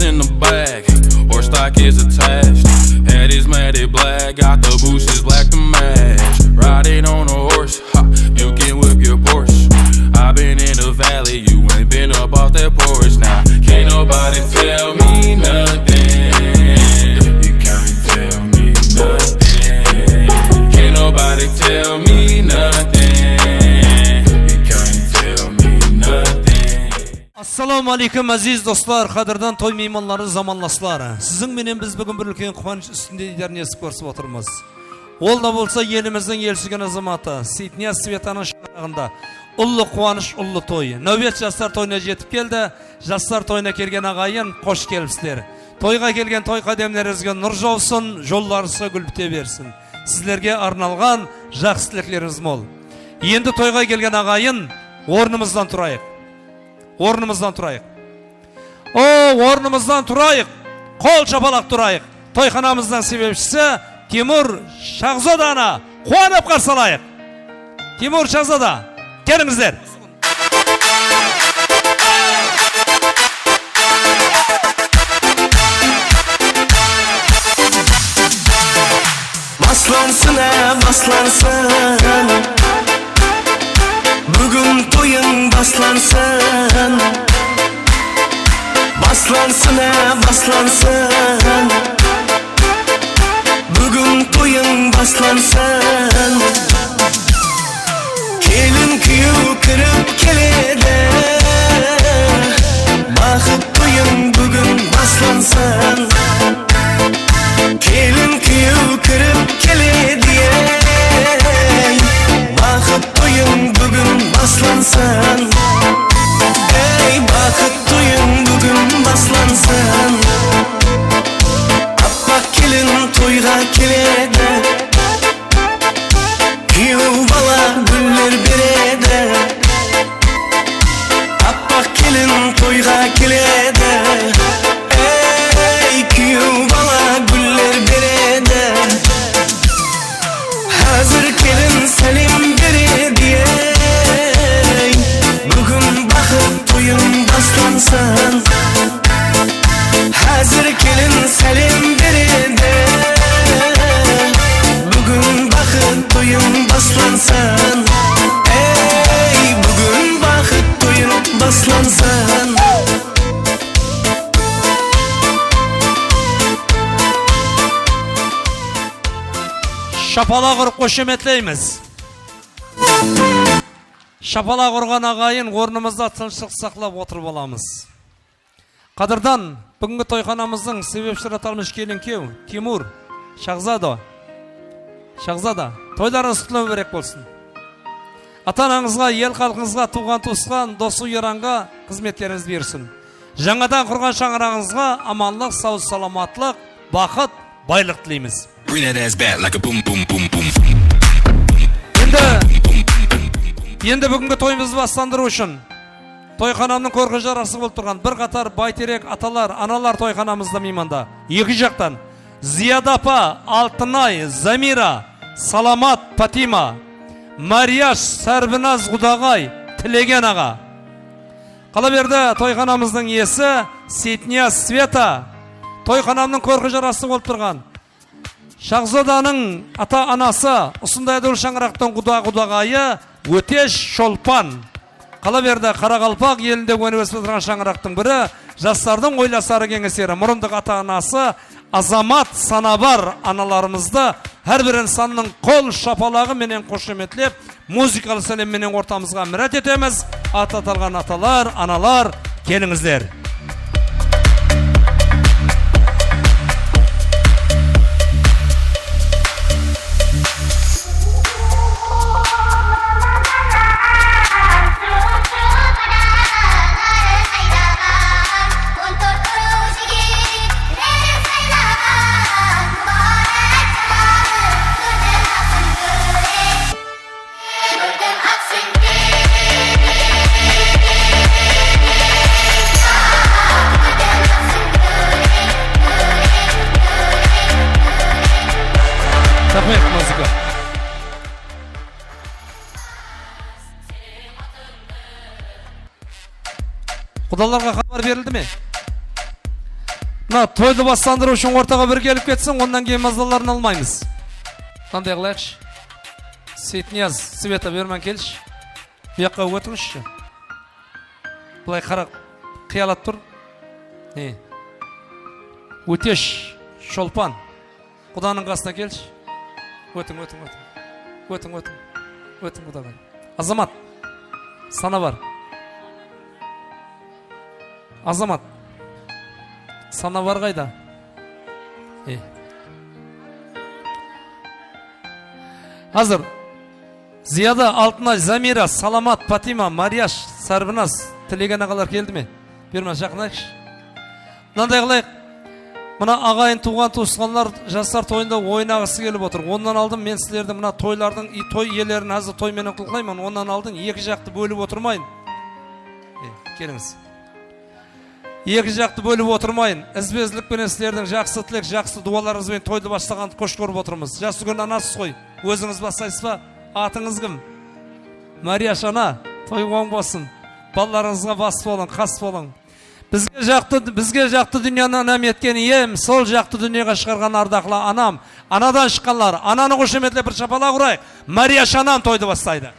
in the bag, horse stock is attached. Head is matted black, got the bushes black to match. Riding on a horse, ha, you can whip your Porsche. I've been in the valley, you ain't been up off that porch. Now, can't nobody tell me nothing. You can't tell me nothing. Can't nobody tell me nothing. You can't tell me nothing. Assalamu alaikum aziz dostlar, qadırdan toy meymanları, zamanlasılar. Sizin менен biz bugün bir үлкен қуаныш üstünde дидәрне көрсіп отырмыз. Ол да болса еліміздің елшіген азаматы Сейтнияз Светаның шаңырағында ұлы қуаныш, ұлы той. Нәубет жастар тойына жетіп келді. Жастар тойына келген ағайын, қош келіпсіздер. Тойға келген той қадамдарыңызға нұр жаусын, жолдарыңызға гүл біте берсін. Сіздерге арналған жақсы тілектеріңіз мол. Енді тойға келген ағайын, орнымыздан тұрайық. Орнымыздан тұрайық. Орнымыздан тұрайық. Қол шапалақ тұрайық. Тойханамыздың себепшісі Тимур Шахзоданы қуанып қарсы алайық. Тимур Шахзода, келіңіздер. Baslansın, baslansın. Bugün toyun baslansın. Baslansın, baslansın. Bugün toyun baslansın. Kelin kuyu kırıp kelede. Bakıp toyun bugün baslansın. Kelin kuyu kırıp kelede. Bakıp toyun bugün baslansın. Ey bakıp toyun bugün baslansın. Appak kelin toyga kelede. Kuyuv bala güller berede. Appak kelin toyga kelede. Ey kuyuv bala güller berede. Hazır kelin selim berede. Bugün bakıp toyun baslansın. Hazır kelin selim berede. Bugün bakıp toyun baslansın. Ey bugün bakıp toyun baslansın. Şapalaq ұрып қошеметлейміз. Шапалақ ұрған ағайын орнымызда тыныштық сақлап отырып аламыз. Қадырдан бүгінгі тойханамыздың себепшілері аталмыш келін кеу Тимур Шахзода. Тойларыңыз құтты берек болсын. Ата-анаңызға, ел халқыңызға, туған туысқан, досы ұяранға қызметтеріңіз берсін. Жаңадан құрған шаңырағыңызға аманлық, сау саламатлық, бақыт, байлық тілейміз. Bring that ass back like a boom boom boom boom. Енді бүгінгі тойымызды бастандыру үшін тойханамның көргі жарасы болып тұрған бір қатар байтерек аталар, аналар тойханамызда мейманда. Екі жақтан Зияда апа, Алтынай, Замира, Саламат, Патима, Марияш, Сәрбіназ, Құдағай, Тілеген аға. Қала берді тойханамыздың иесі Сейтнияз Света. Тойханамның көргі жарасы болып тұрған Шахзоданың ата-анасы ұсындай дұл шаңырақтың құдағайы Өтеш Шолпан. Қала берді Қарақалпақ елінде өніп өсіп отырған шаңырақтың бірі жастардың ойласары кеңесері мұрындық ата-анасы Азамат Санабар аналарымызды әр бір инсанның қол шапалағы менен қошеметлеп, музыкалы сәлем менен ортамызға мұрат етеміз. Аты аталған аталар, аналар, келіңіздер. Құдаларға хабар берілді ме? Мына тойды бастандыру үшін ортаға бір келіп кетсін, ондан кейін мазаларын алмаймыз. Қандай қылайықшы? Сейтнияз, Света бермен келші. Бұяққа өтіңізші. Бұлай қиялат тұр. Өтеш, Шолпан. Құданың қасына келші. Өтің. Өтің құдағай. Азамат, сана бар. Азамат, сана бар қайда? Hazır. Ziyada, Алтынай, Замира, Саламат, Патима, Марияш, Сарбиназ тілеген ағалар келді ме? Бермен жақынайықшы. Мынандай қылайық. Мына ағайын туған туысқанлар жастар тойында ойнағысы келіп отыр. Ондан алдым мен сіздерді мына тойлардың той иелерін азыр тоймен қылқылаймын. Ондан алдым екі жақты бөліп отырмайын. Келіңіз. Екі жақты бөліп отырмайын. Ізбезлікпен сіздердің жақсы тілек, жақсы дуаларыңызбен тойды бастағанды қош көріп отырмыз. Жасы күн анасыз ғой. Өзіңіз бастайсыз ба? Атыңыз кім? Марияш ана, той оң болсын. Балаларыңызға бас болың, қас болың. Бізге жақты дүнияны әнәм еткен ем, сол жақты дүниеға шығарған ардақлы анам. Анадан шыққанлар, ананы қошеметле бір шапала құрайық. Марияш анам тойды бастайды.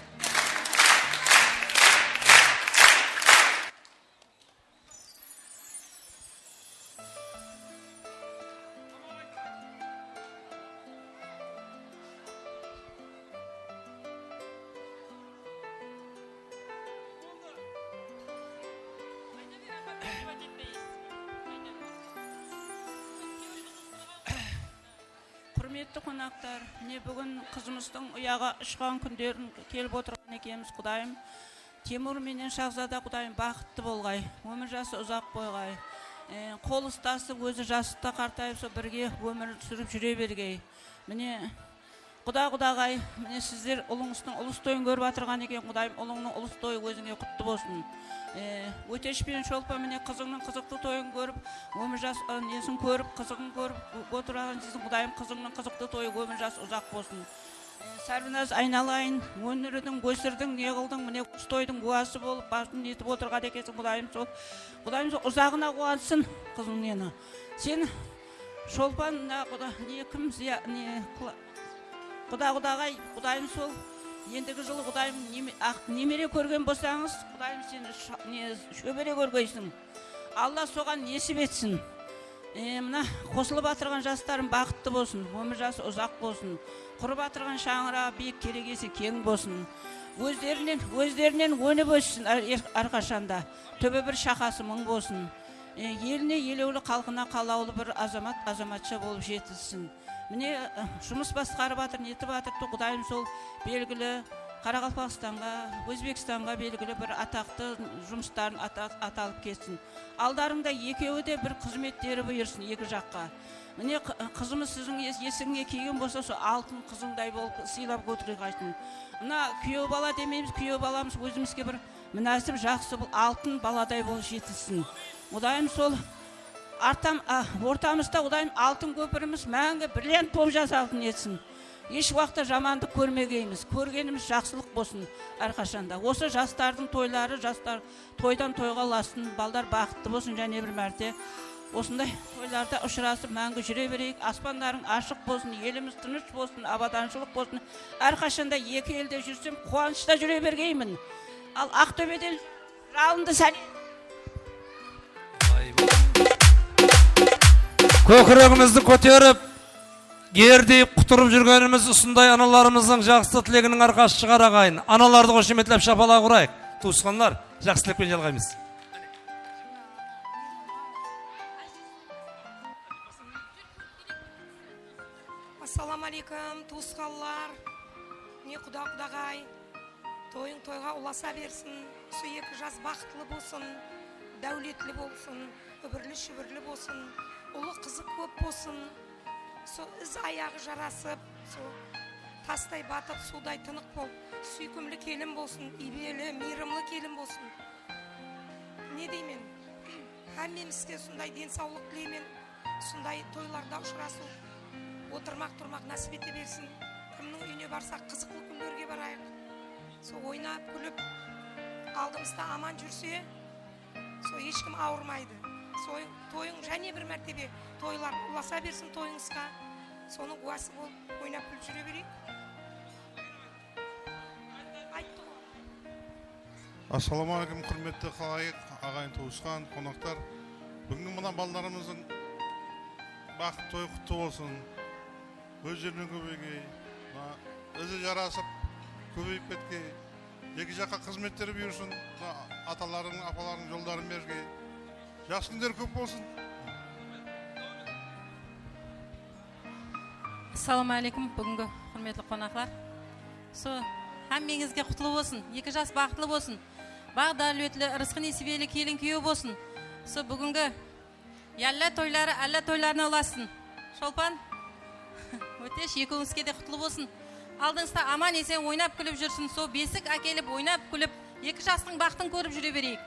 Құрметті қонақтар, міне бүгін қызымыздың ұяға ұшқан күндерін келіп отырған екенбіз. Құдайым Темур менен Шахзада құдайым бақытты болғай, өмір жасы ұзақ болғай, қол ұстасып өзі жасықта қартайып бірге өмір сүріп жүре бергей. Міне құдағай, міне сіздер ұлыңыздың ұлыс тойын көріп отырған екен. Құдайым ұлыңның ұлыс тойы өзіңе құтты болсын. Өтеш пен Шолпан міне қызыңның қызықты тойын көріп, өмір жас несін көріп, қызығын көріп отырған сіздің құдайым қызыңның қызықты тойы өмір жас ұзақ болсын. Сарбиназ айналайын, өнірдің, көсірдің, не қылдың, міне құс тойдың қуасы болып, басын етіп отырған екенсің. Құдайым сол ұзағына қуансын қызың нені. Сен Шолпан, құдағай, құдайым сол ендігі жылы құдайым немере көрген болсаңыз, құдайым сені шөбере көргейсің. Алла соған несіп етсін. Мына қосылып атырған жастарым бақытты болсын, өмір жасы ұзақ болсын. Құрып атырған шаңыра биік керегесі кең болсын. Өздерінен өніп өссін әрқашанда. Төбе бір шақасы мың болсын. Еліне елеулі, қалқына қалаулы бір азаматша болып жетілсін. Міне жұмыс басқарып атыр, нетіп атырды. Құдайым сол белгілі Қарақалпақстанға, Өзбекстанға белгілі бір атақты жұмыстарын аталып кетсін. Алдарыңда екеуі де бір қызметтері бұйырсын екі жаққа. Міне қызымыз сіздің есігіңе киген болса, сол алтын қызыңдай болып сыйлап көтіре қайтын. Мына күйеу бала демейміз, күйеу баламыз өзімізге бір мінәсіп жақсы бұл алтын баладай болып жетілсін. Құдайым сол ортамызда құдайым алтын көпіріміз мәңгі бриллиант болып жасалсын етсін. Еш уақытта жамандық көрмегейміз, көргеніміз жақсылық болсын әрқашанда. Осы жастардың тойлары, жастар тойдан тойға ласын, балдар бақытты болсын, және бір мәрте осындай тойларда ұшырасып мәңгі жүре берейік. Аспандарың ашық болсын, еліміз тыныш болсын, абаданшылық болсын. Әрқашанда екі елде жүрсем, қуанышта жүре бергеймін. Ал Ақтөбеден жалынды сәлем. Көкірегімізді көтеріп, ердей құтырып жүргеніміз ұсындай аналарымыздың жақсы тілегінің арқасы шығар ағайын. Аналарды қошеметлеп шапала құрайық. Туысқанлар, жақсы тілекпен жалғаймыз. Ассаламалейкум, туысқанлар. Не құдағай. Тойың тойға ұласа берсін. Осы екі жас бақытлы болсын, дәулетлі болсын, үбірлі-шүбірлі болсын, ұлы қызы көп болсын. Сол із аяғы жарасып, сол тастай батып, судай тынық бол, сүйкімлі келін болсын, ибелі, мейірімлі келін болсын. Не деймен? Әмемізге сондай денсаулық тілеймен, сондай тойларда ұшырасу, отырмақ-тұрмақ нәсіп ете берсін. Кімнің үйіне барсақ қызықлы күндерге барайық. Сол ойнап, күліп, алдымызда аман жүрсе, сол ешкім ауырмайды. тойың және бір мәртебе тойлар ұласа берсін тойыңызға. Соның куәсі болып ойнап күліп жүре берейік. Айтты ғой. Ассалаумағалейкум, құрметті халайық, ағайын туысқан, қонақтар. Бүгінгі мына балаларымыздың бақыт той құтты болсын. Өз жерінен көбейгей, ізі жарасып, көбейіп кеткей. Екі жаққа қызметтері бұйырсын, аталарың, апаларың жолдарын бергей. Жақсы күндер көп болсын. Ассалаумағалейкум, бүгінгі құрметті қонақтар. Әммеңізге құтылы болсын, екі жас бақытлы болсын. Бағдарлы өтлі, ырысқы несібелі келін күйеу болсын. Бүгінгі әлі тойлары, әлі тойларына ұласын. Шолпан, өтеш, екеуіңізге де құтылы болсын. Алдыңызда аман есен ойнап күліп жүрсін. Бесік әкеліп, ойнап күліп, екі жастың бақтын көріп жүре берейік.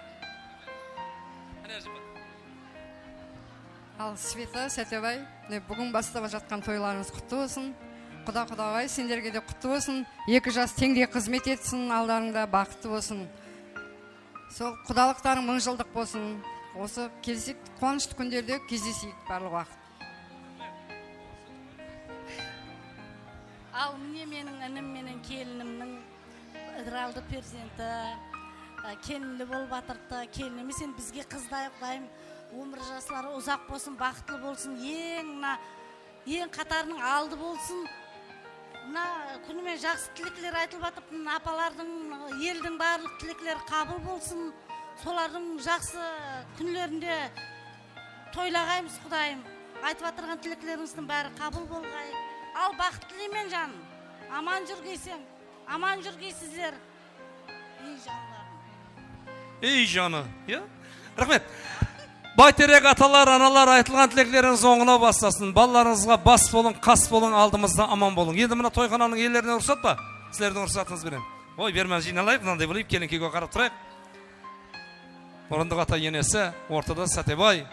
Ал Света, Сәтебай, бүгін бастап жатқан тойларыңыз құтты болсын. Құда-құдағай, сендерге де құтты болсын. Екі жас теңдей қызмет етсін, алдарыңда бақытты болсын. Сол құдалықтарың мың жылдық болсын. Осы келсек, қуанышты күндерде кездесейік барлық уақыт. Ал міне менің інім менің келінімнің ыдыралды перзенті, келінлі болып атырды. Келінімі сен бізге қыздай құдайым, өмір жаслары ұзақ болсын, бақытлы болсын, ең қатарының алды болсын. Күнімен жақсы тілеклер айтылып атып, апалардың, елдің барлық тілеклері қабыл болсын. Солардың жақсы күнлерінде тойлағаймыз құдайым. Айтып атырған тілеклеріңіздің бәрі қабыл болғай. Ал бақыт тілеймен жаным. Аман жүргейсің, аман жүргейсіздер. Ей жанларым. Ей жаны, рахмет. Байтерек аталар, аналар айтылған тілектеріңіз оңына бастасын. Балаларыңызға бас болың, қас болың, алдымызда аман болың. Енді мына тойхананың иелеріне ұрсат па? Сіздердің ұрсатыңыз берем. Ой, бермен жиналайық, мынандай болайып, келін күйге қарап тұрайық. Орындық ата енесі, ортада Сәтебай.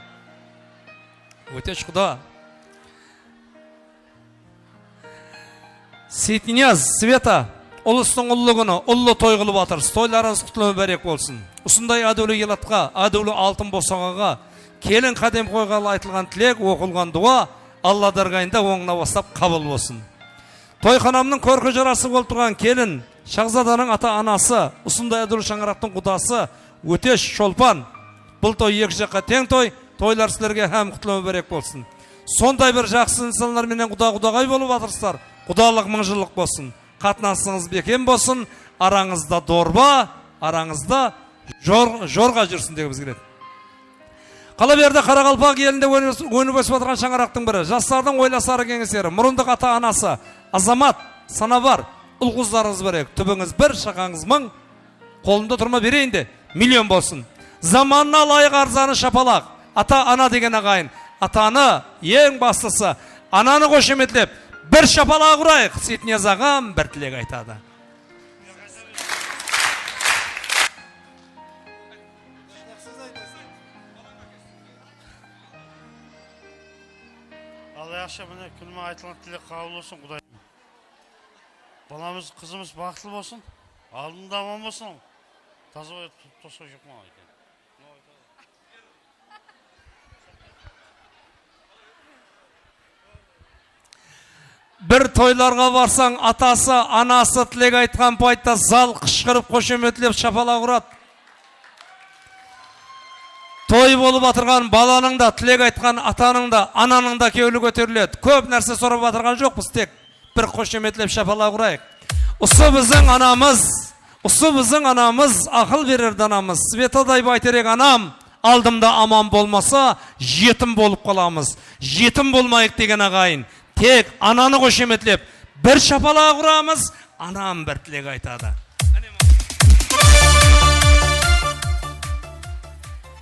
Өтеш құда. Сейтинияз, Света, ұлыстың ұлы күні, ұлы той қылып атырыз. Тойларыңыз құтлы бәрек болсын. Ұсындай әдөлі елатқа, әдөлі алтын босағаға, келін қадем қойғалы айтылған тілек, оқылған дуа, Алла дарғайында оңына бастап қабыл болсын. Тойханамның көркі жарасы болып тұрған келін, Шағзаданың ата-анасы, ұсындай әдөлі шаңырақтың құдасы, Өтеш, Шолпан, бұл той екі жаққа тең той, тойлар сілерге әм құтлы бәрек болсын. Сондай бір жақсы инсанлар менен құда-құдағай болып атырсыздар. Құдалық мыңжылық болсын, қатынасыңыз бекем болсын, араңызда дорба, араңызда жорға жүрсін дегіміз келеді. Қала берді Қарақалпақ елінде өніп өсіп отырған шаңырақтың бірі, жастардың ойласары кеңесері, мұрындық ата-анасы, азамат, санабар, ұл-қыздарыңыз берек, түбіңіз бір, шақаңыз мың, қолымда тұрма берейін де, миллион болсын. Заманына лайық арзаны шапалақ, ата-ана деген ағайын, атаны ең бастысы, ананы қошеметлеп, бір шапалақ ұрайық, Сейтинияз ағам бір тілек айтады. Алла яқшы міне күніме айтылған тілек қабыл болсын құдайым. Баламыз, қызымыз бақытлы болсын, алдында аман болсын. Таза ой тосқа жоқ ма екен. Бір тойларға барсаң, атасы, анасы тілек айтқан пайтта зал қышқырып, қошеметлеп, шапалақ ұрады. Той болып атырған баланың да, тілек айтқан атаның да, ананың да кеулі көтеріледі. Көп нәрсе сұрап атырған жоқ, біз тек бір қошеметлеп шапалақ ұрайық. Осы біздің анамыз, ақыл берер данамыз. Светадай Байтерек анам, алдымда аман болмаса, жетім болып қаламыз. Жетім болмайық деген ағайын. Тек ананы қошеметлеп, бір шапалақ ұрамыз, анам бір тілек айтады.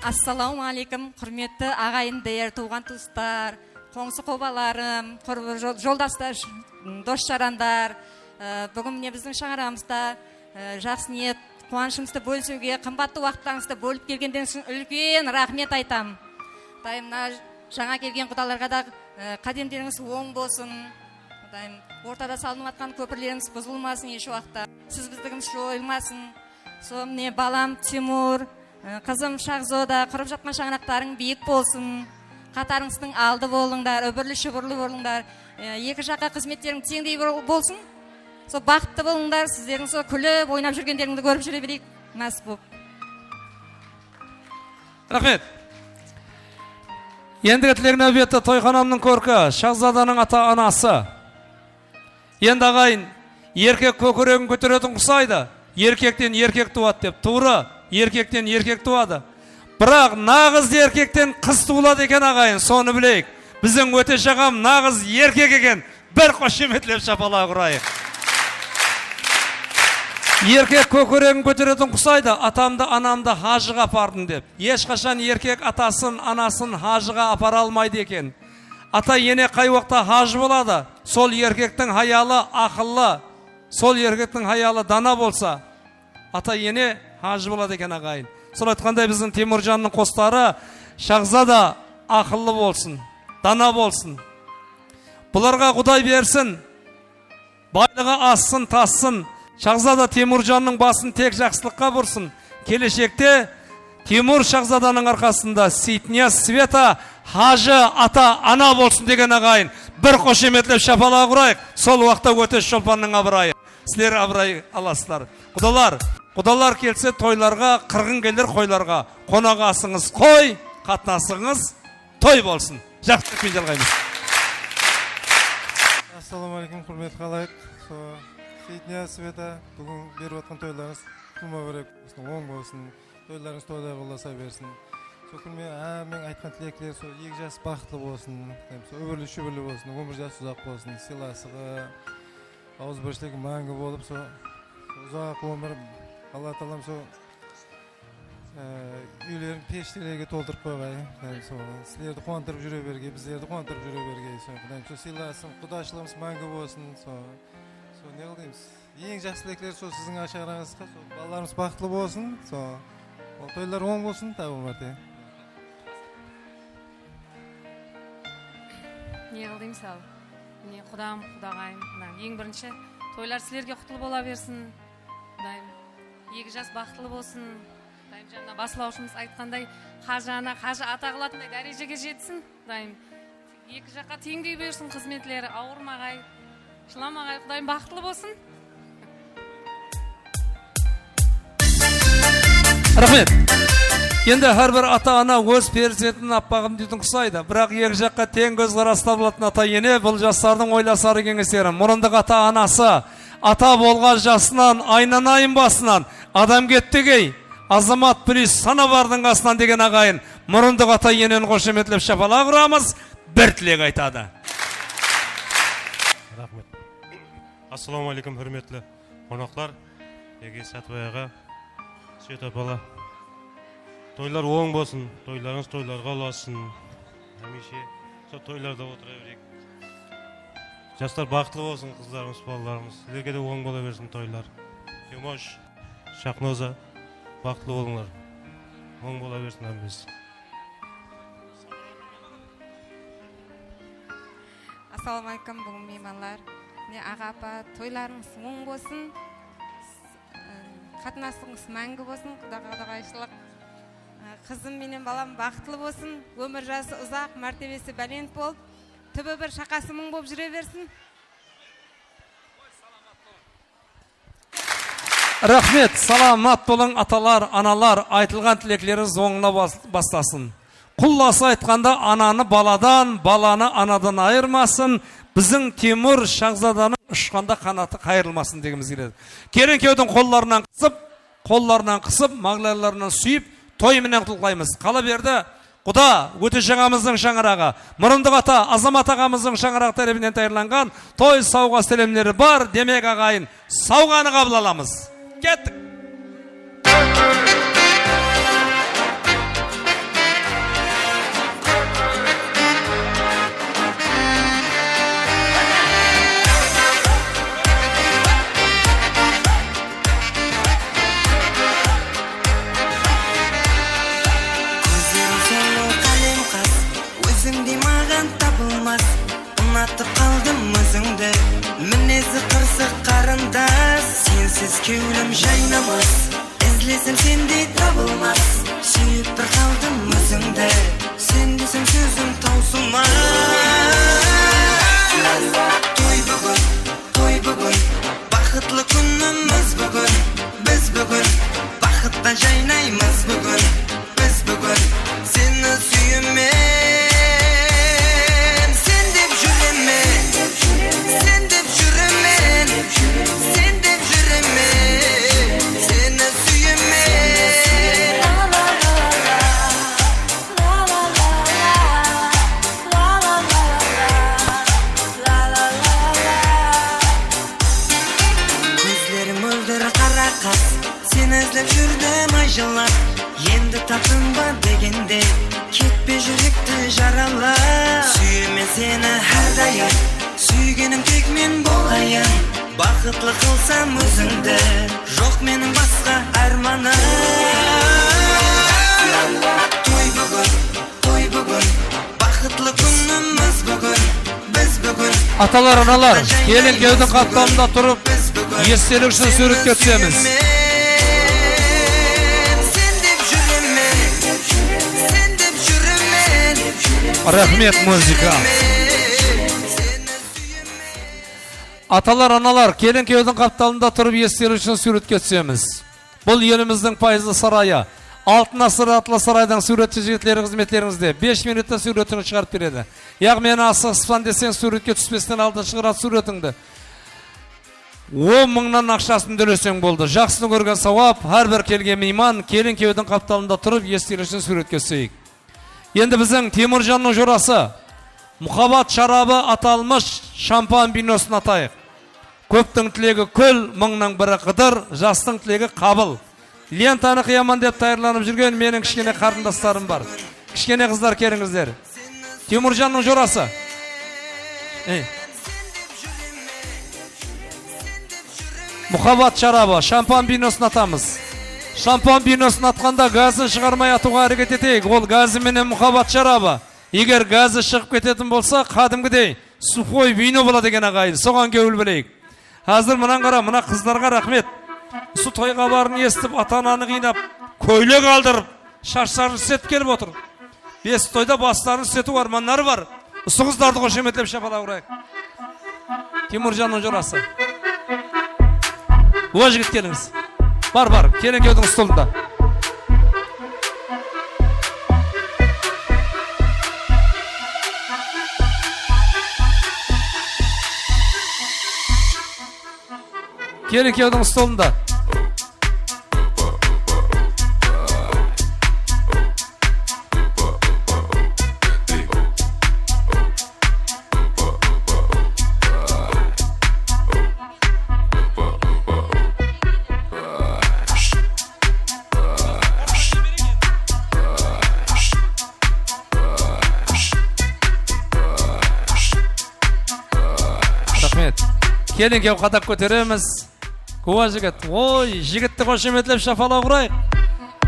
Ассалаумағалейкум, құрметті ағайындар, туған туыстар, қоңсы қобаларым, жолдастар, дос-жарандар. Бүгін міне біздің шаңырағымызда жақсы ниет, қуанышымызды бөлісуге, қымбатты уақыттарыңызды бөліп келгенден үшін үлкен рахмет айтам. Мына жаңа келген құдаларға да қадемдеріңіз оң болсын. Ортада салынып атқан көпірлеріңіз бұзылмасын еш уақытта. Сіз біздігіміз жойылмасын. Міне балам Тимур, Қызым Шахзода, құрып жатқан шаңырақтарың биік болсын. Қатарыңыздың алды болыңдар, өбірлі шүбірлі болыңдар. Екі жаққа қызметтерің теңдей болсын. Сол бақытты болыңдар, сіздердің сол күліп, ойнап жүргендеріңді көріп жүре берейік. Мәс болып. Рахмет. Ендігі тілек нәубеті Тойханамның көркі, Шахзаданың ата-анасы. Енді ағайын, еркек көкірегін көтеретін құсайды. Еркектен еркек туады деп. Туыры, еркектен еркек туады. Бірақ нағыз еркектен қыз туылады екен ағайын, соны білейік. Біздің өте шағам нағыз еркек екен. Бір қошеметлеп шапалақ ұрайық. Еркек көкірегін көтеретін құсайды, атамды анамды хажыға апардым деп. Ешқашан еркек атасын анасын хажыға апара алмайды екен. Ата ене қай уақытта хажы болады, сол еркектің хаялы ақылы, сол еркектің хаялы дана болса, ата ене хажы болады екен ағайын. Сол айтқандай біздің Теміржанның қостары Шахзада ақылы болсын, дана болсын. Бұларға Құдай берсін, байлығы ассын, тассын. Шахзада Теміржанның басын тек жақсылыққа бұрсын. Келешекте Темір Шахзаданың арқасында Сейтнияз Света хажы ата ана болсын деген ағайын. Бір қошеметлеп шапалақ ұрайық. Сол уақытта өтеш шолпанның абырайы. Сілер абырай аласыздар. Құдалар келсе тойларға, қырғын келер қойларға. Қонақ асыңыз қой, қатынасыңыз той болсын. Жақсылықпен жалғаймыз. Ассалаумағалейкум, құрметті қалайық. Сейтнияз Света, бүгін беріп отқан тойларыңыз күлма берек болсын, оң болсын, тойларыңыз тойдай боласа берсін. Сол күлме, мен айтқан тілектер, сол екі жас бақытлы болсын, өбірлі шүбірлі болсын, өмір жас ұзақ болсын, сыйласығы, ауызбіршілігі мәңгі болып, сол ұзақ өмір, Алла Тағалам сол үйлерін пештелерге толтырып қойғай. Сілерді қуантырып жүре берге, біздерді қуантырып жүре берге. Сол сыйласын, құдашылығымыз мәңгі болсын, не қылдаймыз? Ең жақсы тілектер сол сіздің ашарыңызға, балаларымыз бақытлы болсын, тойлар оң болсын, тағы болмады. Не қылдаймыз ал? Құдам, құдағайым, ең бірінші тойлар сілерге құтлы бола берсін. Екі жас бақытлы болсын. Жаңа басылаушымыз айтқандай, хажы ана, хажы ата қылатындай дәрежеге жетсін. Екі жаққа теңдей берсін қызметлері, ауырмағай, жыламағай, Құдайым бақытлы болсын. Рахмет. Енді әрбір ата-ана өз перзентін аппағым дейтін құсайды. Бірақ екі жаққа тең көз қараста болатын ата ене бұл жастардың ойласары кеңестерім. Мұрындық ата-анасы, ата болған жасынан, айнанайын басынан, адам кеттігей, азамат плюс сана бардың қасынан деген ағайын. Мұрындық ата енені қошеметлеп шапалақ ұрамыз, бір тілек айтады. Рахмет. Ассалаумағалейкум, хүрметлі қонақтар, Еге Сәтбай аға, Света бала. Тойлар оң болсын, тойларыңыз тойларға ұласын. Әмеше, сол тойларда отыра берейік. Жастар бақытлы болсын, қыздарымыз, балаларымыз. Сіздерге де оң бола берсін тойлар. Юмош, Шахноза, бақытлы болыңдар. Оң бола берсін әмбез. Ассалаумағалейкум, бүгін мейманлар. Аға апа, тойларыңыз оң болсын, қатынасыңыз мәңгі болсын, құдағайшылық. Қызым менен балам бақытлы болсын, өмір жасы ұзақ, мәртебесі бәлент болып, түбі бір шақасы мың болып жүре берсін. Рахмет, саламат болың аталар, аналар, айтылған тілеклеріңіз оңына бастасын. Құлласы айтқанда ананы баладан, баланы анадан айырмасын, біздің Темір Шахзаданың ұшқанда қанаты қайырылмасын дегіміз келеді. Керенкеудің қолларынан қысып, мағлайларынан сүйіп, той менен құтылғаймыз. Қала берді, Құда, өтеш ағамыздың шаңырағы, Мұрындық ата, Азамат ағамыздың шаңырағы тарапынан тәйірланған той сауға сәлемдері бар, демек ағайын, сауғаны қабыл аламыз. Кеттік. Ұнатып қалдым өзіңді, мінезі қырсық қарындас, сенсіз кеулім жайнамас. İzlesem sende табылмас. Сүйіп бір қалдым өзіңді. Сен десең сөзім таусылмас. Той бүгін, бақытлы күніміз бүгін. Біз бүгін, бақытта жайнаймыз бүгін. Біз бүгін, сені сүйемін. Сен деп жүремін. Сен деп жүремін. Сен деп жүремін. Сені сүйемін. Көзлерім мөлдір қара қас. Сені іздеп жүрдім ай жылап. Енді таптым ба дегенде кетпе жүректі жарала. Сүйеме сені әрдайым. Сүйгенім тек мен болайын. Бақытлы қылсам өзіңді. Жоқ менің басқа арманым. Той бүгін, бақытлы күніміз бүгін. Біз бүгін. Atalar, analar, gelin köyдің қаптамында тұрып, естелік үшін суретке түсеміз. Рахмет музыка. Atalar, analar, gelin köyдің қаптамында тұрып, естелік үшін суретке түсеміз. Бұл еліміздің пайызды сарайы. Алтын асыр атлы сарайдан суретші жігітлері қызметтеріңізде 5 минутта суретіңі шығарып береді. Яғни мені асығыспан десең суретке түспестен алды шығарат суретіңді. 10 мыңнан ақшасын төлесең болды. Жақсыны көрген сауап, әрбір келген мейман келін кеудің қапталында тұрып естелішін суретке түсейік. Енді біздің Теміржанның жорасы мұхаббат шарабы аталмыш шампан биносын атайық. Көптің тілегі көл, мыңның бірі қыдыр, жастың тілегі қабыл. Лентаны қияман деп тайырланып жүрген менің кішкене қарындастарым бар. Кішкене қыздар келіңіздер. Теміржанның жорасы. Мұхаббат шарабы, шампан биносын атамыз. Шампан биносын атқанда газын шығармай атуға әрекет етейік. Ол газы менен мұхаббат шарабы. Егер газы шығып кететін болса, қадымгідей сухой вино болады деген ағайын. Соған көңіл білейік. Қазір мұнан қара, мына қыздарға рахмет. Су тойға барын естіп, ата-ананы қинап, көйлек алдырып, шаштарын сет келіп отыр. Бес тойда бастарын сету арманлары бар. Осы қыздарды қошеметлеп шапалау ұрайық. Теміржанның жорасы. Уа жігіт келіңіз. Бар, келін кеудің столында. Келін кеудің столында. Рахмет. Келін кеу қадап көтереміз. Куа жігіт, ой, жігітті қошеметлеп шапалау құрайық.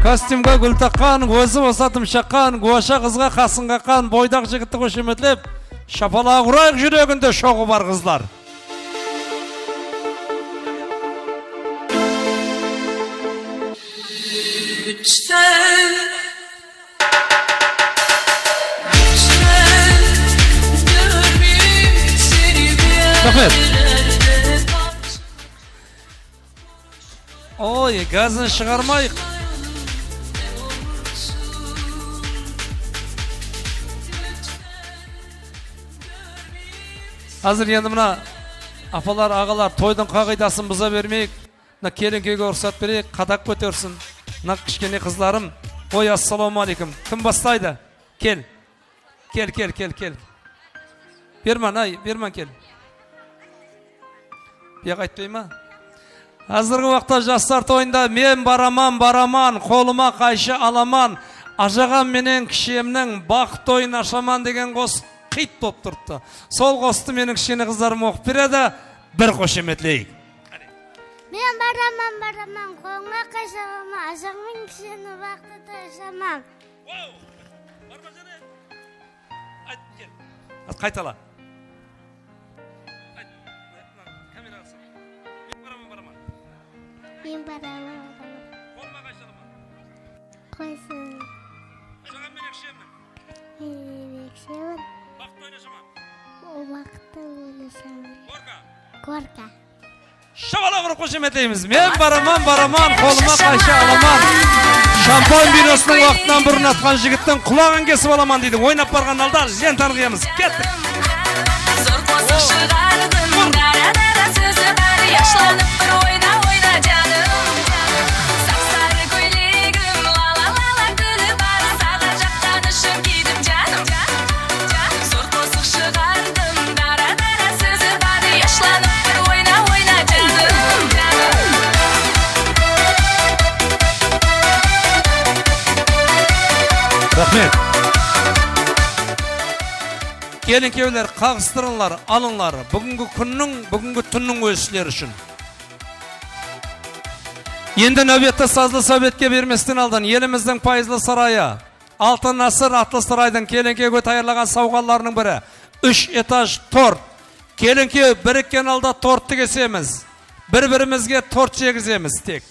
Костюмға гүл таққан, өзі осатым шаққан, гуаша қызға қасын қаққан, бойдақ жігітті қошеметлеп шапалау құрайық, жүрегінде шоғы бар қызлар. Рахмет. Ой, газын шығармайық. Қазір енді мына апалар, ағалар тойдың қағидасын бұза бермейік. Мына келін күйге ұрсат берейік, қадақ көтерсін. Мына кішкене қызларым. Ой, ассаламу алейкум. Кім бастайды? Кел. Берман кел. Бияқ айтпай ма? Қазіргі уақытта жастар тойында мен бараман, қолыма қайшы аламан, ажаған менен кішемнің бақ тойын ашаман деген қос қит топ тұртты. Сол қосты менің кішкене қыздарым оқып береді, бір қошеметлейік. Мен бараман, қолыма қайшы аламан, ажаған кішені бақты тойшаман. Қайтала. Мен бараман. қойсын. Ерекшемін. Уақытты ойнашамын. Горка. Шабала ұрып қошеметейміз. Мен бараман, қолыма қайшы аламан. Шампан биросының уақытынан бұрын атқан жігіттің құлағын кесіп аламан дейді. Ойнап барған алда лентаны қиямыз. Кеттік. Зор қосық шығардым, дара-дара сөзі бар, яшыланып бір ойна жаным. Сапсары көйлегім, ла-ла-ла гүлі бар, саған жақтан үшін кидім жаным. Зор қосық шығардым, дара-дара сөзі бар, яшыланып бір ойна жаным. Рахмет. Келін кеулер, қағыстырынлар, алыңлар. Бүгінгі күннің, бүгінгі түннің өзшілер үшін. Енді нәубетті сазлы сөбетке берместен алдан еліміздің пайызлы сарайы, Алтын Насыр атлы сарайдың келінкеге тайырлаған сауғаларының бірі. 3 этаж торт. Келінке біріккен алда тортты кесеміз. Бір-бірімізге торт жегіземіз тек.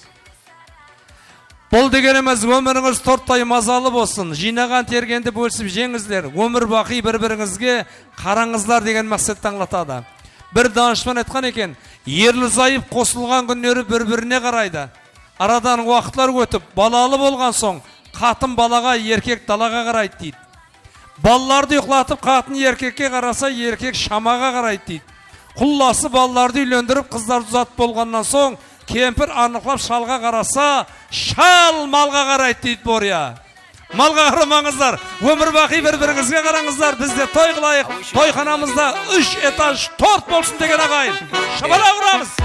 Бұл дегеніміз өміріңіз торттай мазалы болсын. Жинаған тергенді бөлісіп жеңізлер. Өмір бақи бір-біріңізге қараңызлар деген мақсатты аңлатады. Бір данышпан айтқан екен, ерлі зайып қосылған күндері бір-біріне қарайды. Арадан уақытлар өтіп, балалы болған соң, қатын балаға, еркек далаға қарайды дейді. Балаларды ұйқылатып, қатын еркекке қараса, еркек шамаға қарайды дейді. Құлласы балаларды үйлендіріп, қыздар ұзат болғаннан соң, кемпір анықлап шалға қараса, шал малға қарайды дейді боря. Малға қарамаңыздар, өмір бақи бір-біріңізге қараңыздар. Бізде той қылайық, тойханамызда 3 этаж торт болсын деген ағайын. Шабала ұрамыз.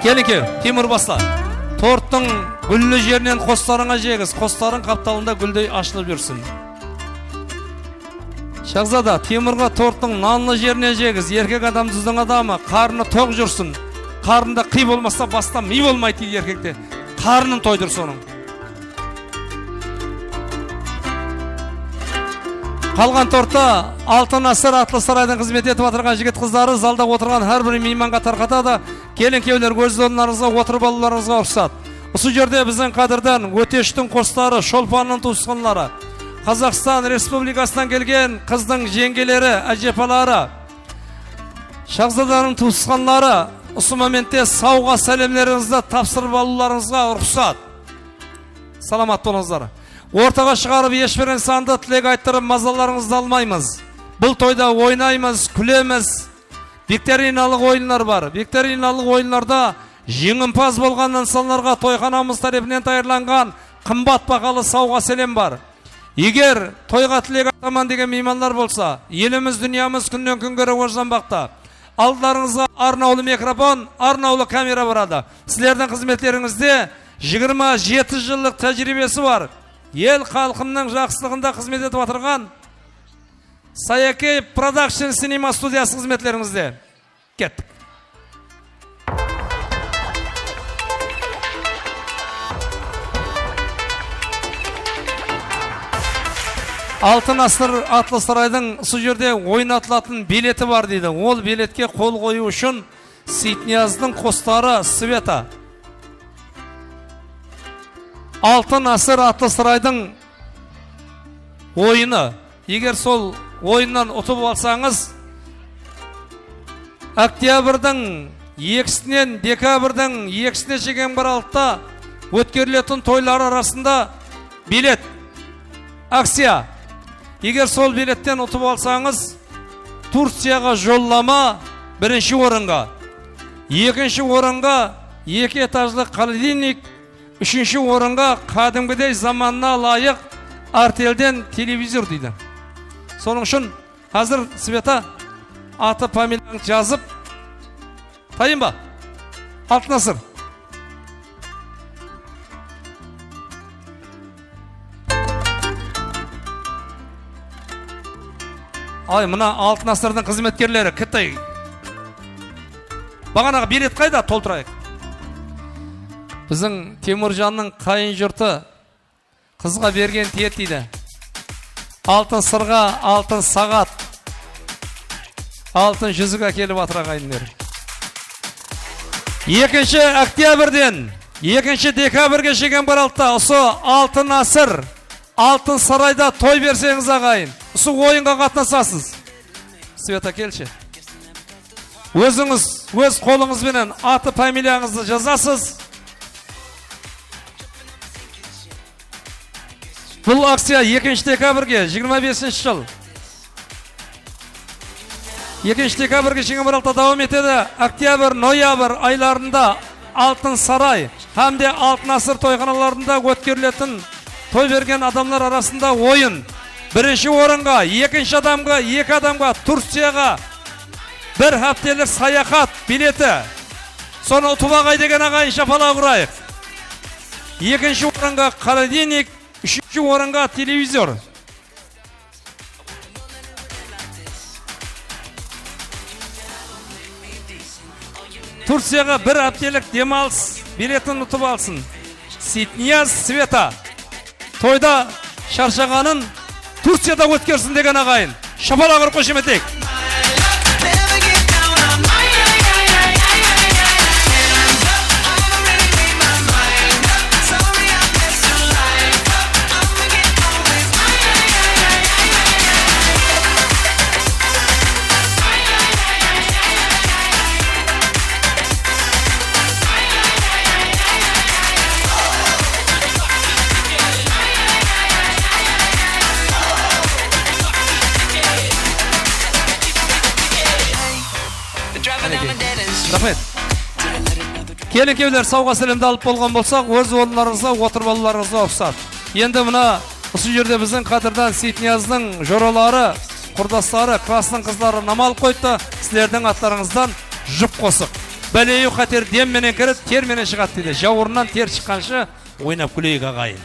Келінке, Тимур басла. Торттың гүллі жерінен қостарыңа жегіз. Қостарын қапталында гүлдей ашылып жүрсін. Шахзада, Тимурға торттың нанлы жеріне жегіз. Еркек адам жүздің адамы, қарны тоқ жүрсін. Қарында қи болмаса баста ми болмайды дейді еркекте. Қарнын тойдыр соның. Қалған тортта Алтын Насыр атлы сарайдың қызмет етіп отырған жігіт қыздары залда отырған әрбір мейманға тарқатады. Келін кеулер өз орындарыңызға отырып алуларыңызға рұқсат. Осы жерде біздің қадірден Өтештің қостары, Шолпанның туысқанлары, Қазақстан Республикасынан келген қыздың жеңгелері, әжепалары, Шахзаданың туысқанлары осы моментте сауға сәлемлеріңізді тапсырып алуларыңызға рұқсат. Саламат болыңыздар. Ортаға шығарып ешбір инсанды тілек айттырып мазаларыңызды алмаймыз. Бұл тойда ойнаймыз, күлеміз. Викториналық ойындар бар. Викториналық ойындарда жеңімпаз болған инсанларға тойханамыз тарапынан даярланған қымбат бағалы сауға сәлем бар. Егер тойға тілек айтаман деген меймандар болса, еліміз, дүниямыз күннен күнге рауажданбақта. Алдарыңызға арнаулы микрофон, арнаулы камера барады. Сіздердің қызметтеріңізде 27 жылдық тәжірибесі бар. Ел халқының жақсылығында қызмет етіп отырған Саяки Production Cinema студиясы қызметлеріңізде. Кеттік. Алтын асыр Атлы сарайдың сол жерде ойнатылатын билеті бар дейді. Ол билетке қол қою үшін Сейтнияздың қостары Света. Алтын асыр Атлы сарайдың ойыны. Егер сол ойыннан ұтып алсаңыз, октябрьдің 2-сінен декабрьдің 2-сіне шеген бір алтта өткерілетін тойлар арасында билет, акция. Егер сол билеттен ұтып алсаңыз, Турцияға жоллама бірінші орынға, екінші орынға 2 этажлы холодильник, үшінші орынға қадымгідей заманына лайық артелден телевизор дейді. Соның үшін қазір Света аты фамилияң жазып, тайын ба? Алтын асыр. Ай, мына алтын асырдың қызметкерлері кіттай. Бағанаға билет қайда? Толтырайық. Біздің Теміржанның қайын жұрты қызға берген тиет дейді. Алтын сырға, алтын сағат, алтын жүзік әкеліп атыр ағайындар. 2 октябрьден 2 декабрьге шеген бір алтта осы алтын асыр, алтын сарайда той берсеңіз ағайын. Осы ойынға қатынасасыз. Света келші. Өзіңіз, өз қолыңызбенен аты фамилияңызды жазасыз. Бұл акция 2 декабрьге 25 жыл. 2 декабрьге шеген бір алтта давам етеді. Октябрь, ноябрь айларында алтын сарай, хамде алтын асыр тойханаларында өткерілетін той берген адамлар арасында ойын. Бірінші орынға, екінші адамға, 2 адамға Турцияға бір хаптелік саяхат билеті. Соны ұтып ағай деген ағайын шапалақ ұрайық. 2 орынға холодильник, 3 орынға телевизор. Турцияға бір хаптелік демалыс билетін ұтып алсын. Сейтнияз Света тойда шаршағанын Турцияда өткерсін деген ағайын. Шапалақ ұрып қошеметейік. Рахмет. Келін-кеулер сауға сәлемді алып болған болсақ, өз орынларыңызға, отырып алуларыңызға ұқсат. Енді мына осы жерде біздің қадырдан Сейтнияздың жоралары, құрдастары, кластың қыздары намал қойды, сілердің аттарыңыздан жұп қосық. Бәлею қатер дем менен кіріп, тер менен шығат дейді. Жауырынан тер шыққаншы ойнап күлейік ағайын.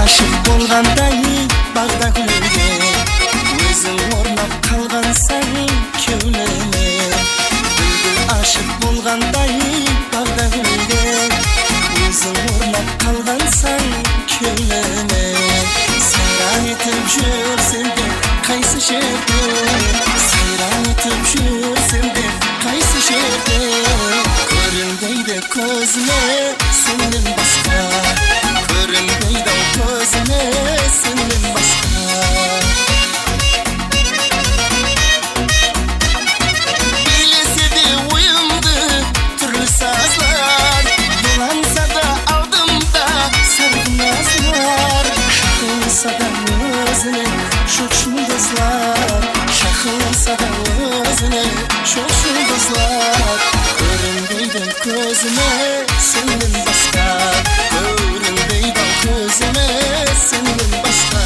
Aşık bolğандай bağda gülge, özün ornap kalğansan kövleme. Bülbül aşık bolğандай bağda gülge, özün ornap kalğansan kövleme. Sayran etip жүрсем де qayсы жерде, sayran etip жүрсем де qayсы жерде. Көрінбейді көзіме сенден басқа, көрінбейді көзіме сенден басқа. Билесе де ойымды түрлі сазлар, доланса да алдымда сарғыназлар. Шақылса да өзіне шоқ жұлдызлар, шақылса да өзіне шоқ жұлдызлар. Көрінбейді көзіме сенден басқа, көрінбейді көзіме сенден басқа.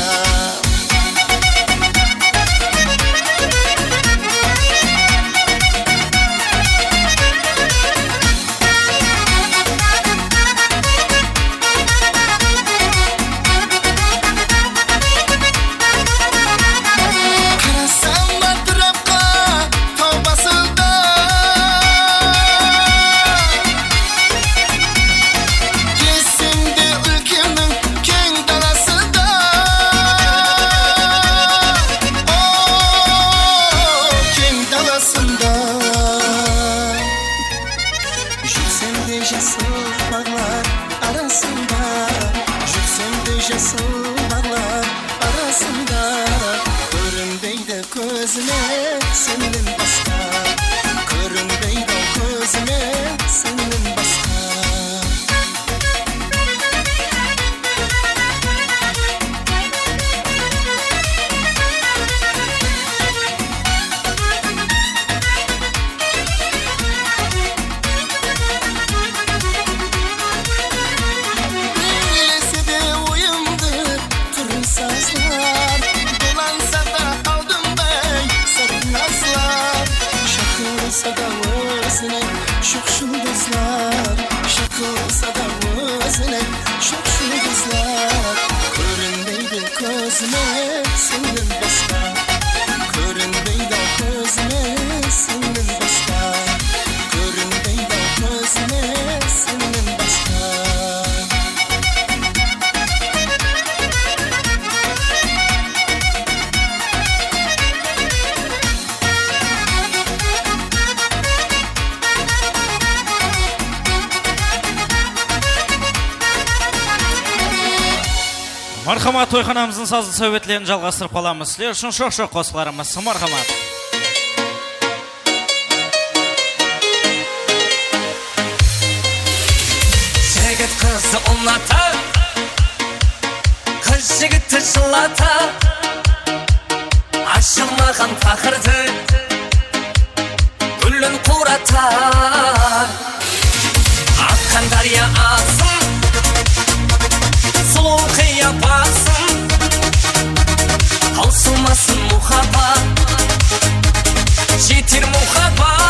көзіме сенен басқа көрінбейді көзіме сенен басқа Bilese de oyumdu turun sazlar Dolansa da aldımday sarı nazlar Şakılsa da özüne şok şulduzlar Şakılsa da özüne şok şulduzlar Görünbeydi gözüme senden başka Görünbeydi gözüme senden başka Görünbeydi gözüme senden başka Мархамат тойханамыздың сазды сөйбетлерін жалғастырып қаламыз. Сілер үшін шоқ-шоқ қосыларымыз. Мархамат. Жігіт қызы ұната, қыз жігітті жылата, ашылмаған тақырды гүлін қурата. Аққан дария ағсын, сұлу қияпатсың, таусылмасын мұхаббат, жетер мұхаббат.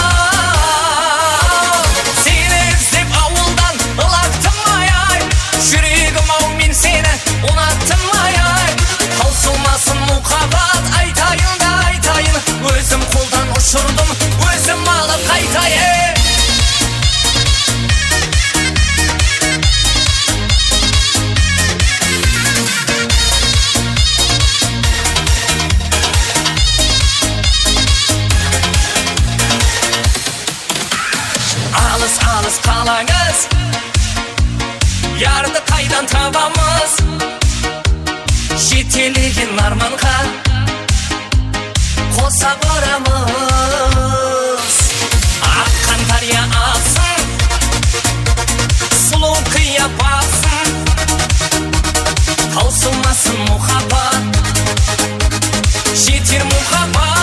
Сені іздеп ауылдан ылақтым ай-ай, жүрегім ау мен сені ұнаттым ай-ай. Таусылмасын мұхаббат, айтайын да айтайын, өзім қолдан ұшырдым, өзім алып қайтайын. Алыс қалаңыз, ярды қайдан табамыз, жетелеген арманға қоса барамыз. Аққан дария ағсын, сұлу қияпатсың, таусылмасын мұхаббат, жетер мұхаббат.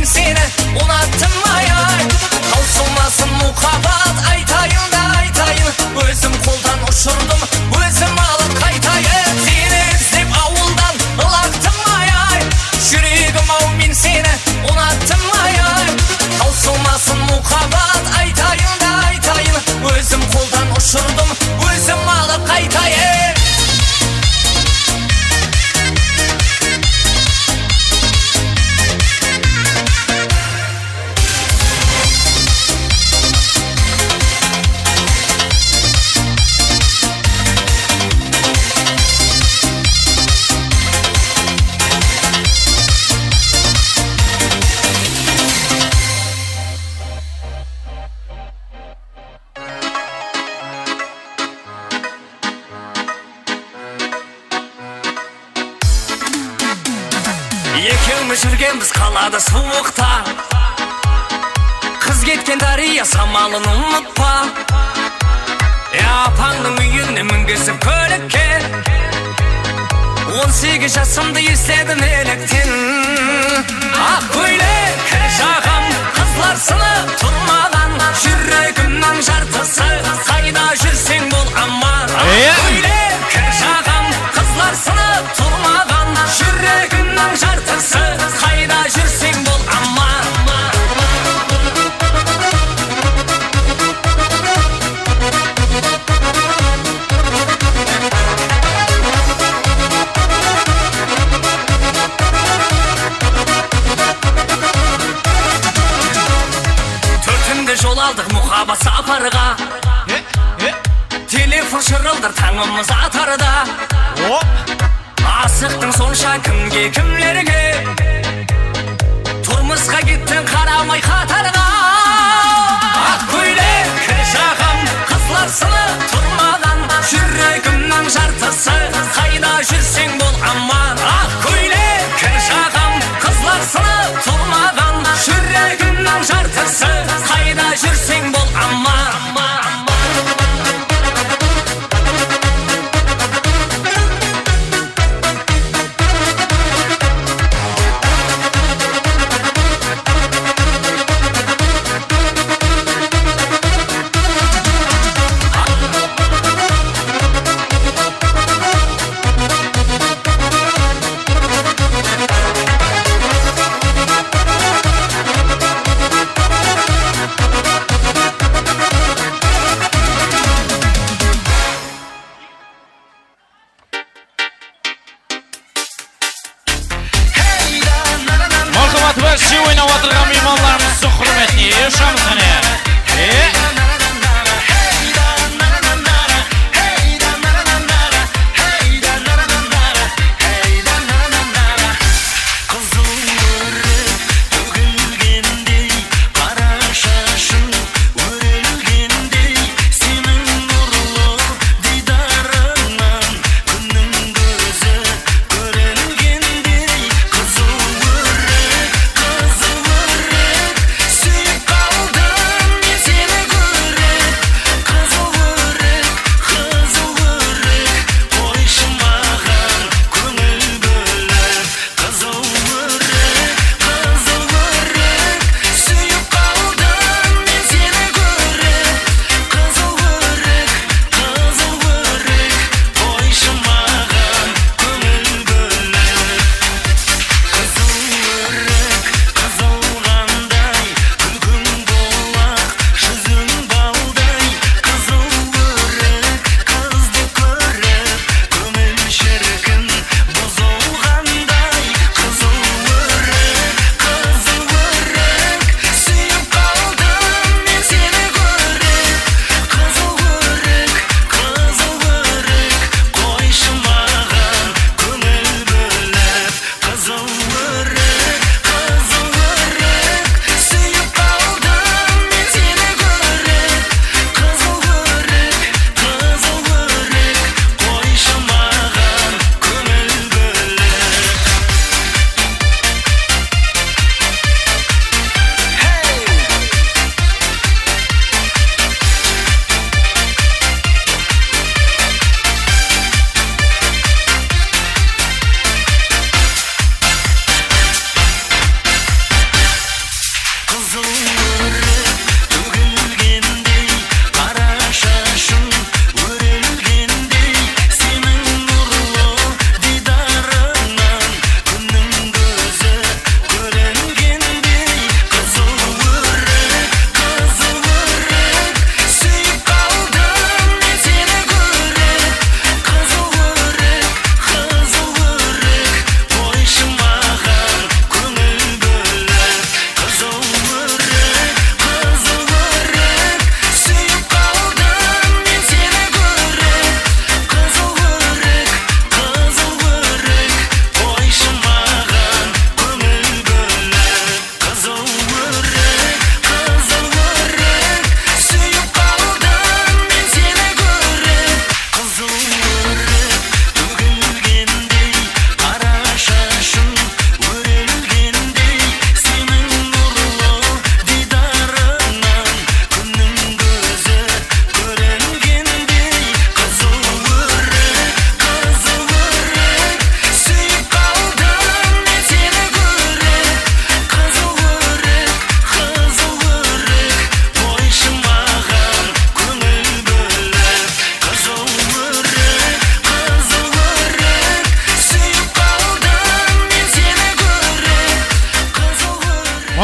Сені ұнаттым ай-ай, таусылмасын мұхаббат, айтайын да айтайын, өзім қолдан ұшырдым, өзім алып қайтайын. Сені іздеп ауылдан ылақтым ай-ай, жүрегім ау мен сені ұнаттым ай-ай. Таусылмасын мұхаббат, айтайын да айтайын, өзім қолдан ұшырдым, өзім алып қайтайын. Екеуміз жүргенбіз қалада суықта, қыз кеткен дария самалын ұмытпа. Апаңның үйіне мінгізіп көлікке, 18 жасымды естедім еліктен. Ақ көйлек жағам қызлар сынып тұрмаған, жүрегімнің жартысы, қайда жүрсең бол аман. Ақ көйлек жағам қызлар сынып тұрмаған, жүрегімнің жартысы, қайда жүрсең бол аман. Төртінде жол алдық мұхаббат сапарға, телефон шырылдыр таңымыз атарда. Асықтың сонша кімге кімлерге, тұрмысқа кеттің қарамай қатарға. Ақ көйлек жағам қызлар сынып тұрмаған, жүрегімнің жартысы, қайда жүрсең бол аман. Ақ көйлек кір жағам, қызлар сынып тұрмаған. Жүрегімнің жартысы, қайда жүрсең бол аман. Вәші ойнап отырған меймандарымыздың құрметіне ешамыз ғане.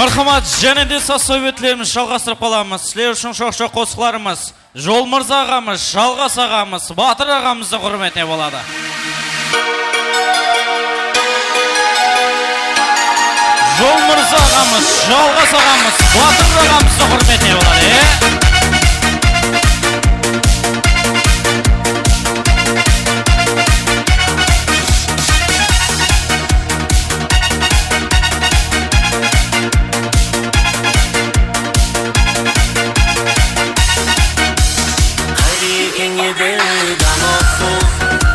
Мархамат, және де советлеріміз жалғастырып қаламыз. Сілер үшін шоқ-шоқ қосқыларымыз, Жол Мырза ағамыз, Жалғас ағамыз, Батыр ағамызды құрметіне болады. Жол Мырза ағамыз, Жалғас ағамыз, Батыр ағамызды құрметіне болады. King, you did it, I'm a fool.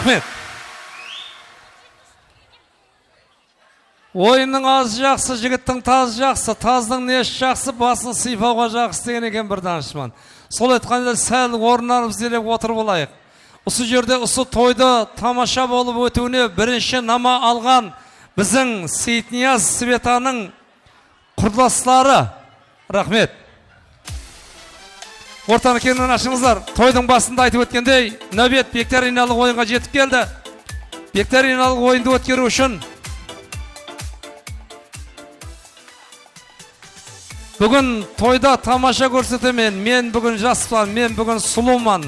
Рахмет. Ойынның азы жақсы, жігіттің тазы жақсы, таздың несі жақсы, басын сыйпауға жақсы деген екен бір данышман. Сол айтқанда сәл орындарымыз делеп отырып олайық. Осы жерде осы тойды тамаша болып өтуіне бірінші нама алған біздің Сейтнияз Светаның құрдастары. Рахмет. Ортаны кеңінен ашыңыздар. Тойдың басында айтып өткендей, нәбет викториналық ойынға жетіп келді. Викториналық ойынды өткеру үшін бүгін тойда тамаша көрсетемен. Мен бүгін жаспан, мен бүгін сұлуман.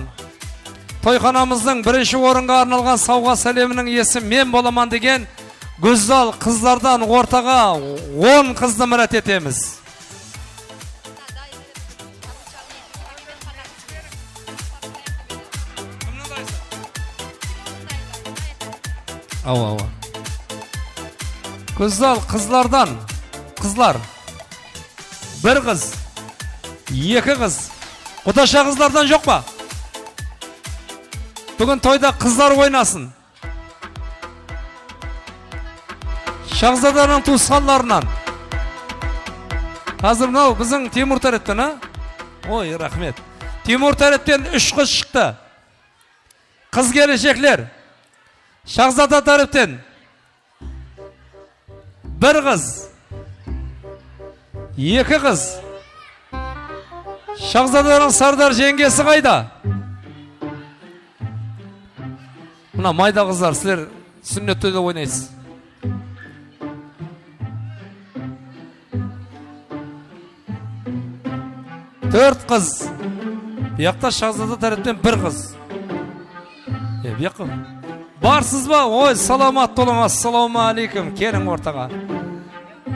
Тойханамыздың бірінші орынға арналған сауға сәлемінің иесі мен боламан деген Гүзал қызлардан ортаға 10 қызды мұрат етеміз. Ау. Гүзал қызлардан, қызлар, бір қыз, екі қыз, құдаша қызлардан жоқ па? Бүгін тойда қызлар ойнасын. Шахзаданың туысқанларынан. Қазір мынау біздің Тимур Тәріптен, а? Ой, рахмет. Тимур Тәріптен 3 қыз шықты. Қыз келешеклер. Шахзада Тәріптен 1 қыз, 2 қыз. Шахзаданың Сардар жеңгесі қайда? Мына майда қыздар, сілер сүннет тойда ойнайсыз. 4 қыз. Бұяқта Шахзада Тәріптен 1 қыз. Бұяққа барсыз ба? Ой, саламат толың, ассаламу алейкум. Келің ортаға.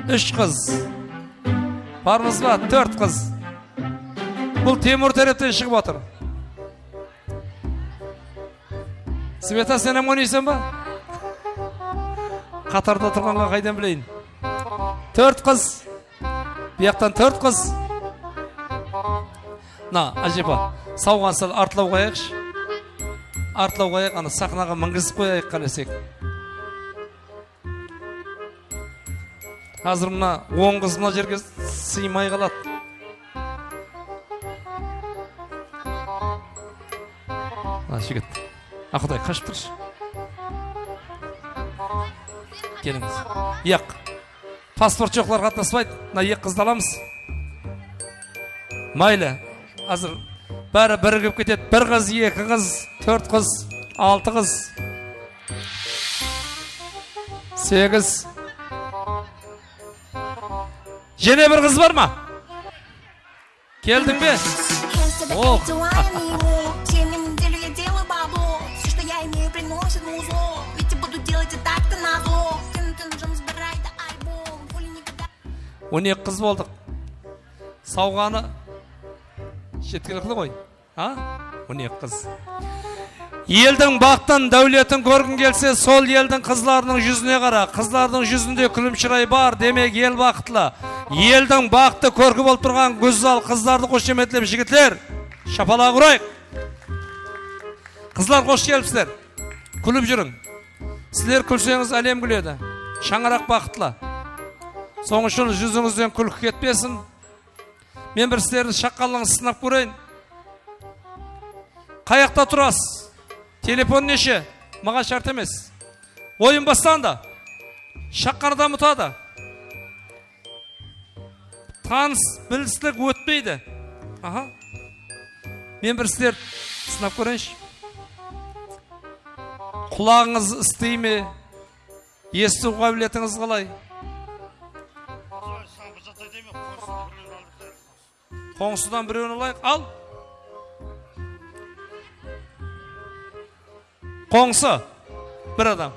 3 қыз. Бармыз ба? 4 қыз. Бұл Тимур Тәріптен шығып отыр. Света, сен ойнайсың ба? Қатарда тұрғанға қайдан білейін? 4 қыз. Бұяқтан 4 қыз. На, Ажипа, сауған сәл артылау қойайықшы. Артылау қойайық, аны сақынаға мінгізіп қойайық қалесек. Қазір мұна 10 қыз мұна жерге сыймай қалады. Жігіт, ақыдай қашып тұршы. Келіңіз. Яқ, паспорт жоқлар қатынаспайды. Мына 2 қызды аламыз. Майлы. Азыр бәрі бірігіп кетеді. 1 қыз, 2 қыз, 4 қыз, 6 қыз, 8. Және 1 қыз бар ма? Келдің бе? О! Он 2 қыз болдық. Сауғаны жеткілікті ғой. 12 қыз. Елдің бақтан дәулетін көргін келсе, сол елдің қызларының жүзіне қара. Қызлардың жүзінде күлімшірай бар, демек ел бақытлы. Елдің бақты көргі болып тұрған Гүзал қыздарды қошеметлеп жігітлер, шапалақ ұрайық. Қызлар қош келіпсіздер. Күліп жүрің. Сіздер күлсеңіз әлем күледі. Шаңырақ бақытлы. Соң үшін жүзіңізден күлкі кетпесін. Мен бір сіздердің шаққалыңыз сынап көрейін. Қаяқта тұрасыз? Телефон неше? Маға шарт емес. Ойын бастанда. Шаққарда мұтады. Таныс, білістік өтпейді. Мен бір сіздер сынап көрейінші. Құлағыңыз істей ме? Есту қабілетіңіз қалай? Қоңсыдан біреуін алайық. Ал. Қоңсы. Бір адам.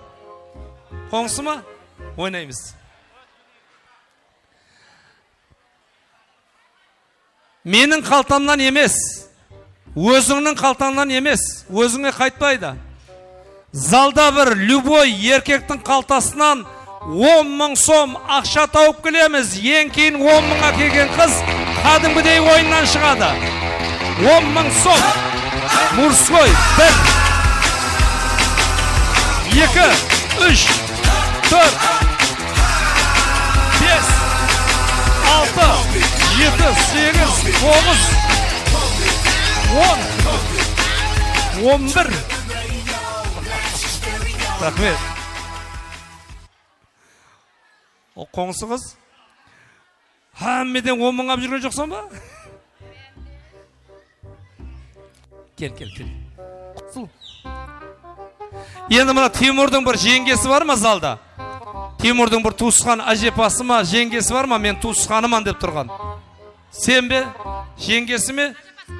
Қоңсы ма? Ойнаймыз. Менің қалтамнан емес. Өзіңнің қалтаңнан емес. Өзіңе қайтпайды. Залда бір любой еркектің қалтасынан 10 мың сом ақша тауып келеміз. Ең кейін 10 мыңға келген қыз кәдімгідей ойыннан шығады. 10 мың сом. Мужской. 3, 4, 5, 6, 7, 8, 9, 10, 11. Rahmet. O qoңсы қыз. Хаммеден 10 мыңап жүрген жоқсан ба? Кел. Құтсыл. Енді мына Тимурдың бір жеңгесі бар ма залда? Тимурдың бір туысқан әжепасы ма, жеңгесі бар ма? Мен туысқаныман деп тұрған. Сен бе? Жеңгесі ме?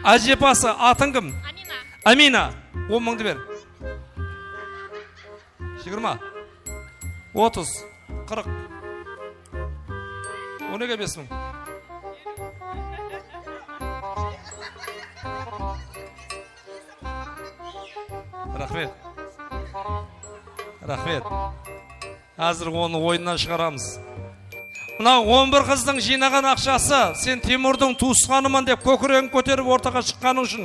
Әжепасы, атың кім? Амина. 10 мыңды бер. 20, 30, 40. 10-ға 5 мың. Рахмет. Әзір оны ойыннан шығарамыз. Мына 11 қыздың жинаған ақшасы, сен Тимурдың туысқанымын деп көкірегін көтеріп ортаға шыққаның үшін.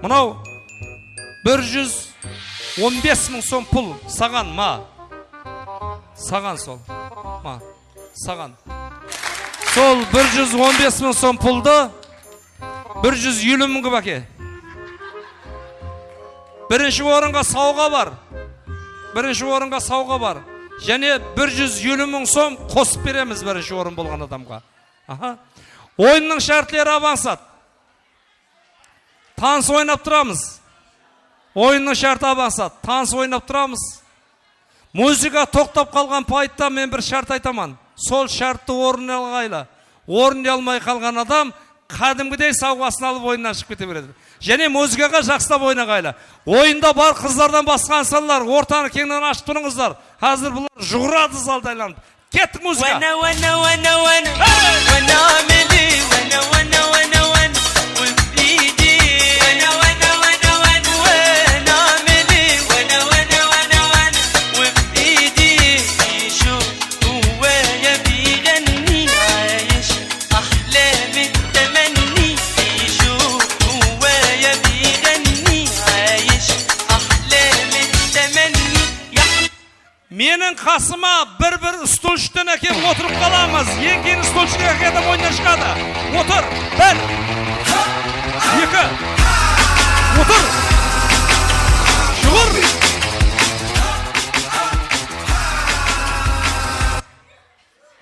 Мынау 115 мың сом пұл саған ма? Саған сол. Ма? Саған. Сол 115 мың сом пұлды 150 мыңға бәке. Бірінші орынға сауға бар. Және 150 мың сом қосып береміз бірінші орын болған адамға. Ойынның шартлары авансат. Таныс ойнап тұрамыз. Ойынның шарты авансат. Таныс ойнап тұрамыз. Музыка тоқтап қалған пайытта мен бір шарт айтаман. Сол шартты орындалғайлы. Орындалмай қалған адам қадымгідей сауғасын алып ойыннан шығып кете береді. Және музыкаға жақсылап ойнағайлы. Ойында бар қыздардан басқан саллар, ортаны кеңнен ашып тұрыңыздар. Қазір бұлар жұғырады залдайланып. Кеттік музыка. Менің қасыма бір стульшықтан әкеп отырып қаламыз. Ең кейін стульшыққа әкетіп ойыннан шығады. Отыр. 1, 2, отыр. Жұғыр.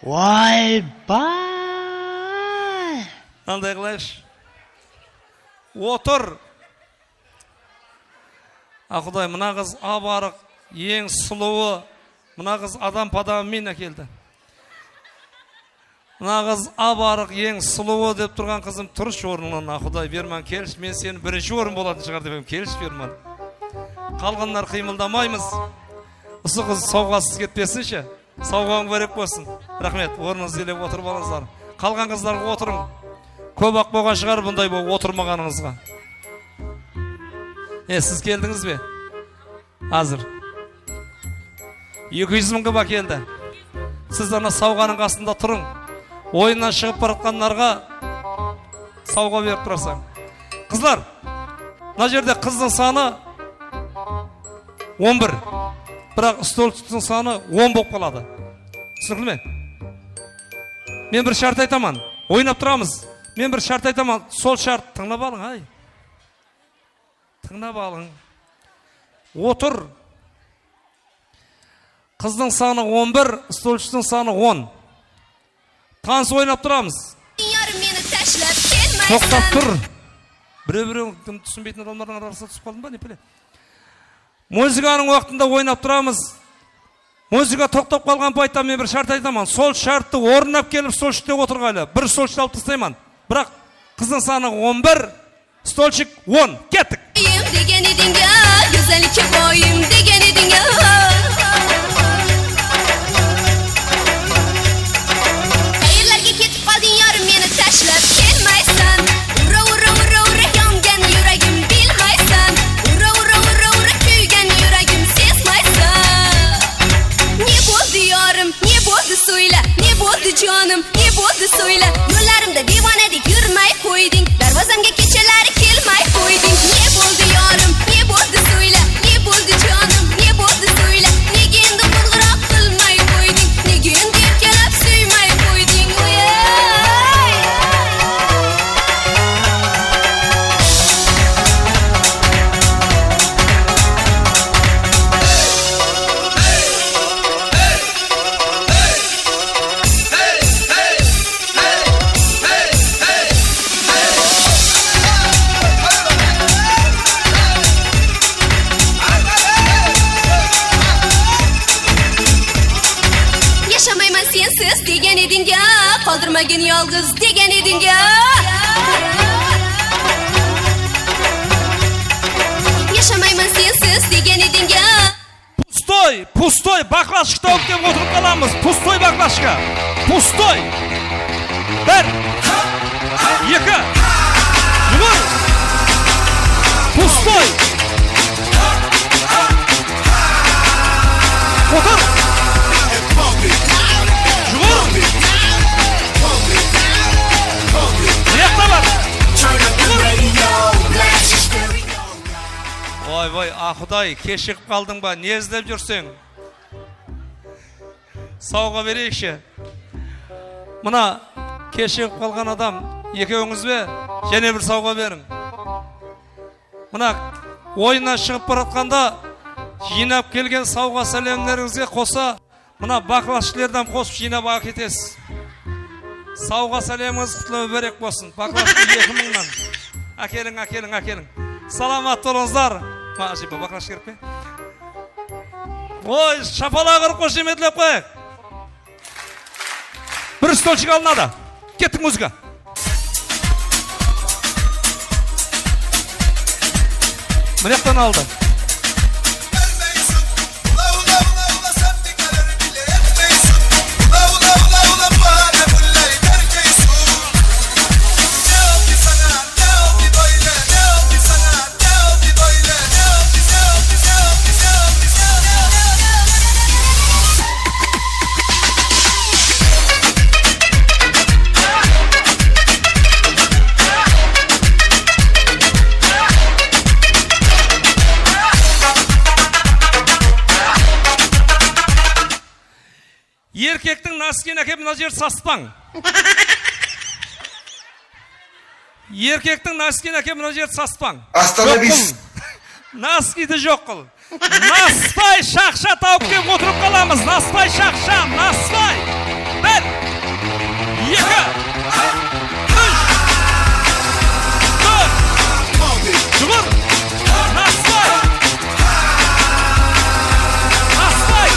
Ойбай. Андай қылайш. Отыр. Құдай, мына қыз абарық, ең сұлуы. Мына қыз адам падамымен әкелді. Мына қыз абарық, ең сұлуы деп тұрған қызым, тұрыш орнынан, Құдай, берман, келіш, мен сені бірінші орын болатын шығар деп, келіш берман. Қалғандар қимылдамаймыз. Осы қыз сауғасыз кетпесінші, сауғаң берек болсын. Рахмет, орныңыз елеп отырып алыңыздар. Қалған қыздарға отырың. Көп ақ болған шығар бұндай болып отырмағаныңызға. Сіз келдіңіз бе? Азыр. 200 мыңға ба келді. Сіз ана сауғаның қасында тұрың. Ойыннан шығып баратқандарға сауға беріп тұрасың. Қызлар, мына жерде қыздың саны 11. Бірақ столчықтың саны 10 болып қалады. Түсінікті ме? Мен бір шарт айтаман. Ойнап тұрамыз. Мен бір шарт айтаман. Сол шарт тыңдап алың, ай. Тыңдап алың. Отыр. Қыздың саны 11, столчықтың саны 10. Таныс ойнап тұрамыз. Тоқтап тұр. Біреу түсінбейтін адамдардың арасына түсіп қалдың ба, не піле? Музыканың уақытында ойнап тұрамыз. Музыка тоқтап қалған пайтта мен бір шарт айтаман. Сол шартты орнап келіп столчықта отырғайлы. Бір столчықта алып тастайман. Бірақ қыздың саны 11, столчық 10. Кеттік. Canım ne buldu söyle Yollarımda divanedik yürümey koydun Darvazamga keçelari kelmey koydun Ne buldu yarım ne buldu Yürmegin yalgız degen edin ya. Yaşamayman sensiz degen edin ya. Pustoy, baklaşıkta okuyup oturup kalamız. Pustoy baklaşıka. Pustoy. Bir, iki, yumur. Pustoy. Otur. Yumur. Ayakta var. Vay, Xuday, keşik kaldın ba, ne izlep жүрсең? Сауға берейікші. Мына keşik қалған адам, екеуіңіз бе, және бір сауға берің. Мына ойыннан шығып баратқанда, жинап келген сауға сәлемдеріңізге қоса, мына бақылашшылардан қосып жинап әкетесіз. Сауға сәлеміңіз құтлы берек болсын. Бақылашшы 2000-нан. Әкелің. Саламат болыңыздар. Мағажипа, бақылаш керек пе? Ой, шапалағыр қошеметлеп қояйық. Бір столчик алынады. Кеттік музыка. Мынаяқтан алды. Еркектің наскин әкеп мына жер саспаң. Еркектің наскин әкеп мына жер саспаң. Остановись. Наскиді жоқ қыл. Наспай шақша тауып кеп отырып қаламыз. Наспай шақша, наспай. Бір, екі, үш, төрт, жүгір. Наспай. Наспай.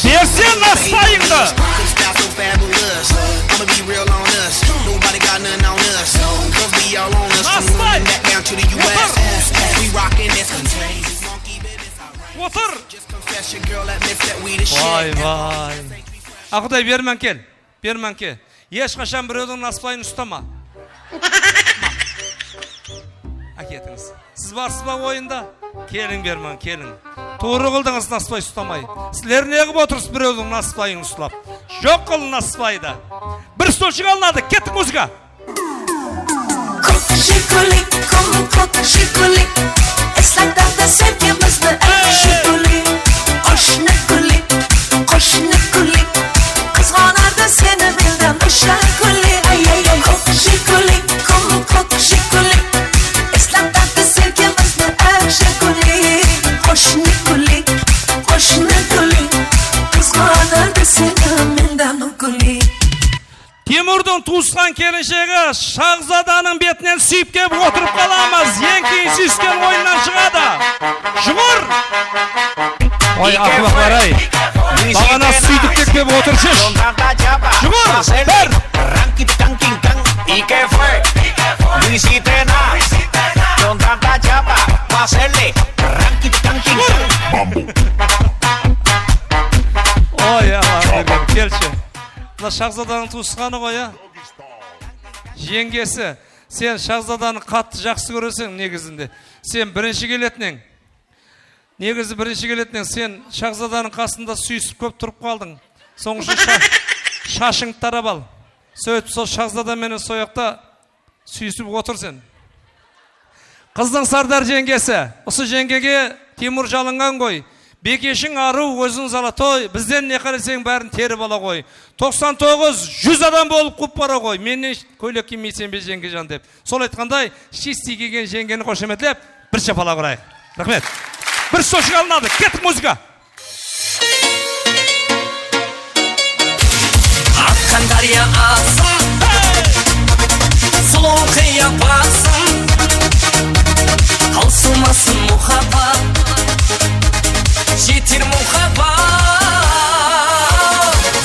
Берсен наспайыңды. Наспай. Отыр. Вай. Ақұдай бермен кел. Ешқашан біреудің наспайын ұстама. Әкетіңіз. Сіз барсыз ба ойында? Келің бермен, келің. Туыры қылдыңыз наспай ұстамай. Сілер неғіп отырсыз біреудің наспайын ұстап? Жоқ қыл наспайды. Бір столшық алынады, кеттік музыка. Şikulik, kok şikulik. Esnaklarda sevgimizde şikulik. Koşne kulik. Kızgınardı seni bilden uşak kulik. Kok şikulik, kok şikulik. Esnaklarda sevgimizde şikulik. Koşne kulik. Kızgınardı seni bilden kulik. Тимурдың туысқан келіншегі Шахзаданың бетінен сүйіп кеп отырып қаламыз. Ең кейін сүйіскен ойыннан шығады. Жүгір! Ой, ақылық бар ай. Бағана сүйдік кеп отыршыш. Жүгір! Бір! ¿Y qué fue? No hiciste nada. Con tanta chapa, pa' hacerle Ой, ағам, келші. Мына Шахзаданың туысқаны ғой, жеңгесі. Сен Шахзаданы қатты жақсы көресің негізінде. Сен бірінші келетінен. Сен Шахзаданың қасында сүйісіп көп тұрып қалдың. Соңғы шашыңды тарап ал. Сөйтіп сол Шахзада менен сояқта сүйісіп отыр сен. Қыздың Сардар жеңгесі. Осы жеңгеге Тимур жалынған ғой. Бекешің ару, өзің залатой, бізден не қарасең бәрін теріп ала ғой. 99-100 адам болып құп бара ғой. Менен көйлек кимейсен бе жеңге жан деп. Сол айтқандай, шисти келген жеңгені қошеметлеп, бір шапала құрайық. Рахмет. Бір столшық алынады. Кеттік музыка. Аққан дария ағса сұлу қияпатсың таусылмасын мұхаббат жетер мұхаббат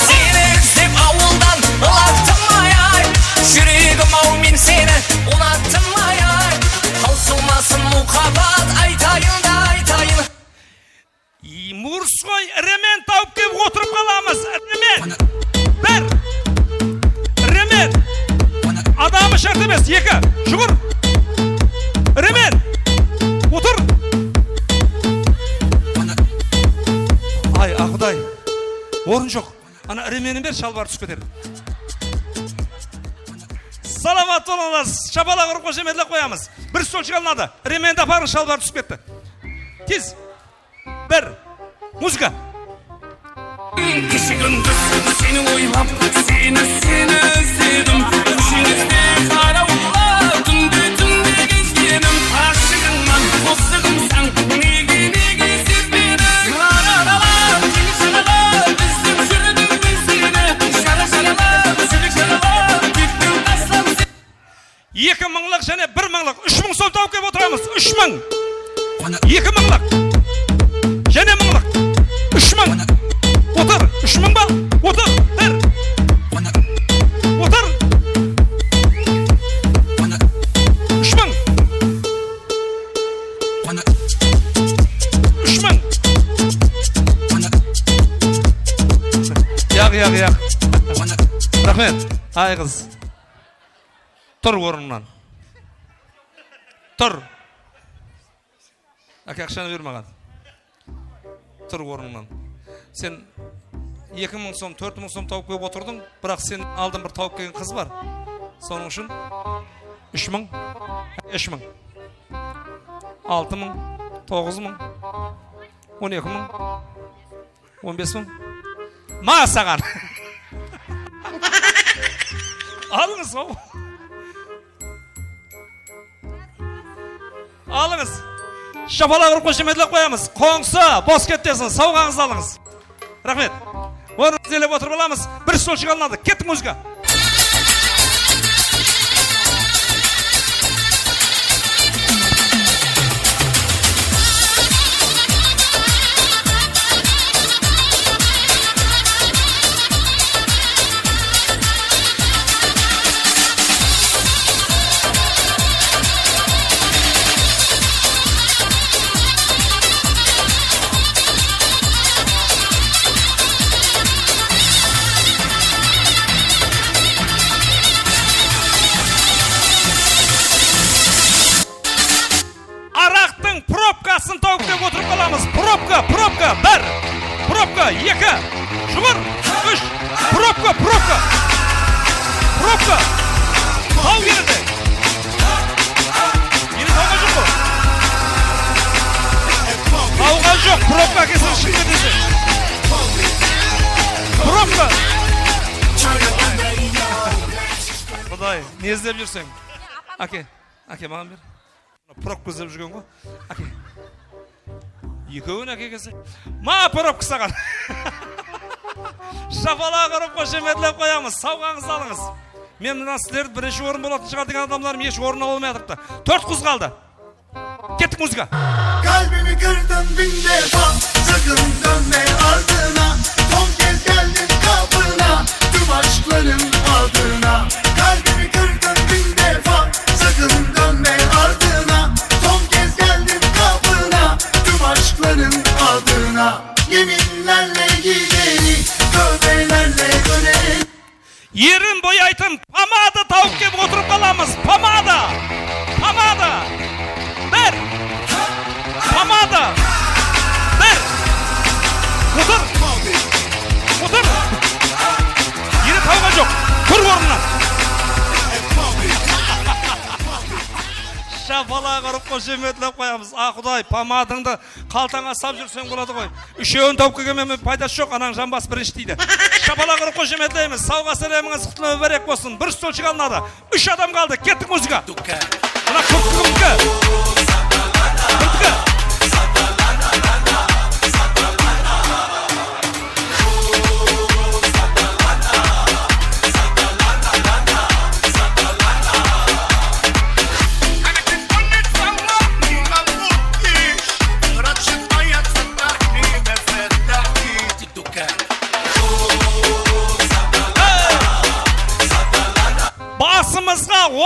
сені іздеп ауылдан лақтым ай жүрегім ау мен сені ұнаттым ай таусылмасын мұхаббат айтайын да айтайын мұрсқой ірімен тауып кеп отырып қаламыз. Ірімен ірімен адамы шарт емес. Екі жүгір ірімен отыр. Ай ақұдай орын жоқ. Ана іріменін бер шалбар түсіп кетер. Саламат болыңыздар. Шапалақ ұрып қошеметтеп қоямыз. Бір столчик алынады. Іріменді апарың, шалбар түсіп кетті. Тез бір музыка. Кеше күндіз сені ойлап сені іздедім көшеңізде қараула түнде кезгенім ғашығыңнан қосығымсаң неге сезбедің аралап теңіз жағалап іздеп жүрдім мен сені жаралап жүрек жаралап кеттің тастап 2000-лық және 1000-лық 3000 сом тауып кеп отырамыз. 3000 2000-лық және 1000-лық 3000 отыр. 3000 ба? Отыр. Бір. Отыр. 3000 Яқ. Рахмет. Ай қыз. Тұр орнынан. Тұр. Әке ақшаны бер маған. Тұр орнынан. Сен 2000 сом, 4000 сом тауып кеп отырдың, бірақ сен алдын бір тауып келген қыз бар. Соның үшін 3000, 3000, 6000, 9000, 12000, 15000. Ма саған. Алыңыз. Алыңыз. Шапалақ ұрып қошеметтеп қоямыз. Қоңсы, бос кеттесін, сауғаңыз алыңыз. Рахмет. Орныңыз елеп отырып аламыз. Бір столчик алынады. Кеттік музыка. Пробкасын тауып деп отырып қаламыз. Пробка. Бір. Пробка. Екі. Жүгір. Үш. Пробка. Тау кереді. Ені тауға жоқ қой. Тауға жоқ. Пробка кесін шықпе десе. Пробка. Құдай, не іздеп жүрсең? Әке, маған бер. Пробка іздеп жүрген ғой. Әке. Екеуін әке кесе. Ма пробка саған. Шапалақ ұрып қошеметтеп қоямыз. Сауғаңыз алыңыз. Мен мына сіздерді бірінші орын болатын шығар деген адамдарым еш орын алмай жатырыпты. 4 қыз қалды. Кеттік музыка. Kalbimi kırdın bin defa, sakın dönme ardına. Son kez geldim kapına, tüm aşkların adına. Kalbimi kırdın bin defa, sakın dönme ardına. Son kez geldim kapına, tüm aşkların adına. Yeminlerle gideni, tövbelerle döneni. Yerin boyaytın, pamada tavuk gibi oturup kalamız. Pamada. Ver. Pamada. Ver. Otur. Yeri tavuğa yok. Kur ornuna. Шапалақ ұрып қошеметтеп қоямыз. Құдай, помадыңды қалтаңа сап жүрсең болады ғой. Үшеуін тауып келгенмен пайдасы жоқ, анаң жамбас бірінші дейді. Шапалақ ұрып қошеметтейміз. Сауға сәлеміңіз құтылы берек болсын. Бір столчик алынады. 3 адам қалды. Кеттік музыка. Мына күмкі.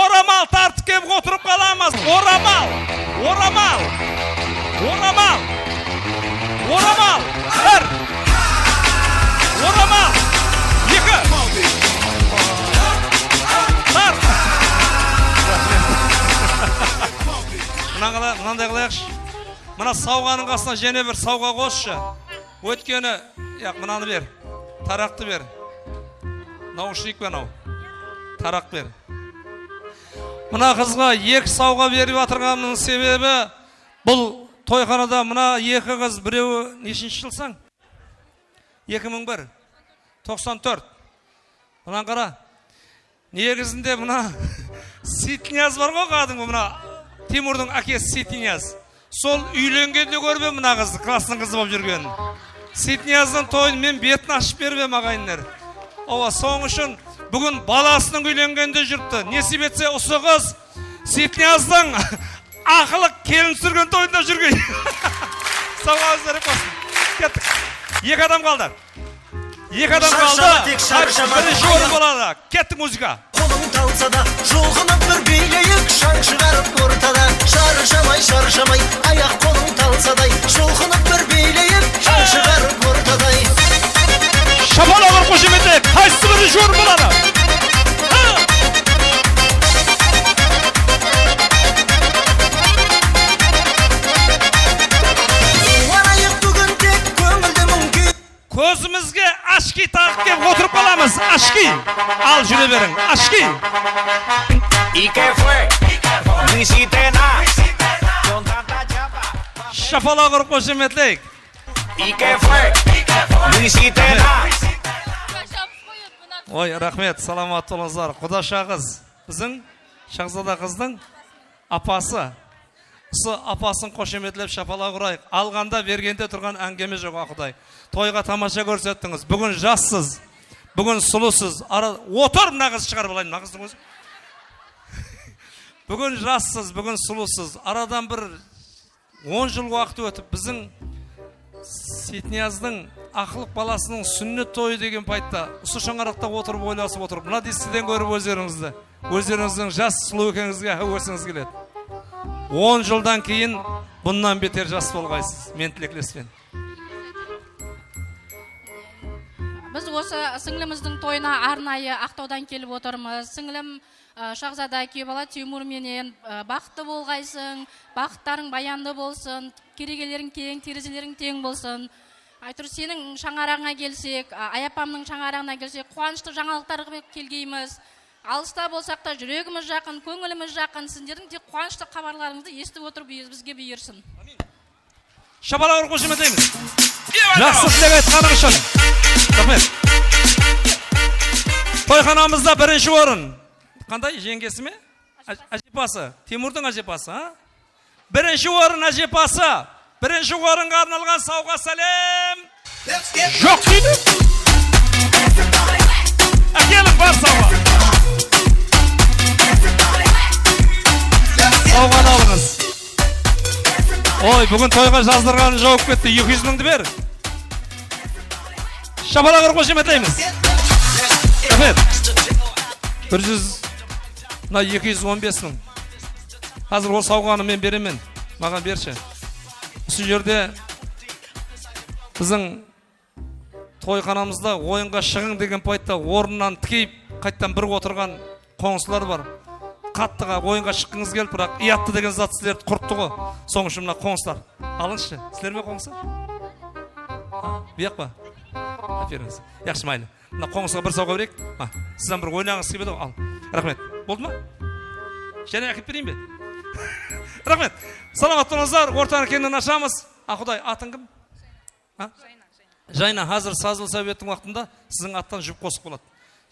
Орамал тартып кеп отырып қаламыз. Орамал. Бір. Орамал. Екі. Тарт. Мынандай қылайықшы. Мына сауғаның қасына және бір сауға қосшы. Өткені, мынаны бер. Тарақты бер. Наушник пен ау. Тарақ бер. Мына қызға екі сауға беріп атырғанның себебі бұл тойханада мына екі қыз, біреуі нешінші жылсаң? 2001, 94. Мынан қара. Негізінде мына Ситинияз бар ғой қадың, мына Тимурдың әкесі Ситинияз. Сол үйленгенде көрбе мына қызды, класының қызы болып жүрген. Ситинияздың тойын мен бетін ашып бербем ағайындар. Соң үшін бүгін баласының үйленгенде жүріпті. Несіп етсе осы қыз Ситинияздың ақылық келін сүрген тойында жүрген. Сауға өздері қосын. Кеттік. Екі адам қалды. Бірінші орын болады. Кеттік музыка. Қолың талса да, жұлғынып бір билейік, шаң шығарып ортада. Шаршамай, аяқ қолың талсадай, жұлғынып бір билейік, шаң шығарып ортадай. Шапал алыр қошеметек, қайсысы бірінші орын болады? Көзімізге ашки тағып кеп отырып қаламыз. Ашки. Ал жүре берің. Ашки. Шапала құрып қошеметлейік. Ой, рахмет, саламат болыңыздар. Құда шағыз. Біздің Шахзада қыздың апасы. Осы апасын қошеметлеп шапала құрайық. Алғанда бергенде тұрған әңгеме жоқ ақұдай. Тойға тамаша көрсеттіңіз. Бүгін жассыз, бүгін сұлусыз. Отыр мына қыз шығарып алайын, мына қыздың өзі. Бүгін жассыз, бүгін сұлусыз. Арадан бір 10 жыл уақыт өтіп, біздің Ситинияздың ақылық баласының сүннет тойы деген пайтта осы шаңырақта отырып ойласып отырып, мына дистеден көріп өздеріңіздің жас сұлу екеніңізге өрсіңіз келеді. 10 жылдан кейін бұннан бетер жас болғайсыз, мен тілеклеспен. Біз осы сіңліміздің тойына арнайы Ақтаудан келіп отырмыз. Сіңлім Шахзада күйбала Тимур менен бақытты болғайсың, бақыттарың баянды болсын, керегелерің кең, терезелерің тең болсын. Айтыр, сенің шаңарағыңа келсек, аяпамның шаңарағына келсек, қуанышты жаңалықтарға келгейміз. Алыста болсақ та жүрегіміз жақын, көңіліміз жақын, сендердің тек қуанышты хабарларыңызды естіп отырып бізге бұйырсын. Шапала ұрып қошеметейміз. Жақсы тілек айтқаның үшін. Рахмет. Тойханамызда бірінші орын. Қандай, жеңгесі ме? Әжепасы. Тимурдың әжепасы. Бірінші орын әжепасы. Бірінші орынға арналған сауға сәлем. Жоқ дейді. Әкелің бар сауға. Сауған алыңыз. Ой, бүгін тойға жаздырғаны жауып кетті. 200 мыңды бер. Шапала құрып қошеметейміз. Рахмет. 215 мың. Қазір ол сауғаны мен беремен. Маған берші. Осы жерде біздің тойханамызда ойынға шығың деген пайтта орнынан тікейіп қайттан бір отырған қоңсылар бар. Қаттыға ойынға шыққыңыз келіп, бірақ иятты деген зат сілерді құртты ғой. Соң үшін мына қоңсылар. Алыңызшы. Сілер ме қоңсылар? Бияқ па? Әперіңіз. Яқшы майлы. Мына қоңсыға бір сауға берейік. Сізден бір ойнағыңыз келіп еді. Ал. Рахмет. Болды ма? Және әкеп берейін бе? Рахмет. Саламат болыңыздар. Ортаны кеңінен ашамыз. Ақұдай, атын кім? Жайна, қазір сазыл сәуеттің уақытында сіздің аттан жүп қосық болады.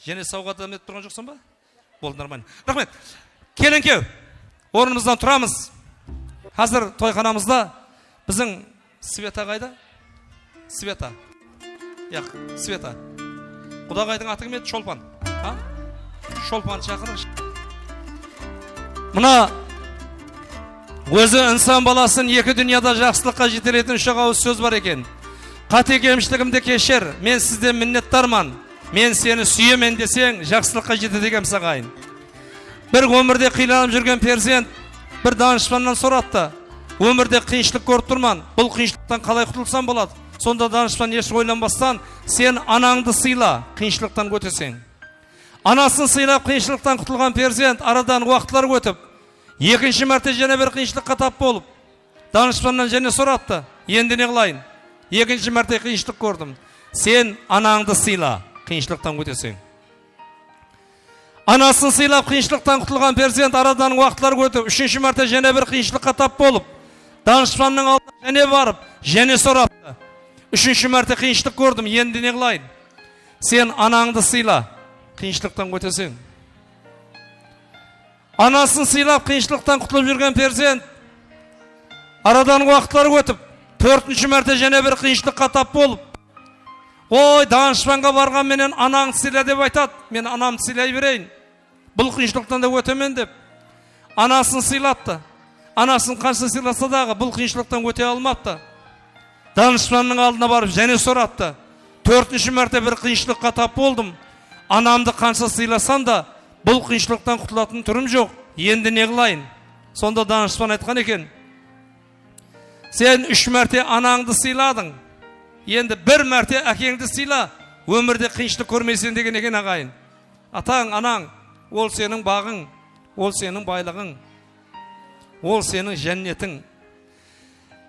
Және сауға да метіп тұрған жоқсан ба? Болды, нормально. Рахмет. Келіңкеу. Орнымыздан тұрамыз. Қазір тойханамызда біздің Света қайда? Света. Яқ, Света. Құдағайдың аты кім еді? Шолпан. Шолпан шақырыңыз. Мына өзі инсан баласын екі дүнияда жақсылыққа жетелейтін үш ауыз сөз бар екен. Қате кемшілігімді кешір, мен сізден миннеттарман. Мен сені сүйемен десең, жақсылыққа жетеді екем сағайын. Bir өмірде қиналып жүрген перзент бір данышпаннан сұратты. Өмірде қиыншылық көріп тұрман, бұл қиыншылықтан қалай құтылсам болады? Сонда данышпан еш ойланбастан, сен анаңды сыйла, қиыншылықтан өтесең. Анасын сыйлап қиыншылықтан құтылған перзент арадан уақытлар өтіп, екінші мәрте және бір қиыншылыққа тап болып, данышпаннан және сұратты. Енді не қылайын? Екінші мәрте қиыншылық көрдім. Сен анаңды сыйла, қиыншылықтан өтесең. Анасын сыйлап қиыншылықтан құтылған перзент арадан уақытлар өтіп, үшінші мәрте және бір қиыншылыққа тап болып, данышпанның алдына және барып, және сұрапты. Үшінші мәрте қиыншылық көрдім, енді не қылайын? Сен анаңды сыйла, қиыншылықтан өтесең. Анасын сыйлап қиыншылықтан құтылып жүрген перзент арадан уақытлар өтіп, төртінші мәрте және бір қиыншылыққа тап болып, ой, данышпанға барған менен анаңды сыйла деп айтады. Мен анамды сыйлай берейін. Бұл қиыншылықтан да өтемен деп. Анасын сыйлатты. Анасын қанша сыйласа дағы бұл қиыншылықтан өте алмапты. Данышпанның алдына барып және сұратты. Төртінші мәрте бір қиыншылыққа тап болдым. Анамды қанша сыйласам да бұл қиыншылықтан құтылатын түрім жоқ. Енді не қылайын? Сонда данышпан айтқан екен. Сен үш мәрте анаңды сыйладың. Енді бір мәрте әкеңді сыйла, өмірде қиыншылық көрмейсен деген екен ағайын. Атаң, анаң, ол сенің бағың, ол сенің байлығың, ол сенің жәннетің.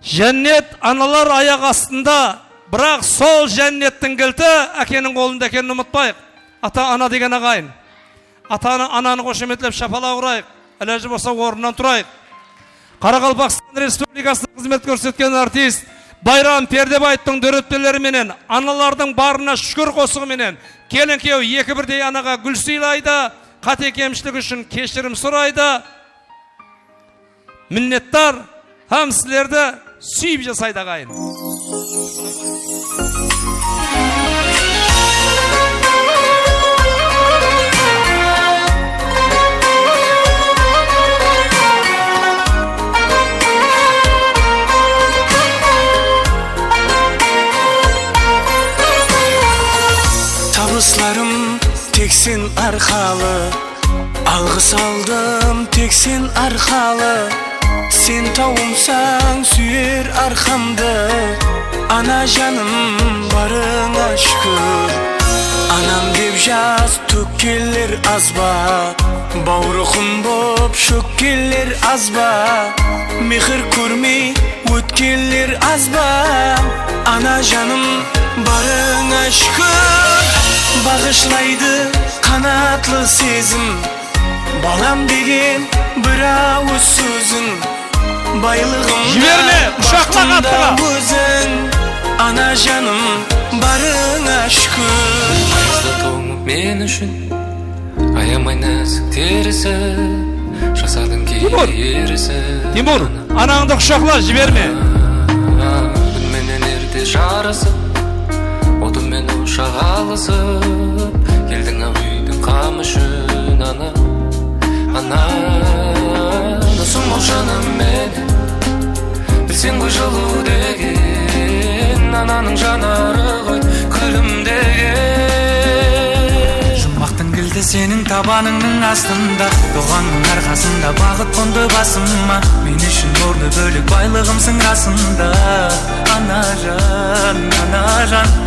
Жәннет аналар аяқ астында, бірақ сол жәннеттің кілті әкенің қолында екенін ұмытпайық. Ата-ана деген ағайын. Ата-ананы қошеметлеп шапалақ ұрайық, әләжі болса орнынан тұрайық. Қарақалпақстан Республикасында қызмет көрсеткен артист Байрам Пердебаевтың дөрептелеріменен, аналардың барына шүкір қосығыменен, келін күйеу екі бірдей анаға гүл сыйлайды, қате кемшілік үшін кешірім сұрайды. Миннеттар, һәм сілерді сүйіп жасайды ағайын. Табысларым тексен арқалы, алғыс алдым тексен арқалы. Сен тауымсаң сүйер арқамды, ана жаным барыңа шүкір. Анам деп жаз төккелер азба, бауырықым боп шөккелер азба. Мехір көрмей өткелер азба, ана жаным барыңа шүкір. Бағышлайды қанатлы сезім, балам деген бір ауыз сөзің. Байлығымда бақытымда өзің, ана жаным барыңа шүкір. Айызды тоңып мен үшін, аямай нәзік терісі, жасадың кейде ерісі. Тимур, анаңды құшақла, жіберме. Күнменен ерте жарысып, отымен ұшақ алысып, келдің ау үйдің қам үшін, ана, ана. Досым ол жаным мен, білсең ғой жылу деген, ананың жанары ғой күлімдеген. Жұмбақтың кілті сенің табаныңның астында, туғанның арқасында бақыт қонды басыма. Мен үшін орны бөлек байлығымсың расында, ана жан,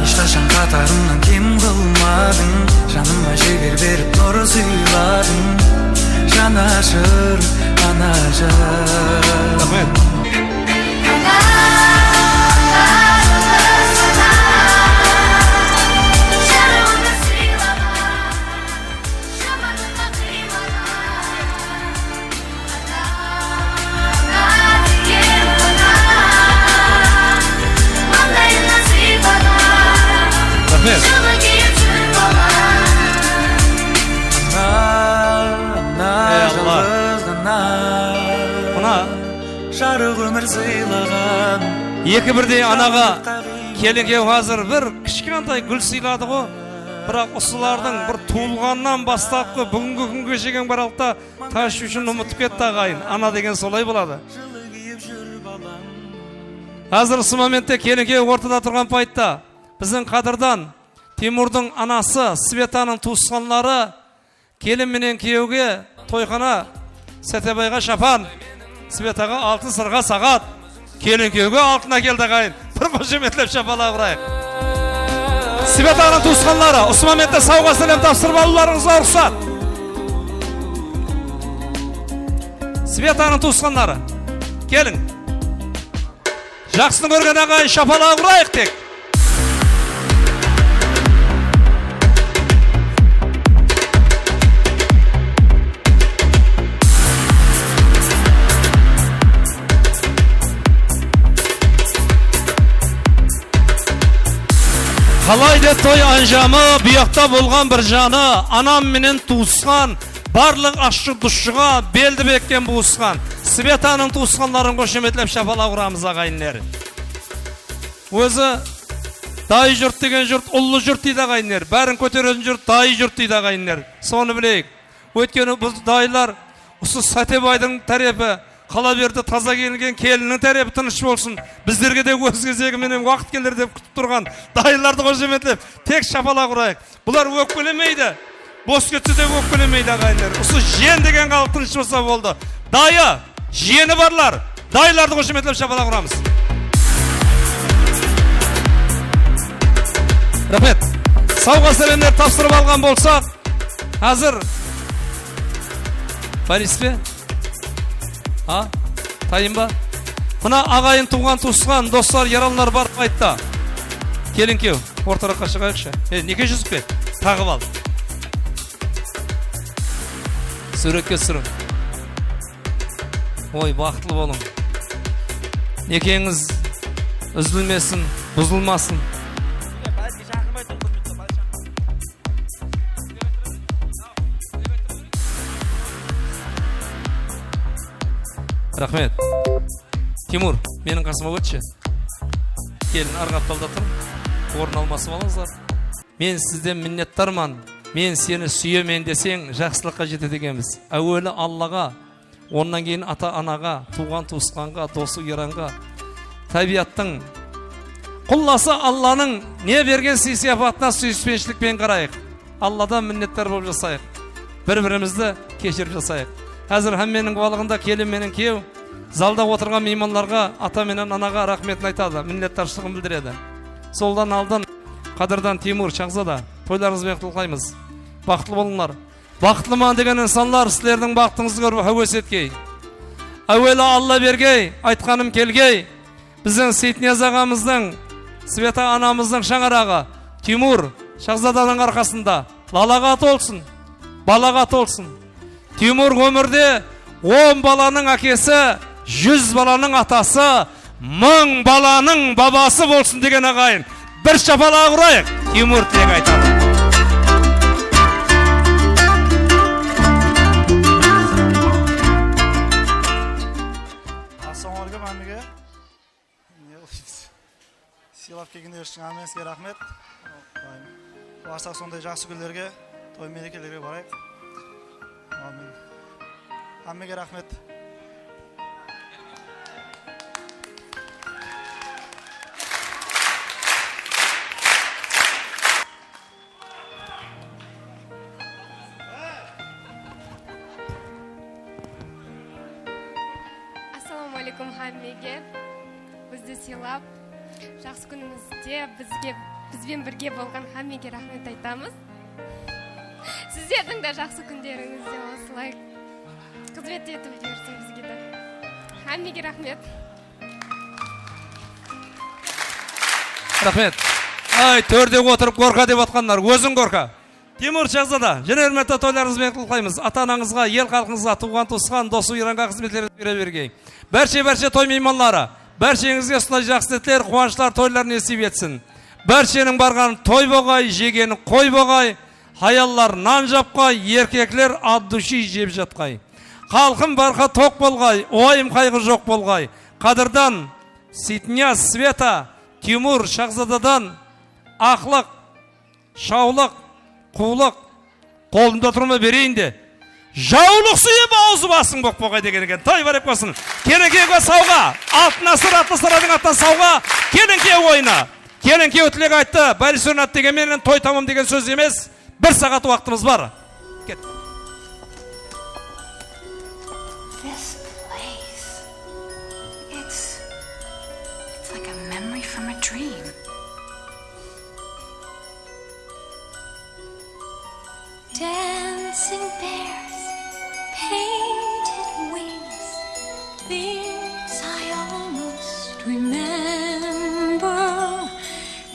ешқашан қатарымнан кем қылмадың, жаныма жігер беріп нұры сыйладың. Жанашыр, ана жан. Жарық өмір сыйлаған, екі бірдей анаға келінге қазір бір кішкентай гүл сыйлады ғой. Бірақ осылардың бір туылғаннан бастапқы бүгінгі күнге жеген баралықта таш үшін ұмытып кетті ағайын. Ана деген солай болады. Қазір осы моментте келінге ортада тұрған пайтта біздің қадырдан Тимурдың анасы Светаның туысқанлары келін менен күйеуге тойхана Сәтебайға шапан, Светаға алтын сырға сағат, келін-күйеуге алтын әкелді ағайын. Бір қошеметлеп шапалақ ұрайық. Светаның туысқанлары, осы моментте сауға сәлем тапсырып алуларыңызға рұқсат. Светаның туысқанлары, келің. Жақсыны көрген ағайын шапалақ ұрайық тек. Қалайда той анжамы, бұяқта болған бір жаны, анам менен туысқан, барлық ашшы дұшшыға белді беккен буысқан. Светаның туысқанларын қошеметлеп шапалақ ұрамыз ағайынлер. Өзі дайы жұрт деген жұрт, ұлы жұрт дейді ағайынлер. Бәрін көтеретін жұрт дайы жұрт дейді ағайынлер. Соны білейік. Өйткені бұл дайылар, осы Сәтебайдың тәрепі, қала берді таза келген келінің тәрепі тыныш болсын. Біздерге де өз кезегі менен уақыт келер деп күтіп тұрған дайыларды қошеметлеп тек шапалақ ұрайық. Бұлар өкпелемейді. Бос кетсе де өкпелемейді ағайындар. Осы жиен деген халық тыныш болса болды. Дайы, жиені барлар. Дайыларды қошеметлеп шапалақ ұрамыз. Рахмет. Сауға сәлемдер тапсырып алған болсақ, қазір Борис пе? Тайын ба? Мына ағайын туған туысқан достар, яралылар бар айтта. Келін кеу, ортараққа шығайықшы. Неке жүзіп пе? Тағып ал. Суретке сүрін. Ой, бақытлы болың. Некеңіз үзілмесін, бұзылмасын. Рахмет. Тимур, менің қасыма өтші. Келін арғапталда тұр. Орын алмасы болыңыздар. Мен сізден миннеттарман. Мен сені сүйемен десең, жақсылыққа жетеді екенбіз. Әуелі Аллаға, онан кейін ата-анаға, туған туысқанға, досы еранға, табиаттың құлласы Алланың не берген сый-сияпатына сүйіспеншілікпен қарайық. Алладан миннеттар болып жасайық. Бір-бірімізді кешіріп жасайық. Әзір әмменің балығында келін менің кеу, залда отырған мейманларға, ата менен анаға рахметін айтады, миннеттаршылығын білдіреді. Солдан алдын, қадырдан Тимур, Шахзада, тойларыңызбен құттықтаймыз. Бақытлы болыңдар. Бақытлыман деген инсанлар сілердің бақытыңызды көріп әуес еткей. Әуелі Алла бергей, айтқаным келгей. Біздің Сейтнияз ағамыздың, Света анамыздың шаңырағы, Тимур, Шахзаданың арқасында лалаға толсын, балаға толсын. Тимур өмірде 10 баланың әкесі, 100 баланың атасы, 1000 баланың бабасы болсын деген ағайын. Бір шапалақ ұрайық, Тимур тілек айтады. Ассалаумағалейкум әмеге. Сыйлап келгендер үшін әмеңізге рахмет. Барсақ сондай жақсы күндерге, той мерекелерге барайық. Әмеге рахмет. Ассалаумағалейкум әмеге. Бізді сыйлап, жақсы күнімізде бізбен бірге болған әмеге рахмет айтамыз. Сіздердің де жақсы күндеріңізде осылай қызмет етіп жүрсін бізге де. Әмеге рахмет. Рахмет. Ай, төрде отырып қорқа деп атқандар, өзің қорқа. Тимур, Шахзада, және өрметті тойларыңызбен құлқаймыз. Ата-анаңызға, ел қалқыңызға, туған туысқан, досы иранға қызметлерді бере бергей. Бәрше той мейманлары, бәршеңізге сұлай жақсы сәттер, қуаныштар тойлар несіп етсін. Бәршенің барған той боғай, жегені қой боғай, хаяллар нан жапқай, еркеклер аддуши жеп жатқай. Халқым барқа тоқ болғай, ойым қайғы жоқ болғай. Қадырдан, Сейтнияз, Света, Тимур, Шахзададан, ақлық, шаулық, қулық, қолымда тұрма берейін де. Жаулық сүйіп аузы басың боқ боғай деген екен. Той барып қосын. Келін-кеуге сауға, алтын асыр, атты сырадың аттан сауға, келін-кеу ойына. Келін-кеу тілек айтты, Борис Өрнат деген менен той тамам деген сөз емес. 1 сағат уақытымыз бар. Кет. dancing bears, painted wings, things I almost remember,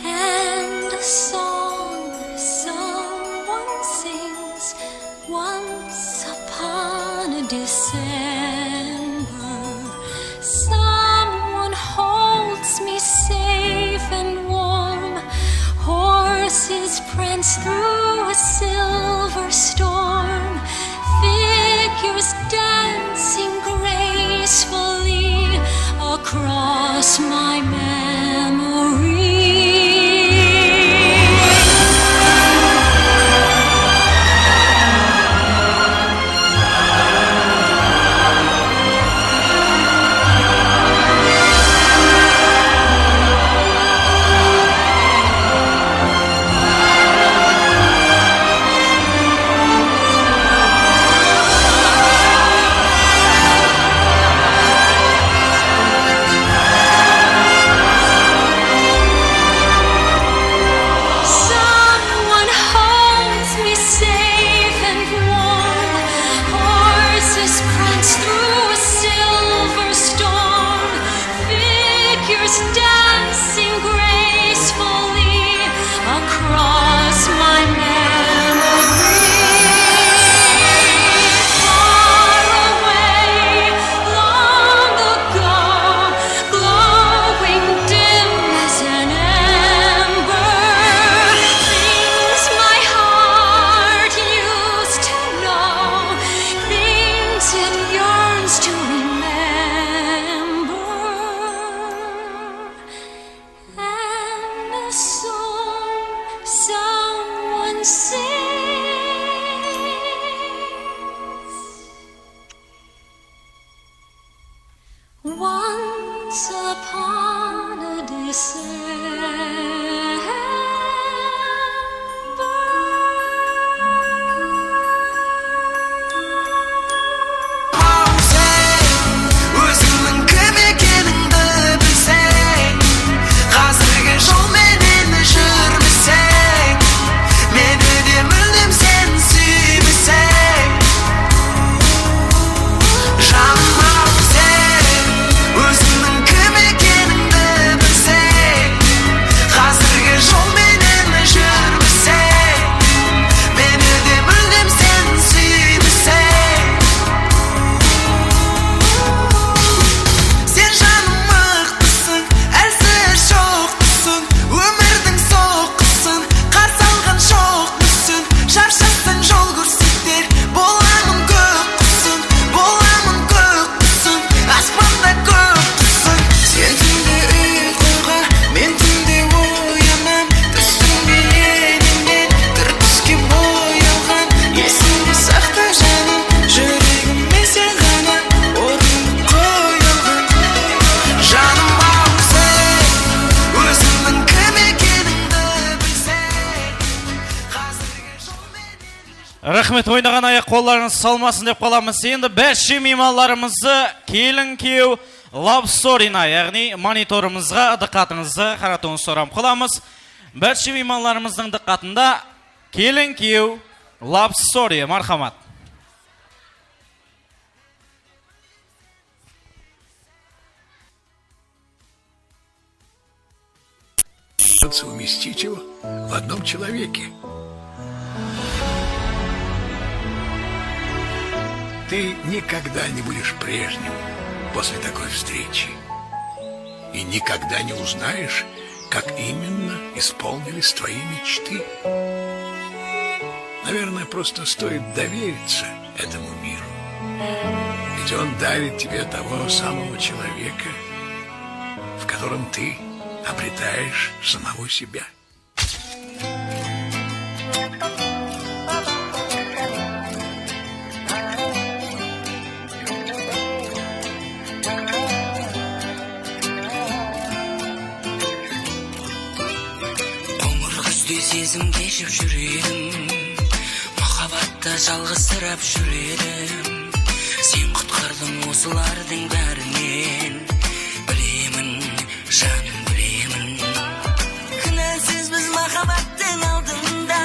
and a song someone sings once upon a December. Someone holds me safe and warm, horses prance through a silver storm, figures dancing gracefully across my memory. Someone holds me safe and warm, horses prance through a silver storm, figures dancing gracefully across my memory. Far away, long ago, glowing dim as an ember, things my heart used to know, things it yearns to remember, and a song someone sings once upon a Өзіңнің кім екеніңді білсең, қазіргі жолменен жүрмісең, мені де мүлдем сен сүймісең. Жаным ау сен, өзіңнің кім екеніңді білсең, қазіргі жолменен жүрмісең, мені де мүлдем сен сүймісең. Сен жаным мықтысың, әлсіз жоқпысың, өмірдің соққысын қарсы алған жоқпысың, шаршасың жол көрсетер, боламын көк құсың, боламын көк құсың, аспанда көк құсың. Сен түнде ұйқыға, мен түнде оянам, түсіңде енеңнен бір түске боялған, есіңде сақта жаным, жүрегіме сен ғана орынды қойылған. Жаным ау сен, өзіңнің кім екеніңді білсең, қазіргі Рахмет, ойнаған аяқ қолдарыңыз салмасын деп қаламыз. Енді бәші меймандарымызды келін кеу Love Story-на, яғни мониторымызға диққатыңызды қаратуыңызды сұрап қаламыз. Бәші меймандарымыздың диққатында келін кеу Love Story, мархамат. Уместить его в одном человеке. Ты никогда не будешь прежним после такой встречи. И никогда не узнаешь, как именно исполнились твои мечты. Наверное, просто стоит довериться этому миру. Ведь он дарит тебе того самого человека, в котором ты обретаешь самого себя. сезім кешіп жүредім, махаббатта жалғызсырап жүредім. Сен құтқардың осылардың бәрінен, білемін, жаным білемін. Кінәсіз біз махаббаттың алдында,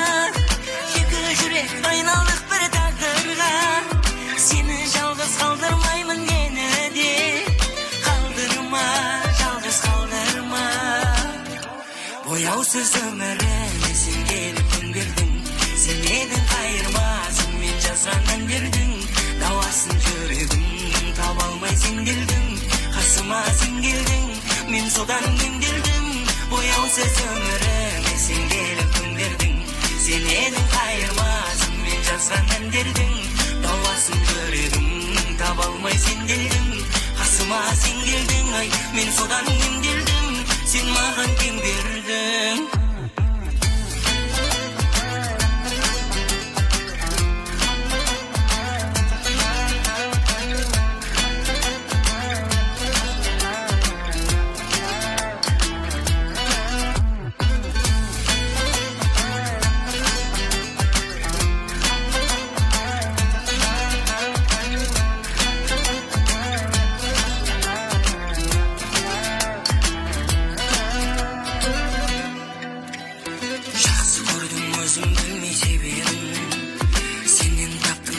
екі жүрек айналдық бір тағдыр. Boyausuz ömürüme sen gelip gün verdin. Sen edin kayırmasın men жазғаннан бердің. Дауасын жүрегім таба алмай сен келдің. Қасыма сен келдің, мен содан емделдім. Бояусыз ömürüme sen gelip gün verdin. Sen edin kayırmasın men жазғаннан бердің. Дауасын жүрегім таба алмай сен келдің. Қасыма сен келдің, ай мен содан емделдім. Sen mağan kim verdin?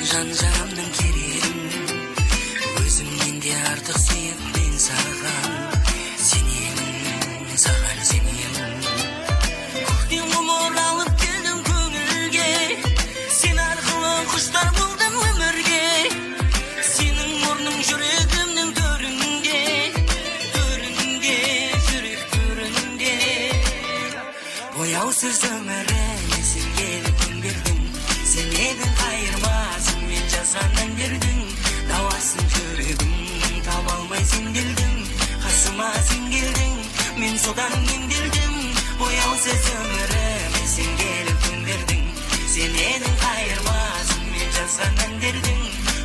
Жан-жарымның керегін өзімнен де артық сүйіп мен саған сенемін, саған сенемін. Көктен ғұмыр алып келдім көңілге, сен арқылы құштар болдым өмірге. Сенің орның жүрегімнің төрінде, төрінде, жүрек төрінде. Бояусыз өміріме сен келіп күн бердің. Sen edin kayırmasın men жазғаннан бердің. Дауасын жүрегім таба алмай сен келдің. Қасыма сен келдің, мен содан емделдім. Бояусыз өміріме сен келіп күн бердің. Sen edin kayırmasın men жазғаннан бердің.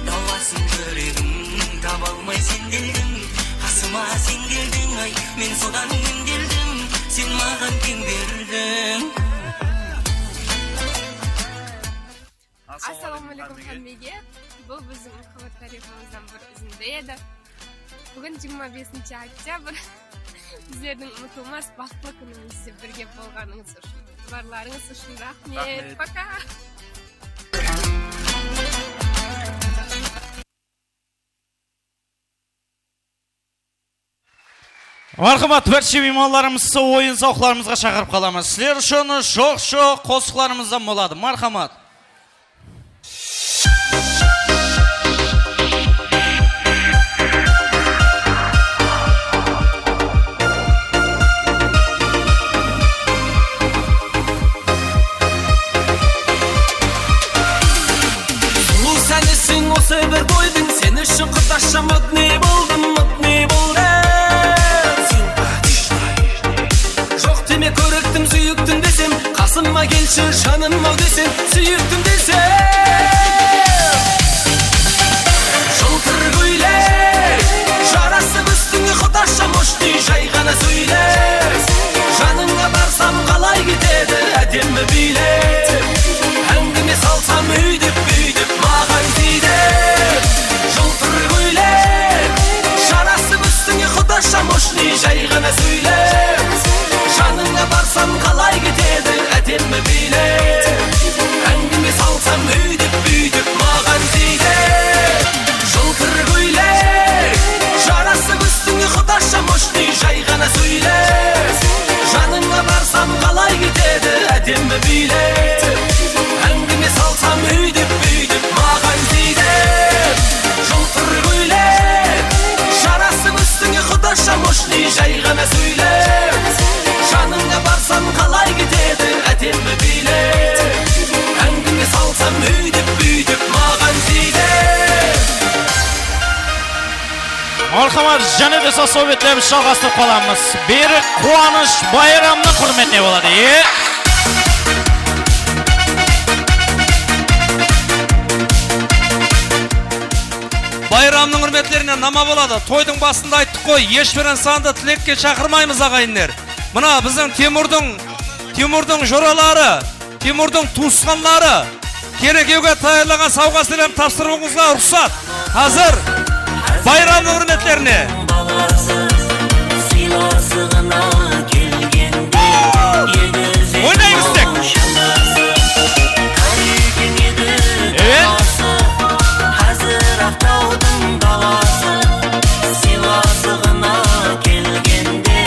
Дауасын жүрегім таба алмай сен келдің. Қасыма сен келдің, ай мен содан емделдім. Sen маған кең бердің. Ассалаумағалейкум Хаммеге. Бұл біздің қабат тарихымыздан бір үзінді еді. Бүгін 25 октябрь. Біздердің ұмытылмас бақытлы күнімізде бірге болғаныңыз үшін, барларыңыз үшін рахмет. Пока. Мархамат, бірші меймандарымызды ойын сауықтарымызға шақырып қаламыз. Сілер үшін жоқ-жоқ қосқыларымыздан болады. Мархамат. Осы бір бойдың сен үшін құташа мұтны болдым, мұтны болдым. Жоқ деме көріктім, сүйіктім десем, қасыма келші жаным ау десем, сүйіктім десем. Жылтыр көйлек жарасып үстіңе құташа мұшты жай ғана сөйлес. Жаныңа барсам қалай кетеді әдемі билеп. Әңгіме салсам үйдеп маған тиді. Жылтыр көйлек жарасып үстіңе құташа мұшты жай ғана сөйлес. Жаныңа барсам қалай кетеді әдемі билеп. Әңгіме салсам үйдеп маған тиді. Жылтыр көйлек жарасып үстіңе құташа мұшты жай ғана сөйлес. Жаныңа барсам қалай кетеді әдемі билеп. Әңгіме салсам үйдеп маған тиді. Жылтыр көйлек жарасып үстіңе құташа мұшты жай ғана сөйлес. Жаныңа барсам қалай кетеді әдемі билеп. Әңгіме салсам үйдеп маған тиді. Мархамат, және де со советлеріміз жалғастырып қаламыз. Берік Қуаныш Байрамның құрметіне болады. Байрамның үрметлеріне нама болады. Тойдың басында айттық қой, ешбір инсанды тілекке шақырмаймыз ағайындар. Мына біздің Тимурдың жоралары, Тимурдың туысқанлары керекеуге таярлаған сауғасыларын тапсыруыңызға рұқсат. Қазір байрамның үрметлеріне. Ойнайыңыз тек. Сыйласығына келгенде,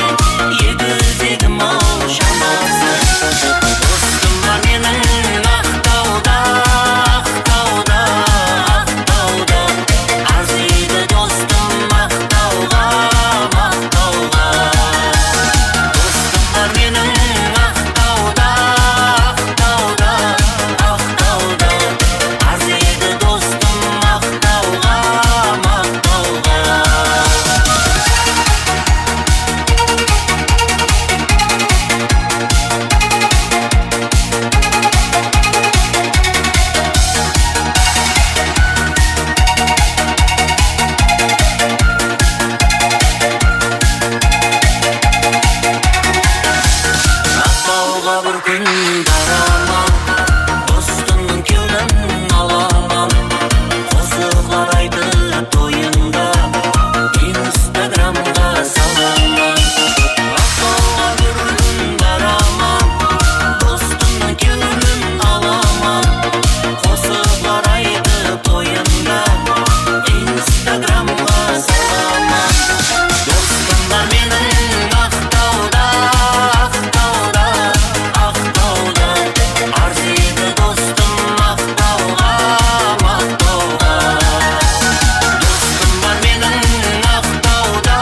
егізегім ау шамасы. bir gün daraman dostumның кеудемін аламан қосықларайды тойында инстаграмға саламан ақтауға бір күн бараман достумның кеудемін аламан қосықларайды тойында инстаграмға саламан достым бар менің ақтауда ақтауда ақтауда арзиды достым ақтауға мақтауға достым бар менің ақтауда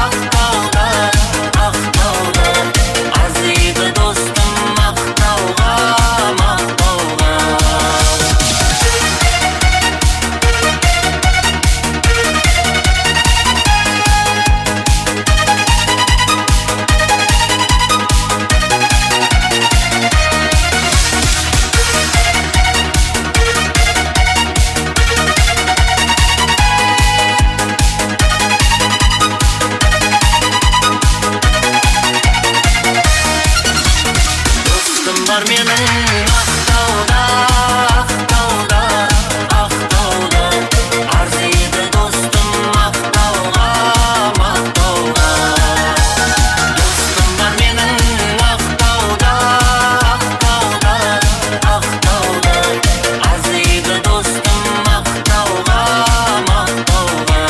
ақтауда ақтауда арзиды достым ақтауға мақтауға достым бар менің ақтауда ақтауда ақтауда арзиды достым ақтауға мақтауға достым бар менің ақтауда ақтауда ақтауда арзиды достым ақтауға мақтауға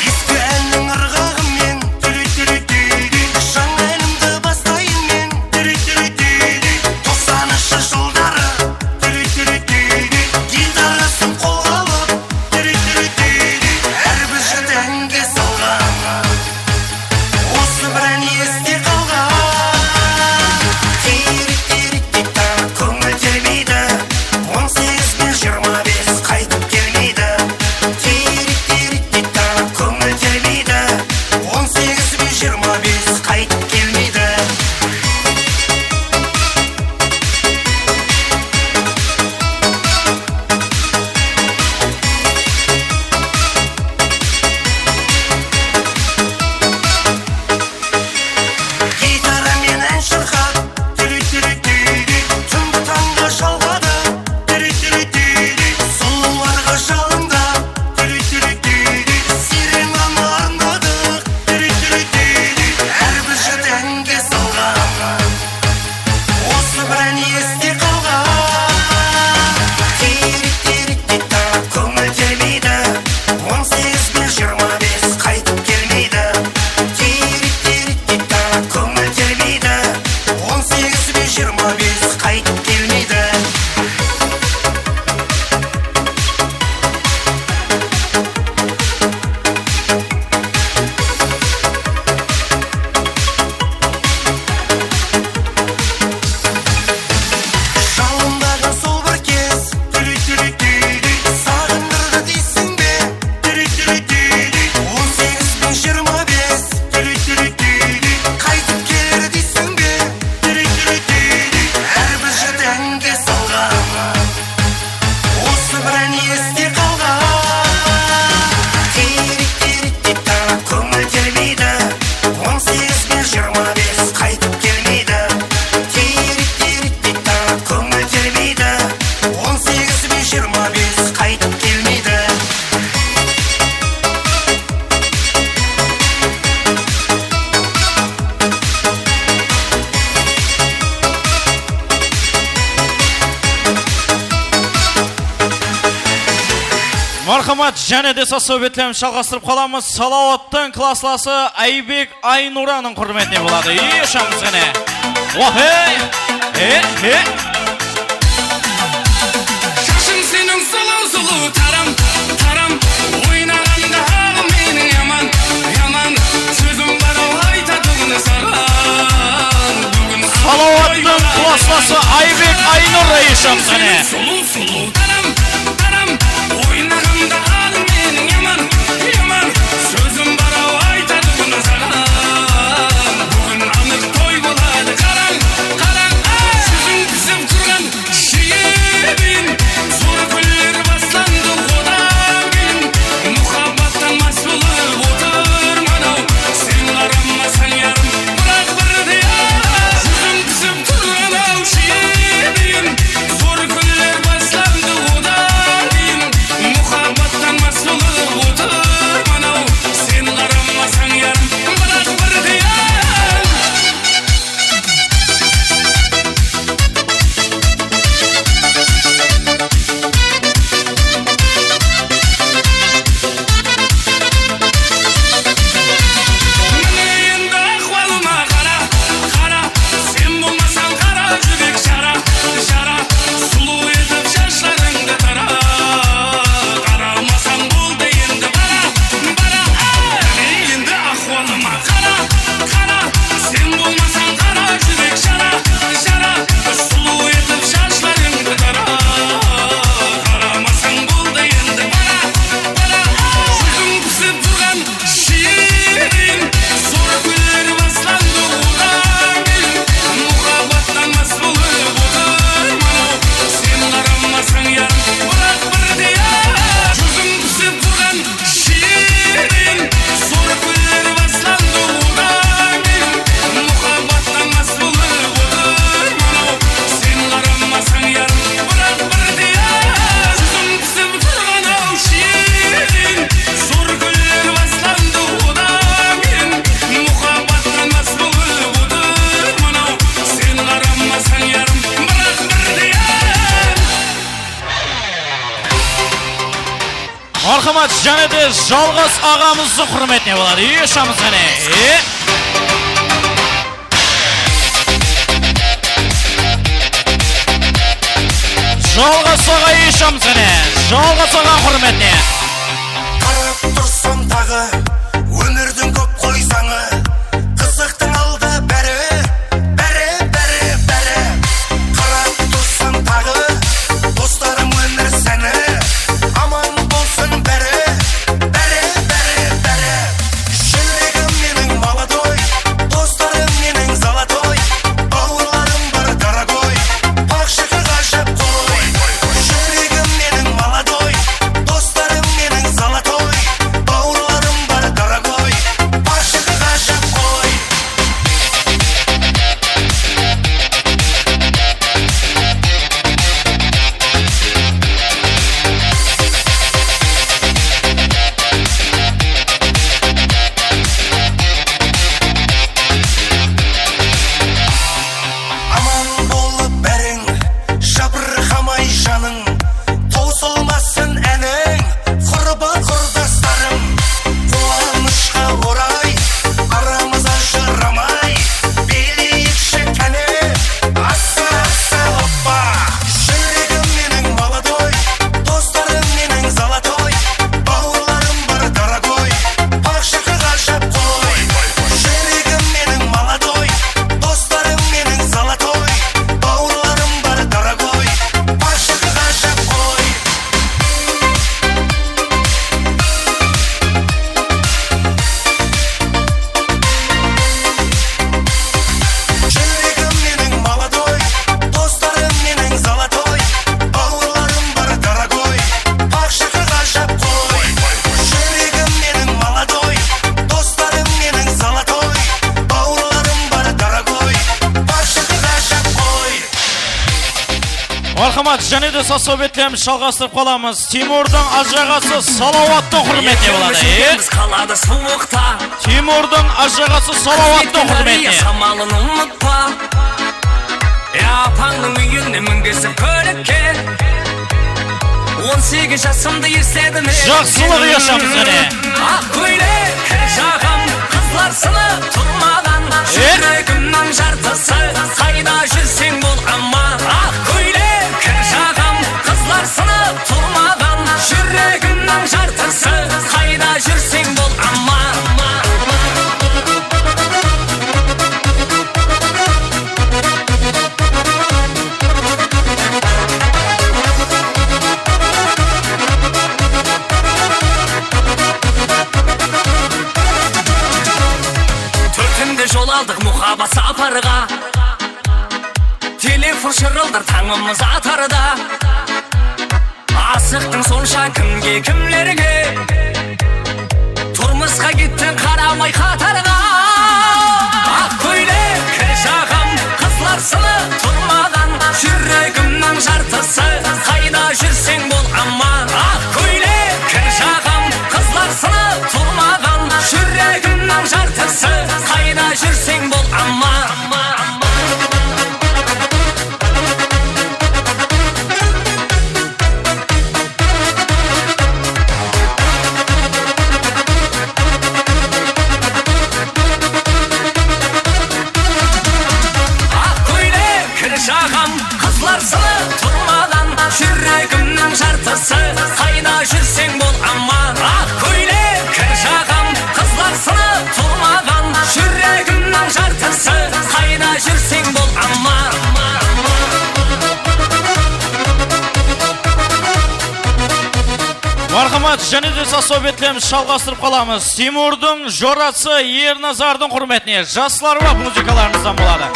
Ескі әннің ырғағымен жаңа әнімді бастайын мен тоқсаныншы жылдары гитарасын қолға алып әрбір жігіт әнге салған осы бір ән есте қалған көңіл тербейді 18 пен 25 қайтып келмейді көңіл тербейді 18 пен 25 қайтып келмейді гитарамен ән шырқап түнгі таңға жалғады сұлуларға жалындап сиренаны арнадық әрбір жігіт әнге салған осы бір ән есте қалған көңіл тербейді 18 пен 25 қайтып келмейді көңіл тербейді 18 пен 25 қайтып келмейді жалындаған сол бір кез сағындырды дейсің бе 18 пен 25 қайтып келер дейсің бе әрбір жігіт әнге салған осы бір ән есте қалған көңіл тербейді 18 пен 25 қайтып келмейді көңіл тербейді 18 пен 25 қайтып келмейді Мархамат және де советлерін жалғастырып қаламыз. Салауаттың классласы Айбек Айнураның құрметіне болады. Ешаңыз ғане. Охей! Шашың сенің сұлу тарам тарам ойнағанда менің яман яман сөзім бар айтатұғын саған. Салауаттың классласы Жалғасы Айбек Айнұр Ишам қане. Сұлу тарам ойнағанда алың менің яман сөзім бар ау айтады бұны саған бүгін анық той болады қараң жүзің пісіп тұрған шиебін зор гүлдер бастанды одан кейін мұхаббаттан мас болып отырмын ау сен қарамасаң ярым бірақ бірде жүзің пісіп тұрған ау шиебін зор гүлдер бастанды одан кейін мұхаббаттан мас болып отырмын ау сен қарамасаң ярым бірақ бірде енді ахуалыма қара сен болмасаң қара жүрек жара сұлу етіп шашларыңды тара қарамасаң болды енді бара енді ахуалыма қара сен болмасаң қара жүрек жара сұлу етіп шашларыңды тара қарамасаң болды енді бара жүзің пісіп тұрған шиелін зор гүлдер бастанды одан кейін мұхаббаттан мас болып отырмын ау сен қарамасаң ярым бірақ бірде жүзің пісіп тұрған шиелін зор гүлдер бастанды одан кейін мұхаббаттан мас болып отырмын ау сен қарамасаң ярым бірақ бірде жүзің пісіп тұрған ау шиелін зор гүлдер бастанды одан кейін мұхаббаттан мас болып отырмын ау сен қарамасаң ярым бірақ бірде Мархамат және де Жалғас ағамыздың құрметіне болады. Ишамыз қане. Жалғас аға Ишамыз қане. Жалғас аға құрметіне. Қарап тұрсам тағы өмірдің көп қой заңы қызықтың алда бәрі қарап тұрсам тағы достарым өмір сәні аман болсын бәрі жүрегім менің молодой достарым менің золотой бауырларым бар дорогой пақшығы ғажап қой жүрегім менің молодой достарым менің золотой бауырларым бар дорогой пақшығы ғажап қой аман болып бәрің жабырқамай жаның таусылмасын әнің құрбы құрдастарым қуанышқа орай арамыз ажырамай билейікші кәне аса оппа жүрегім менің молодой достарым менің золотой бауырларым бар дорогой пақшығы ғажап қой жүрегім менің молодой достарым менің золотой бауырларым бар дорогой пақшығы ғажап қой жүрегім менің молодой достарым менің золотой бауырларым бар дорогой пақшығы ғажап қой жүрегім менің молодой достарым менің золотой бауырларым бар дорогой пақшығы ғажап қой Мархамат және де сасобеттеріміз жалғастырып қаламыз. Тимурдың ажағасы Салауаттың құрметіне болады. қалады суықта Тимурдың ажағасы Салауаттың құрметіне. самалын ұмытпа апаңның үйіне мінгесіп көлікке 18 жасымды естедім Жақсылық yaşamыз әне. ақ көйлек жағам қызлар сынып тұрмаған жүрегімнің жартысы қайда жүрсең бол амма ақ көйлек жағам қызлар сынып тұрмаған жүрегімнің жартысы қайда жүрсең бол амма шырылдар таңымыз атарда. Асықтың сонша кімге кімлерге, тұрмысқа кеттің қарамай қатарға. Ақ көйлек кір жағам қызлар сыны тұрмаған, жүрегімнің жартысы қайда жүрсең бол аман. Ақ көйлек кір жағам қызлар сыны тұрмаған, жүрегімнің жартысы қайда жүрсең бол аман. Жағам қызлар сыны тұрмаған, жүрегімнің жартысы қайда жүрсең бол аман. Ақ көйлек кір жағам қызлар сыны тұрмаған, жүрегімнің жартысы қайда жүрсең бол аман. Мархамат, және де сасобетлеміз шалғастырып қаламыз. Тимурдың жорасы Ерназардың құрметіне жасларыма музыкаларымыздан болады.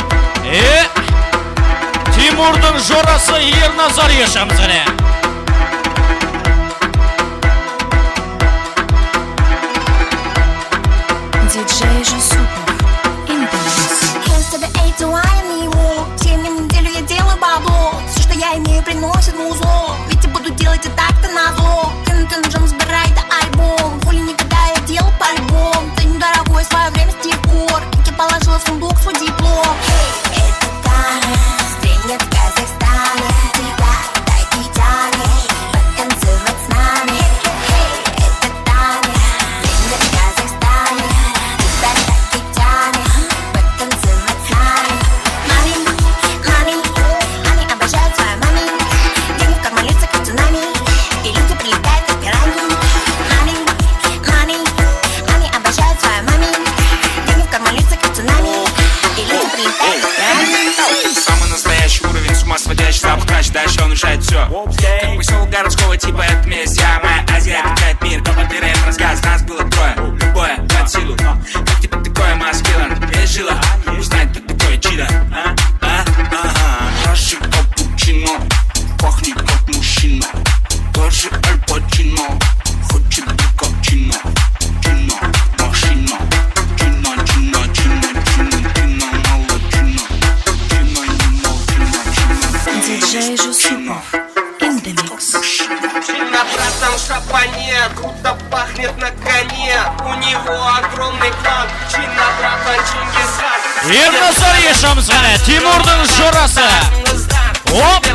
Тимурдың жорасы Ерназар ешамыз әне. Диджей Жусупов, Индекс. Я с тобой эти лайны ему, 7 неделю я делаю бабло. Все, что я имею, приносит музло. Ведь я буду делать и так-то назло. Ты ножом сбирай до альбом. Хули никогда я делал по-любому. Ты недорогой, свое время с тех пор, как я положила в сундук свой диплом. Это Таня, стрельнет в Казахстане. Тебя дай и тянет, потанцевать с нами. Это Таня, стрельнет в Казахстане. Тебя дай и тянет, потанцевать с нами. Мами, мами, они обожают свою мами. Деньги в карман лица, как цунами. И люди прилетают как пираньи. Мами, мами, они обожают свою мами. Деньги в карман лица, как цунами. И люди прилетают как пираньи. Самый настоящий уровень, с ума сводящий запах качи, дальше он решает все. Как поселок городского типа, это месть, я моя Азия, объединяет мир, как потеряем рассказ, нас было трое, любое под силу. Как тебе такое, маскилан, пережила, узнать, кто такое чудо, Наши капучино, пахнет как мужчина, даже Аль Пачино, хочет быть как Чино, Чино, машина, Чино, Чино, Чино, Чино, Чино, мало Чино, Чино, Диджей Жусупов, Индекс. На братан шапане, круто пахнет на коне. У него огромный клан, Чина братан Чингисхан. Ерназар ешамыз әне, Тимурдың жорасы. Оп!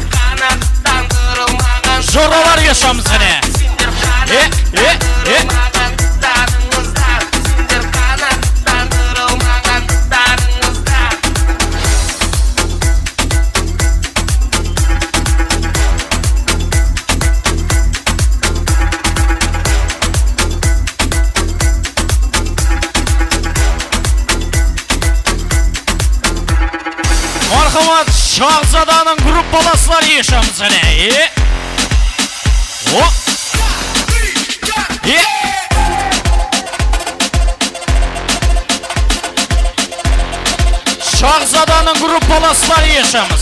Жоралар ешамыз әне. Мархамат, Шахзаданың группаласлар ешамыз әне. Оп! Шахзаданың группаласлар ешамыз.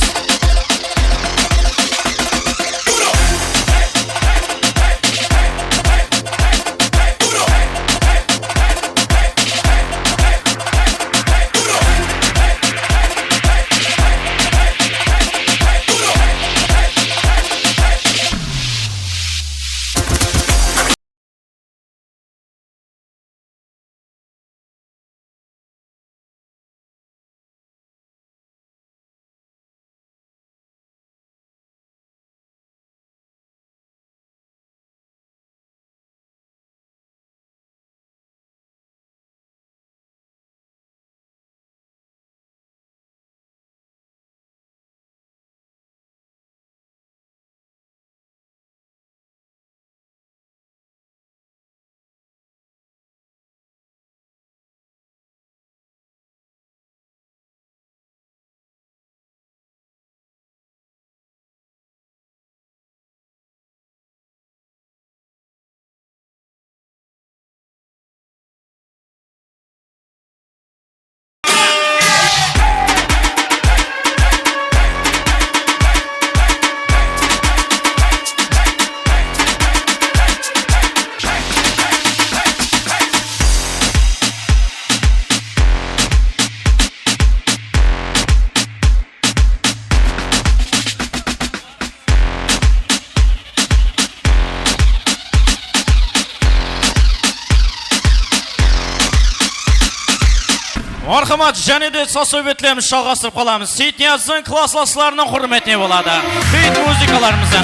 Marhamat, және де сосөбетлеріміз жалғастырып қаламыз. Сейтнияздың классластарының құрметіне болады. Хит музыкаларымыздан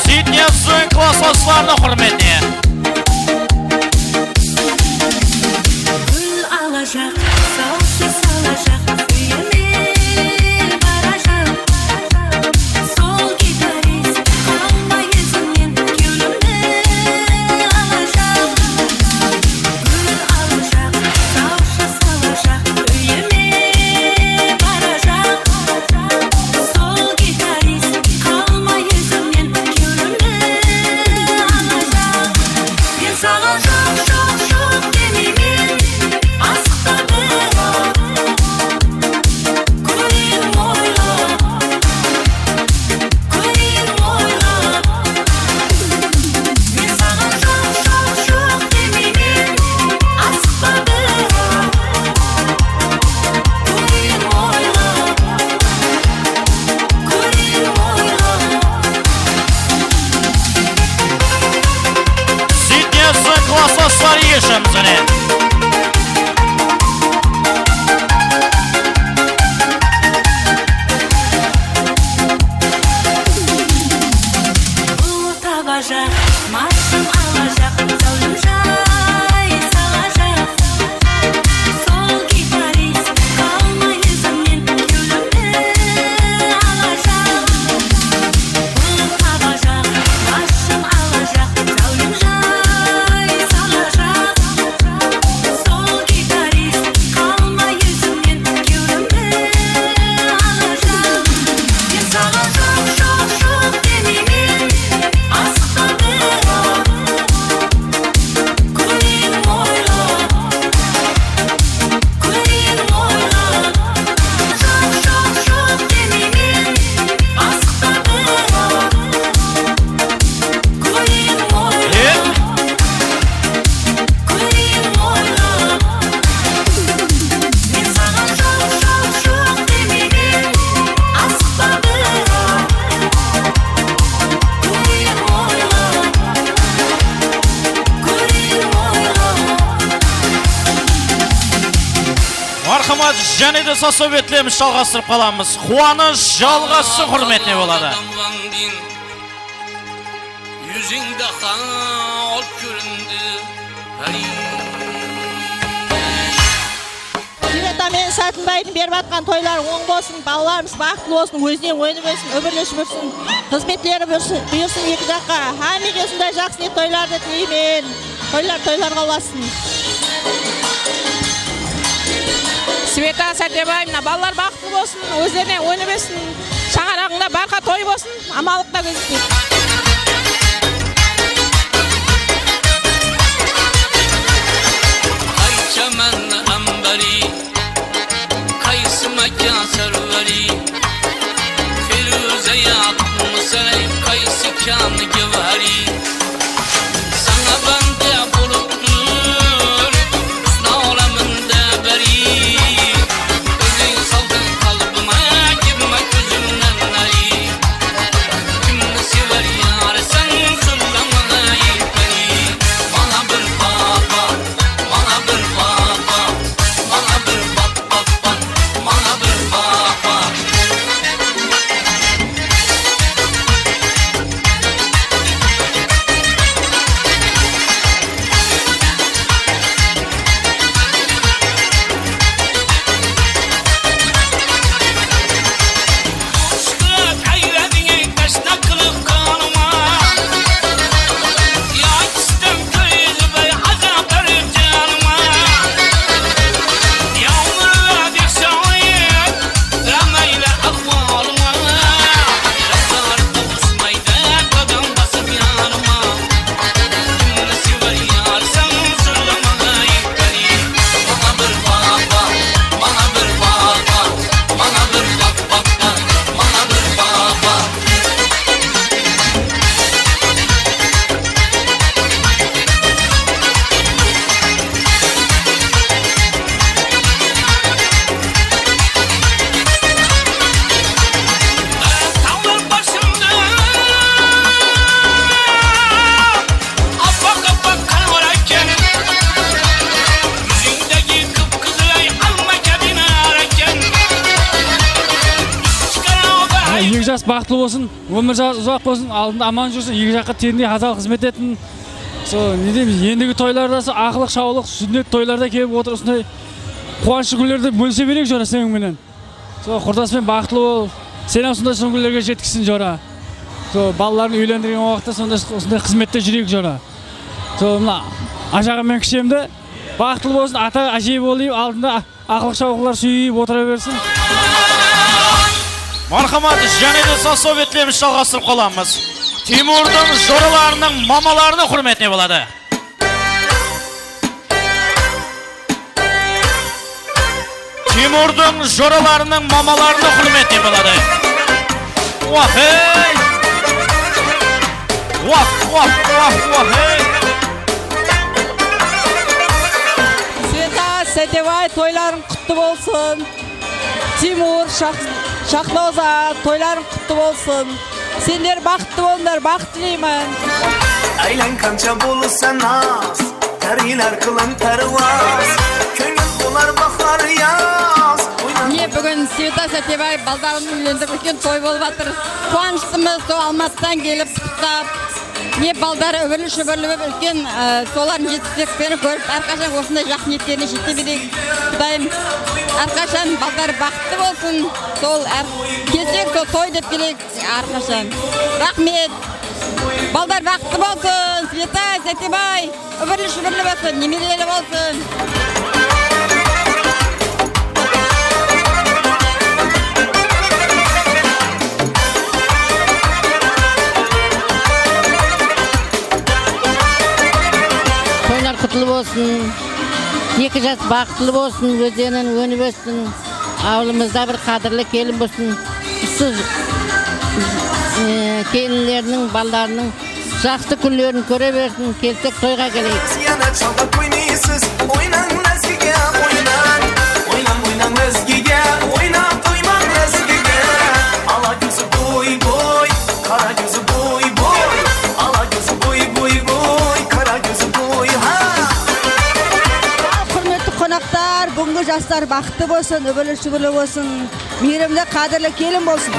Сейтнияздың классластарының құрметіне. Гүл алажақ, саушы салажақ, үйіме баражақ. Сол гитарист қалмай ізімнен кеулімді алажақ. Гүл алажақ, саушы салажақ, үйіме баражақ. Сол гитарист қалмай ізімнен кеулімді алажақ. Мен саған жоқ, жоқ, жоқ демеймін, асықта бірақ көрейін ойлап, көрейін ойлап. Мен саған жоқ, жоқ, жоқ демеймін, асықта бірақ көрейін ойлап, көрейін ойлап. Сейтнияздың классластары ешімізіне. Бұлт абажақ, маршым алажақ, зәулім жай салажақ. Сол гитарист қалмай ізімнен кеулімді алажақ. Бұлт абажақ, маршым алажақ, зәулім жай салажақ. Сол гитарист қалмай ізімнен кеулімді алажақ. Мен саған жоқ, жоқ, жоқ демеймін, асықта бірақ көрейін ойлап, көрейін ойлап. Жоқ, жоқ, жоқ демеймін, асықта бірақ көрейін ойлап, көрейін ойлап. Мен саған жоқ, жоқ, жоқ демеймін, асықта бірақ көрейін ойлап, көрейін ойлап. Marhamat, және де сосөбетлеріміз жалғастырып қаламыз. Қуаныш жалғасы құрметіне болады. Yüzünde kalp göründü. Света мен Сатынбайдың беріп атқан тойлар оң болсын, балаларымыз бақытты болсын, өзінен ойнап өсін, өмірлесіп өсін, қызметлері бұйырсын екі жаққа. Әмеге сондай жақсы ниет тойларды тілеймін. Тойларға ұласын. Света Сатыбаевна, балалар бақытты болсын, өздеріне ойнап өсін, шаңырағында барқа той болсын, амалықта көзі. Ay çaman ambari, kayısı makan sarvari. Firuze yaptım saray, kayısı kanı gevari. Sana bende buluttur, sınavlamında beri. Özün saldın kalbıma, girme gözümden nari. Kimni sever yar, sen sırlamana iperi. Bana bir baba, bana bir baba, жас бақытлы болсын, өмір ұзақ болсын, алдында аман жүрсін, екі жаққа теңдей адал қызмет етін. Сол, не дейміз, ендігі тойларда ақылық, шаулық, сүннет тойларда келіп отыр, осындай қуанышты күндерді бөлісе берейік жора сеніңменен. Сол, құрдаспен бақытлы бол, сен осындай соң күндерге жеткізсін жора. Сол, балаларын үйлендірген уақытта осындай қызметте жүрейік жора. Сол, мына ажағым мен кішемді бақытлы болсын, ата әжей болайып, алдында ақылық шаулықлар сүйіп отыра берсін. Мархамат, және де сасо бетлеміз жалғастырып қаламыз. Тимурдың жораларының мамаларының құрметіне болады. Тимурдың жораларының мамаларының құрметіне болады. Уах, ей! Уах, ей! Света, Сәтебай, тойларың құтты болсын. Тимур, Шахноза, тойларың құтты болсын. Сендер бақытты болыңдар, бақыт тілеймін. Aylan qancha bo'lsa naz, tarilar qilin parvoz, ko'ngil bo'lar bahor yoz. Міне бүгін Света Сәтебай балдарымның үйлендіріп үлкен той болып жатыр. Қуаныштымыз, сол Алматыдан келіп құттықтап. Не балдары үбірлі-шүбірлі үлкен солардың жетістіктерін көріп, әрқашан осындай жақсы ниеттеріне жете берейік. Құдайым әрқашан балдары бақытты болсын. Сол келсек сол той деп келейік әрқашан. Рахмет. Балдар бақытты болсын. Света Сәтебай үбірлі-шүбірлі болсын, немерелі болсын. Құтылы болсын, екі жас бақытлы болсын, өздерінің өніп өссін, ауылымызда бір қадірлі келін болсын, келінлерінің, балдарының жақсы күндерін көре берсін, келсек тойға келейік. Yana çalda koymayısız, oynan özgege, oynan özgege, oyna doyman özgege. Ala gözü boy boy, kara gözü boy boy, ala gözü boy boy boy, kara gözü boy ha. Қонақтар, бүгінгі жастар бақытты болсын, үбілі-шүбілі болсын, мейірімді, қадірлі келін болсын.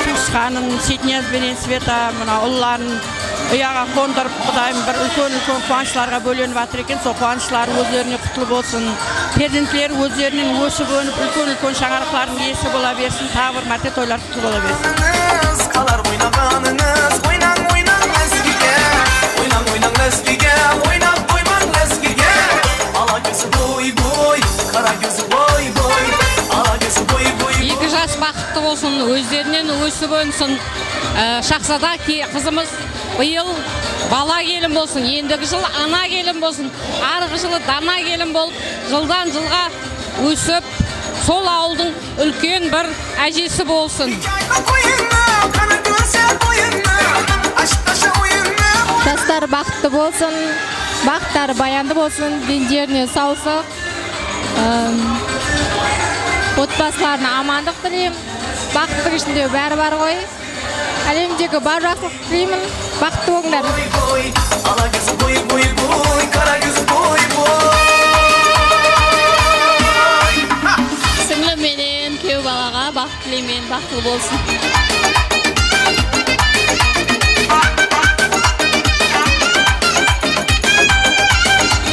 Туысқаным Сетнияз бенен Света мына ұлларын ұяға қондырып, Құдайым бір үлкен қуанышларға бөленіп жатыр екен. Сол қуанышлар өздеріне құтлы болсын. Перзентлер өздерінен өсіп өніп, үлкен шаңырақтардың иесі бола берсін. Тағы бір мәрте тойлар құтты бола берсін. Қалар ойнағаныңыз, ойнан өзгеге, ойнан өзгеге, ойнап қойман өзгеге. Ала gözü boy boy, kara gözü boy boy, ala gözü boy boy. Екі жас бақытты болсын, өздерінен өсіп өнсін. Шахзада қызымыз биыл бала келін болсын, ендігі жыл ана келін болсын, арғы жылы дана келін болып, жылдан жылға өсіп, сол ауылдың үлкен бір әжесі болсын. Жастар бақытты болсын, бақыттары баянды болсын, дендеріне саусық, отбасыларына амандық тілеймін. Бақыттың ішінде бәрі бар ғой. Әлемдегі бар жақсылық тілеймін. Бақытты болыңдар. Сіңлім менен күйеу балаға бақыт тілеймін, бақытлы болсын.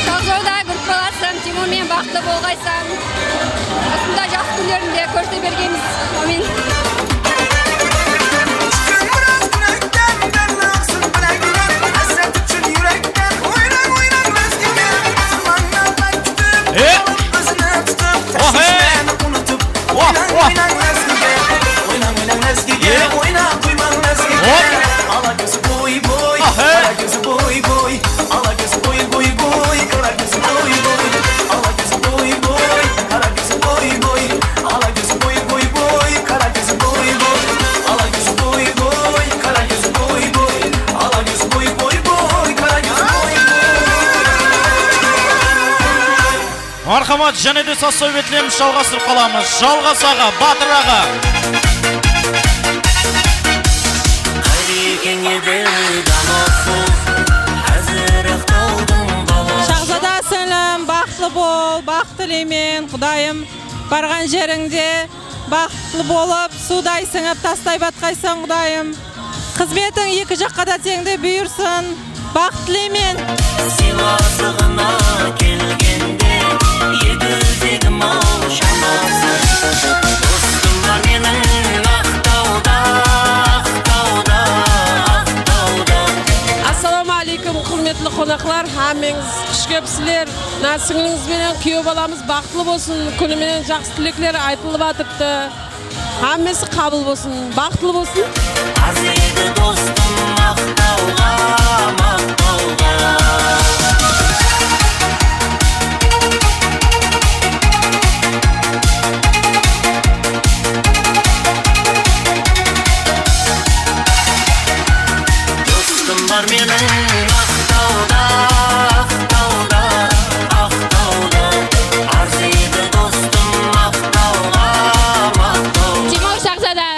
Шахзода көріп қаласың, Тимурмен бақытты болғайсың. Осында жақсы күндерінде көрсе бергеніз. Амин. Мархамат, және де сасой бетлеміз жалғастырып қаламыз. Жалғас аға, Батыр аға. Шахзада сіңлім, бақытты бол, бақыт тілеймін. Құдайым барған жеріңде бақытлы болып, судай сіңіп тастай батқайсың Құдайым. Қызметің екі жаққа да теңді бұйырсын. Бақыт тілеймін. Сыйласығына келгенде екі өзегім ау шамасы. Достым бар менің Ақтауда, Ақтауда, Ақтауда. Ассалаумағалейкум, құрметті қонақлар, хамеңіз күшкепсілер. Сіңліңізбенен күйеу баламыз бақытлы болсын, күніменен жақсы тілеклер айтылып атыпты. Хаммесі қабыл болсын, бақытлы болсын. Аз еді достым Ақтауға, Ақтауға. Достым бар менің Ақтауда, Ақтауда, Ақтауда. Аз еді достым Ақтауға, Ақтауға. Тимур Шахзада,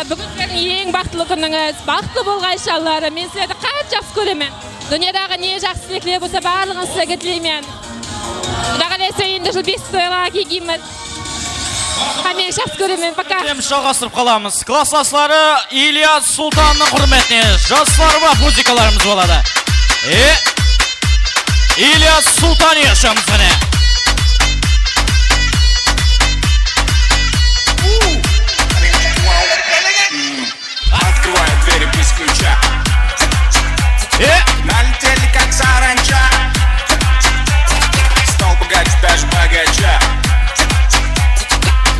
бүгін сіздің ең бақытлы күніңіз, бақытты болғайшалары. Мен сіздерді қатты жақсы көремін. Дүниедағы не жақсы тілектер болса барлығын сіздерге тілеймін. Құдай қаласа енді жыл 5 тойларға келгенміз. Мен жақсы көремін, пока. Жалғастырып қаламыз. Классластары Ильяс Сұлтанның құрметіне жастарға музыкаларымыз болады. Ильяс Сұлтан yaşamız ne? Открываю двери без ключа. Налетели как саранча. Стал богаче, даже богача.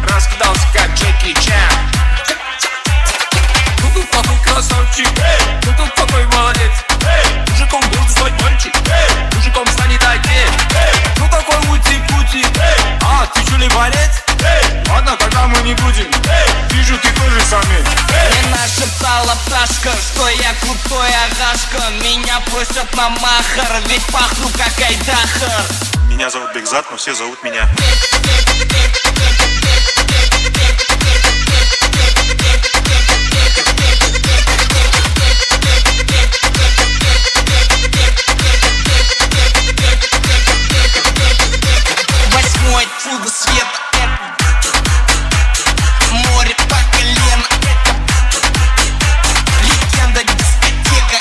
Раскидался как Джеки Чан. Ну тут такой красавчик, ну тут такой молодец. Мужиком был свой мальчик, мужиком станет один. Ну такой ути-пути, а ты что ли борец? Ладно, тогда мы не будем. Вижу, ты тоже самец. Мне нашептала пташка, что я крутой агашка. Меня просят на махар, ведь пахну как айдахар. Меня зовут Бекзат, но все зовут меня. Восьмой кругосвет, море по колено, легенда дискотека,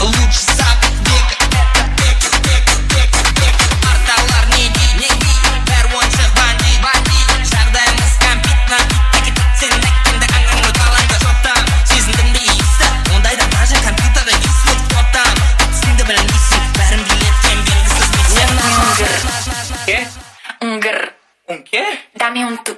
лучший запад века. Арталар не ди, первоншы бандит. Жағдайымыз компитна, сен әккенді аңғаңды таланды жоқтан. Сезіндім бе иісі, ондайда даже компьютерда естілік тоттан. Түсінді білмейсің, бәрін билеткен белгісіз бейсен. ¿Qué? Un grr. ¿Un qué? Dame un tu.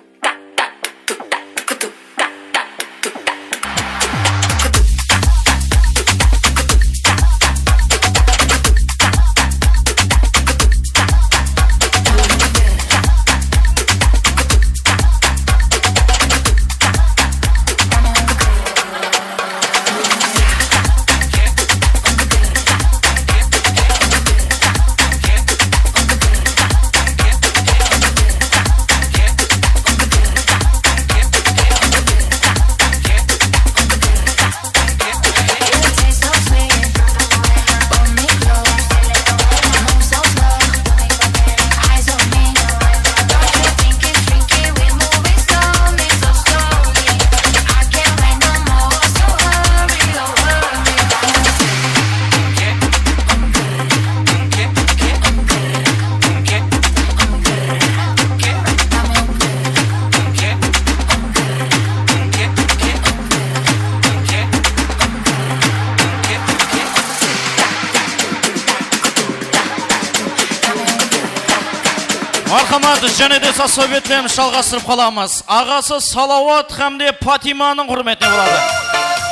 Мархамат және де сасобетпен жалғастырып қаламыз. Ағасы Салауат хамде Патиманың құрметіне болады.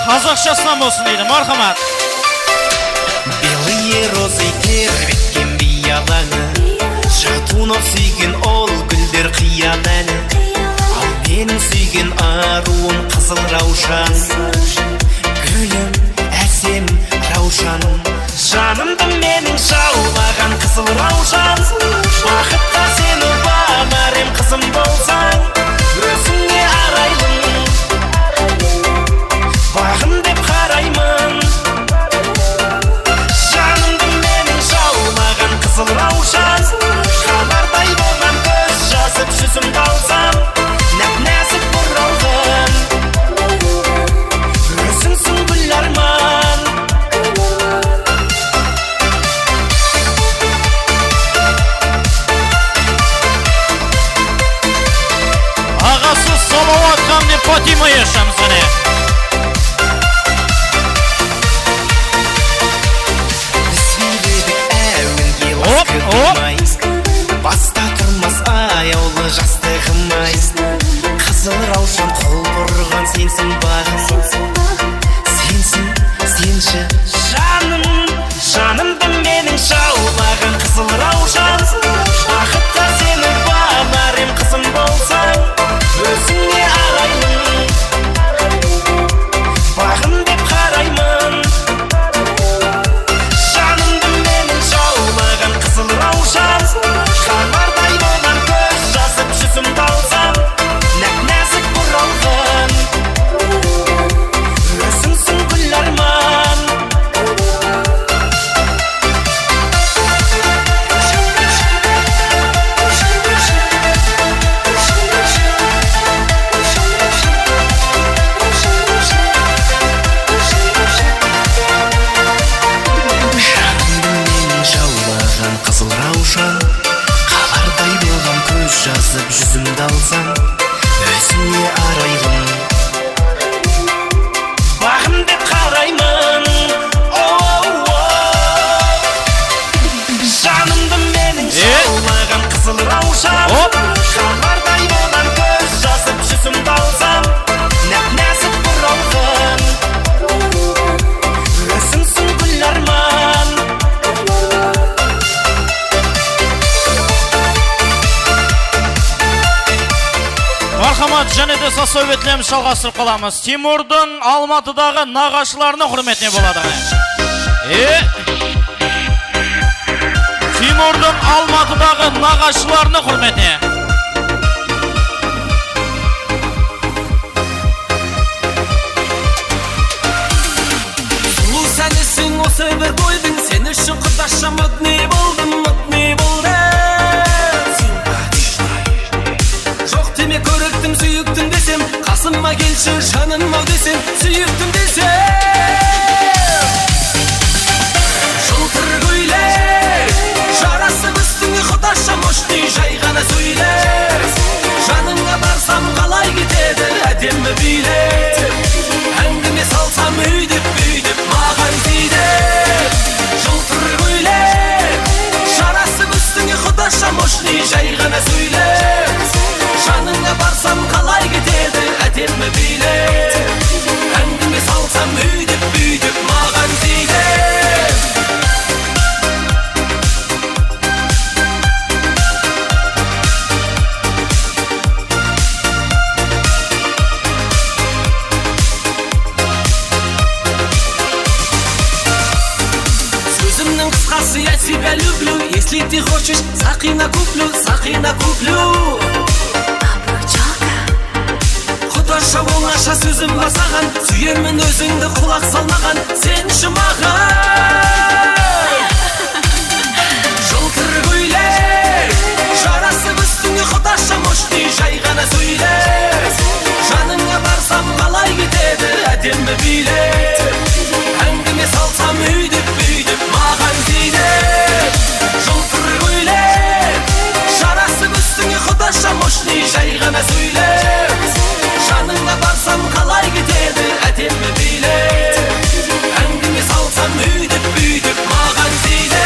Қазақшасынан болсын дейді. Мархамат. Белые розы тербеткен бияланы, жатуын сүйген ол гүлдер қияланы. Ал менің сүйген аруым қызыл раушан, гүлім әсем раушан. Жанымды менің жаулаған қызыл раушан, бақытқа сені бағарым қызым болсаң, өзіңе арайлым, бағым деп қараймын. Жанымды менің жаулаған қызыл раушан, қалардай болған көз жазып жүзім Фатима yaşamız öne. Оп, оп. Баста тұрмас аяулы жастығымайыз Қызыл раушан қол бұрған сенсің бағым Сенсің, сенші жанымды менің шаулаған қызыл раушан Бақытқа сені бағар ем қызым болсаң Өзіңе араймын бағым деп қараймын Жанымды менің шаулаған қызыл раушан Қамардай болған көз жазып жүзімді алсам Нәп-нәзік бұралған Өзіңсің гүл арман Қызыл раушан Қалардай болған көз жазып жүзімді алсам Өзіңе арайлым бағым деп қараймын Жанымды менің шаулаған қызыл раушан Қалардай болған көз жазып жүзімді алсам Нәп-нәзік бұралған Өзіңсің гүл арман Мархамат және де сасөбетлеміз жалғастырып қаламыз. Тимурдың Алматыдағы нағашыларының құрметіне болады. Тимурдың Алматыдағы нағашыларының құрметіне. Сұлу сәнесің осы бір бойдың Сен үшін құдаша мұтни болдым, мұтни болдым Жоқ деме көріктім, сүйіктім десем Қасыма келші, жаным ау десем Сүйіктім десем Жылтыр көйлек Жарасып үстіңе құдаша мұшни Жай ғана сөйлер Жаныңа барсам қалай кетеді Әдемі билеп Әңгіме салсам өйдіп маған тиді Жылтыр көйлек Жарасып үстіңе құдаша мұшни Жай ғана сөйлер Жаныңа барсам қалай кетеді әдемі билеп Әңгіме салсам өйдіп маған тиді Сөзімнің қысқасы я тебя люблю Если ты хочешь, сақина куплю Құдаша оңаша сөзім бар саған Сүйемін өзіңді құлақ салмаған Сен маған Жылтыр көйлек Жарасып үстіңе құдаша мұшни Жай ғана сөйлер Жаныңа барсам қалай кетеді әдемі билеп Әңгіме салсам өйдіп маған тиді Жылтыр көйлек Жарасып үстіңе құдаша мұшни Жай ғана сөйлер Жаныңа барсам қалай кетеді әдемі билеп Әңгіме салсам өйдіп маған тиді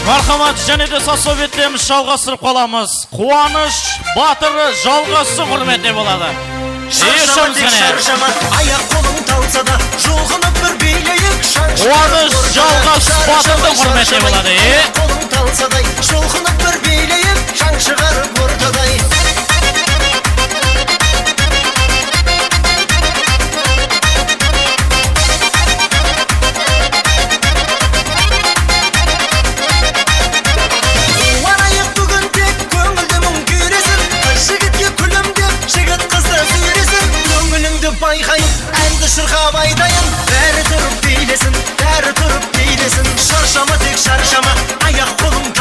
Мархамат және де сасөбетлеміз жалғастырып қаламыз. Қуаныш батыры жалғасын құрметіне болады. Шаршама, аяқ қолың талса да Жұлғынып бір билейік Қуаныш жалғас батырдың құрметіне болады. Қолың талса да Жұлғынып бір билейік Шаң шығарып ортадай байқайын әнді шырқап айтайын бәрі тұрып билесін шаршама тек шаршама аяқ қолың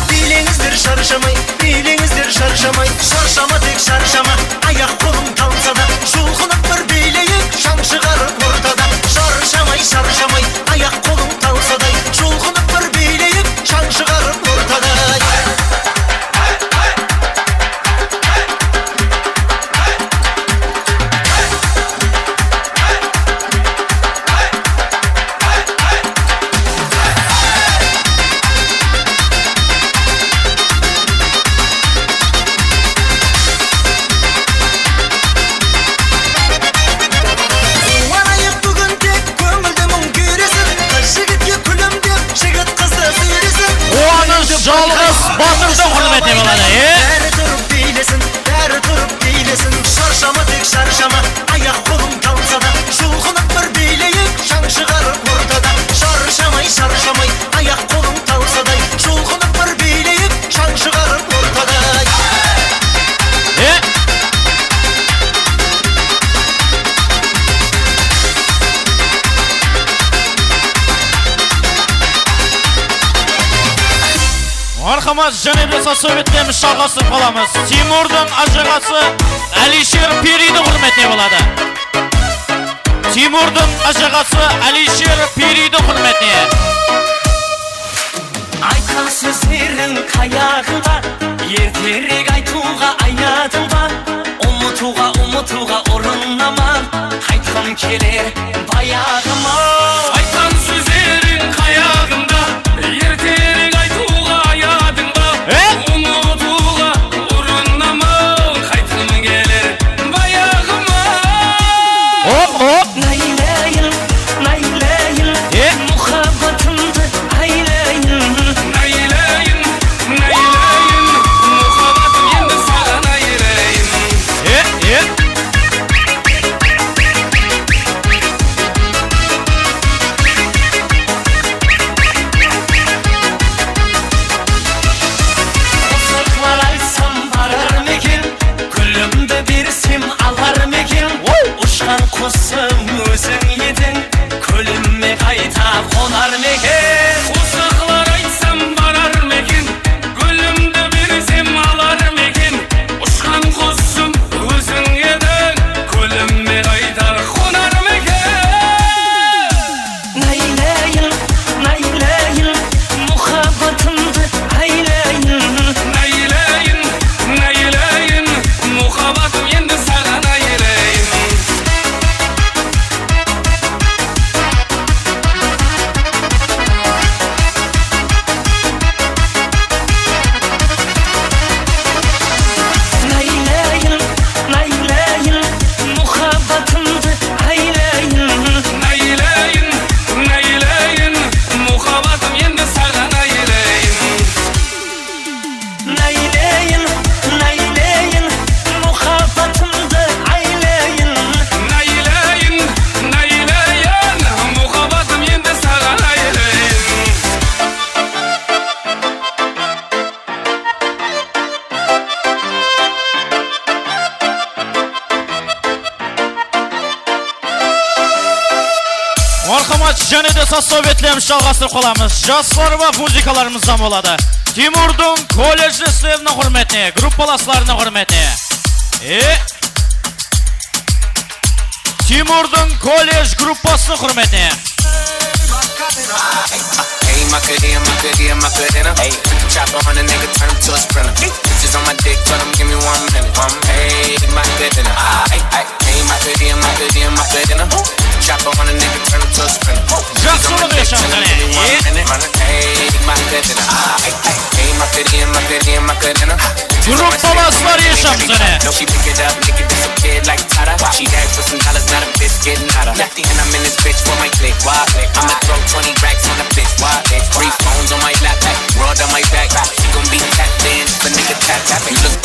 Билеңіздер шаршамай, билеңіздер шаршамай. Шаршама тек шаршама, аяқ қолың талса да. Жұлқынып бір билейік, шаң шығарып ортада. Шаршамай, шаршамай, аяқ қолың талса да. Жұлқынып бір билейік, шаң шығарып ортада. Жалғыз батырдың құрметіне болады, Бәрі тұрып билесін, бәрі тұрып билесін. Шаршама тек шаршама, аяқ қолың талса да. Жұлқынып бір билейік, шаң шығарып ортада. Шаршамай, шаршамай, аяқ қолың талса да. Жұлқынып бір билейік, шаң шығарып ортада. Мархамат және де советтеріміз жалғастырып қаламыз. Тимурдың ажығасы Әлишер Перидің құрметіне болады. Тимурдың ажығасы Әлишер Перидің құрметіне. Айтқан сөздерің қаяғыңға, ертерек айтуға айнадыңға. Ұмытуға орыннама, қайтқым келер баяғыма. Айтқан сөздерің қаяғымда, ертерек айтуға аядыңба. Ұмытуға орыннама, қайтқым келер баяғыма. Найлайын, найлайын, мұхаббатымды айлайын. Найлайын, найлайын, мұхаббатым енді саған айрайын. Осақлар айтсам барар мекен, гүлімді берсем алар мекен. Ұшқан құсым өзің едің, көліме қайта қонар мекен. Осақлар айтсам барар мекен, гүлімді берсем алар мекен. Ұшқан құсым өзің едің, көліме қайта қонар мекен. Найлайын, найлайын, мұхаббатымды айлайын. Найлайын, найлайын, мұхаббатым енді саған айрайын. Найлайын, найлайын, мұхаббатымды айлайын. Найлайын, найлайын, мұхаббатым енді саған айрайын. Найлайын, найлайын, мұхаббатымды айлайын. Найлайын, найлайын, мұхаббатым енді саған айрайын. Мархамат және де советтеріміз жалғастырып қаламыз. Жастар ва музыкаларымыздан болады. Тимурдың колледж листерінің құрметіне, группаласларының құрметіне. Тимурдың колледж группасының құрметіне. Hey, Macarena. Hey, chopper on a nigga, turn him to a sprinter. Bitches on my dick, tell him give me 1 minute. Hey, Macarena. Hey, Macarena. Chopper on a nigga, turn him to a sprinter. Жақсылық yaşamız Hey, Macarena. Hey, Macarena. Gruppalaslar yaşamız No, she pick it up, make it disappear like Tata. She asked for some dollars, not a bitch getting hotter. Lefty and I'm in this bitch for my click. Why? I'ma throw 20 racks on the bitch. Why? 3 phones on my lap, world on my back. She gon' be tapped in, the nigga tap. You look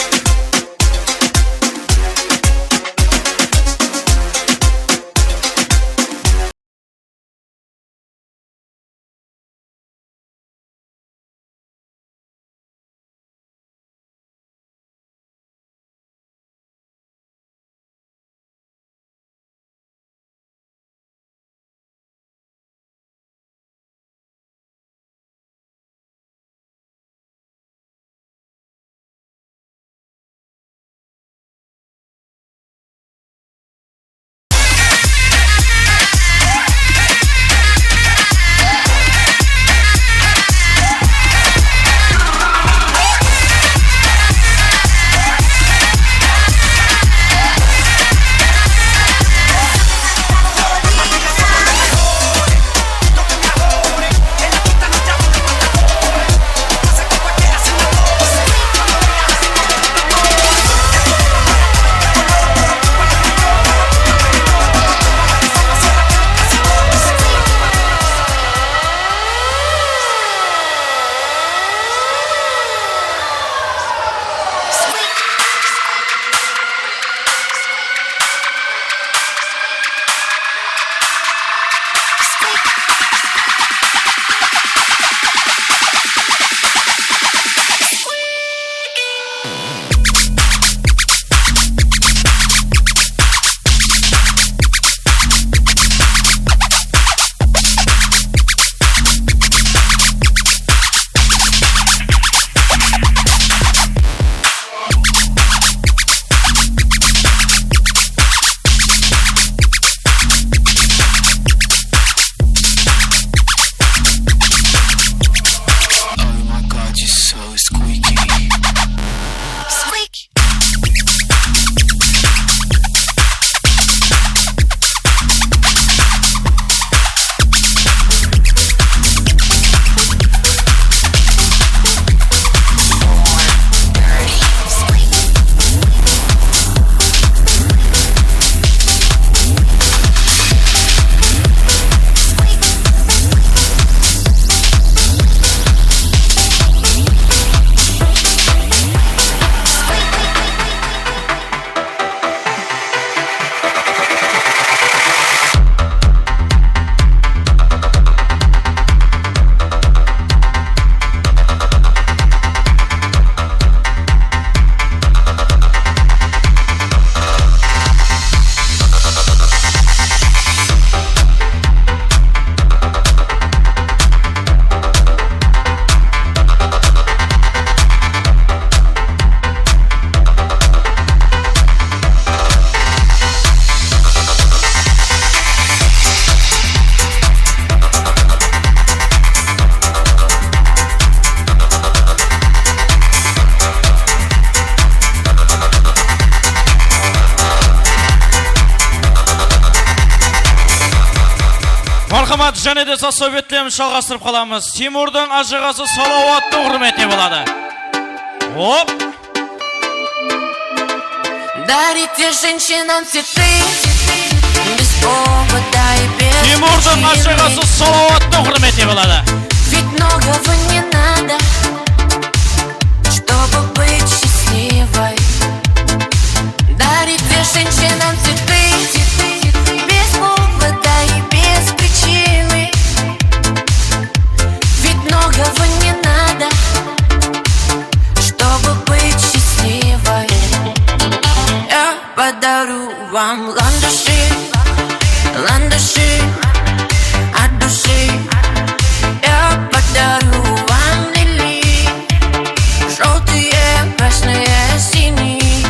және де советлеріміз жалғастырып қаламыз. Тимурдың ажығасы салауаттың құрметіне болады. Оп! Дарите женщинам цветы без повода и без Тимурдың ажығасы салауаттың құрметіне болады. Ведь многого не надо, чтобы быть счастливой. Дарите женщинам цветы без повода и без причины. Ведь многого не надо, чтобы быть счастливой. Я подарю вам ландыши, ландыши от души. Я подарю вам лилии, желтые, красные, синие.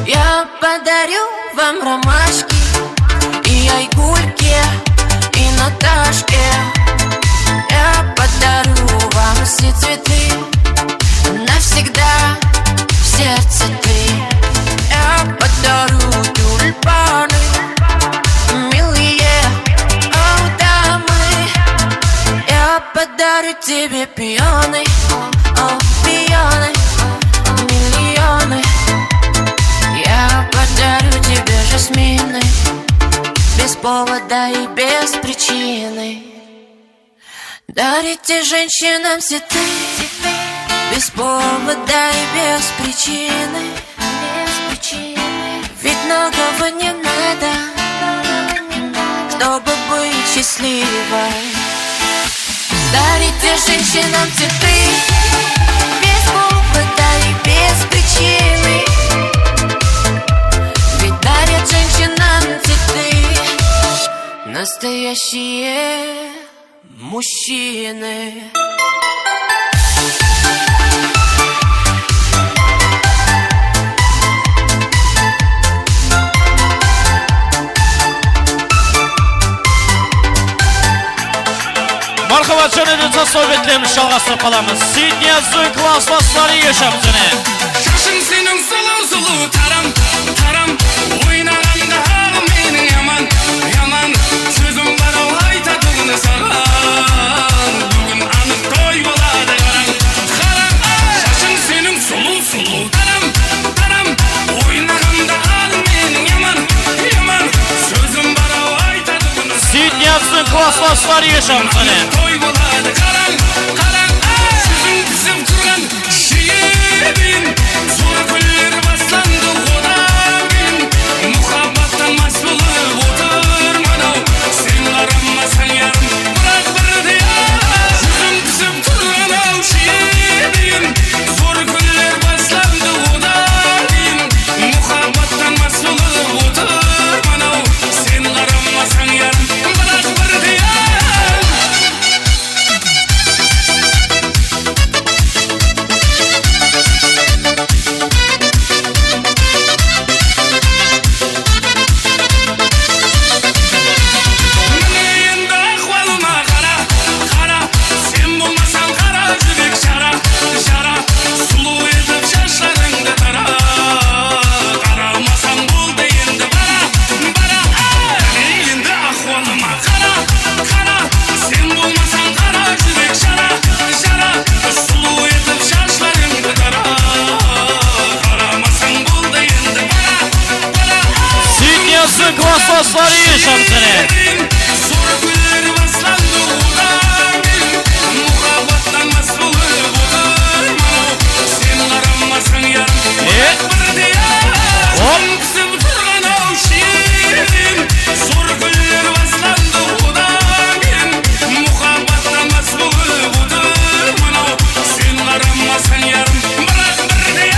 Я подарю вам ромашки и айгульки, и Наташке. Я подарю вам все цветы, навсегда в сердце ты. Я подарю тюльпаны, милые, о, дамы. Я подарю тебе пионы, о, пионы, миллионы. Я подарю тебе жасмины без повода и без причины. Дарите женщинам цветы без повода и без причины. Ведь многого не надо, чтобы быть счастливой. Дарите женщинам цветы без повода и без причины. Ведь дарят женщинам цветы настоящие мужчины. Мархабат және де советлеріміз жалғастырып қаламыз. Сиднияздың классластары ешам және. Шашың сенің сұлу тарам, тарам. Ойнағанда ағым менің яман, яман. Сөзім бар ау айтатұғын саған. Бүгін анық той болады қараң, қараң. Шашың сенің сұлу тарам, тарам. Ойнағанда ағым менің яман, яман. Сөзім бар ау айтатұғын саған. Сиднияздың классластары ешам және. Той болады қараң, қараң. Сөзің пісіп тұрған шиебін, зор күллер бастанды одан кейін. Мұхаббаттан мас болып отырмын ау, сен қарамасаң ярым, бірақ бірде сөзің пісіп тұрған ау шиебін, зор күллер бастанды одан кейін. Мұхаббаттан мас болып отырмын ау, сен қарамасаң ярым, бірақ бірде классластары ешам және. зор күллер бастанды одан кейін. Мұхаббаттан мас болып отырмын ау, сен қарамасаң ярым, бірақ бірде пісіп тұрған ау шиебін, зор күллер бастанды одан кейін. Мұхаббаттан мас болып отырмын ау, сен қарамасаң ярым, бірақ бірде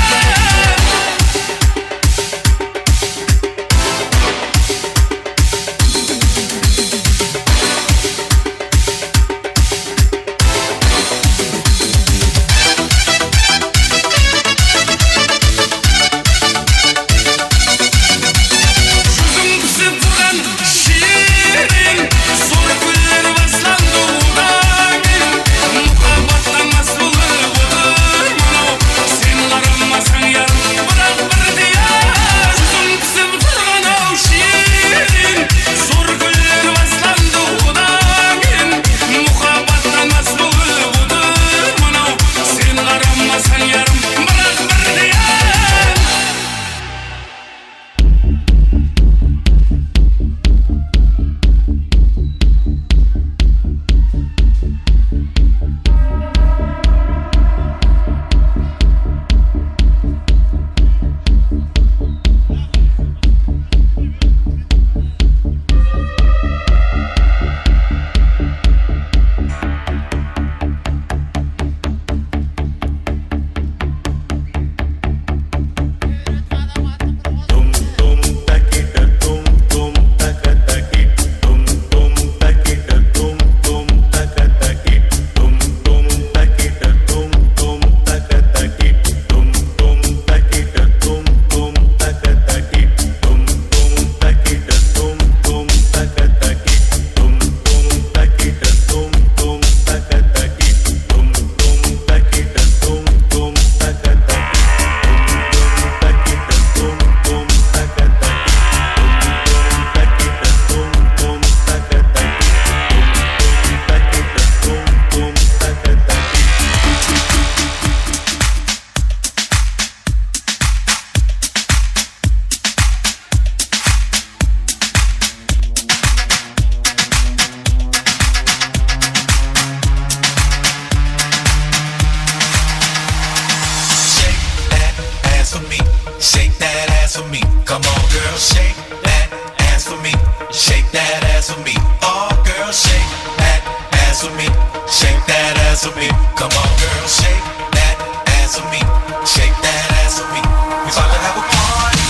ass for me. Come on, girl, shake that ass for me. Shake that ass for me. Oh, girl, shake that ass for me. Shake that ass for me. Come on, girl, shake that ass for me. Shake that ass for me. We about to have a party.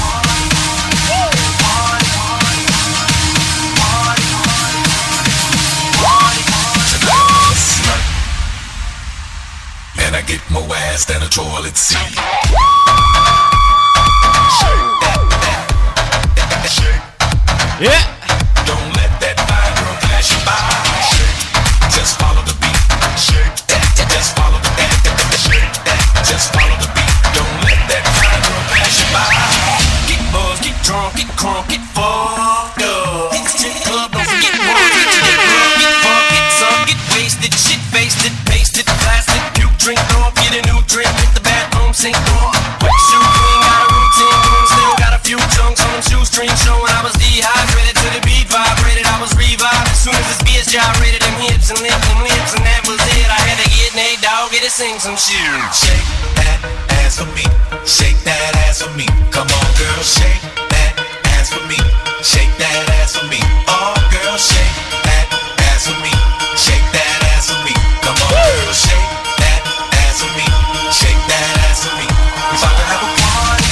And I get more ass than a toilet seat. Yeah. Don't let that fine girl pass you by. Just follow the beat. Just follow the beat. Just follow the beat. Don't let that fine girl pass you by. Get buzzed, get drunk, get crunk, get fucked up. Hit the strip club, don't forget one. Get drunk, get fucked, get some, get wasted, shit faced it, pasted, plastic, puke, drink off, get a new drink, hit the bathroom, sink off. Wet shoe clean, got a routine going, still got a few chunks on them shoestrings showing I was dehydrated to the beat vibrated. I was revived as soon as this bitch gyrated them hips and lips, and that was it. I had to get Nate Dogg, get to sing some shit. Shake that ass for me. Shake that ass for me. Come on, girl, shake that ass for me. Shake that ass for me. Oh, girl, shake that ass for me. Shake that ass for me. Come on, girl, shake that ass for me. Shake that ass for me. We about to have a party.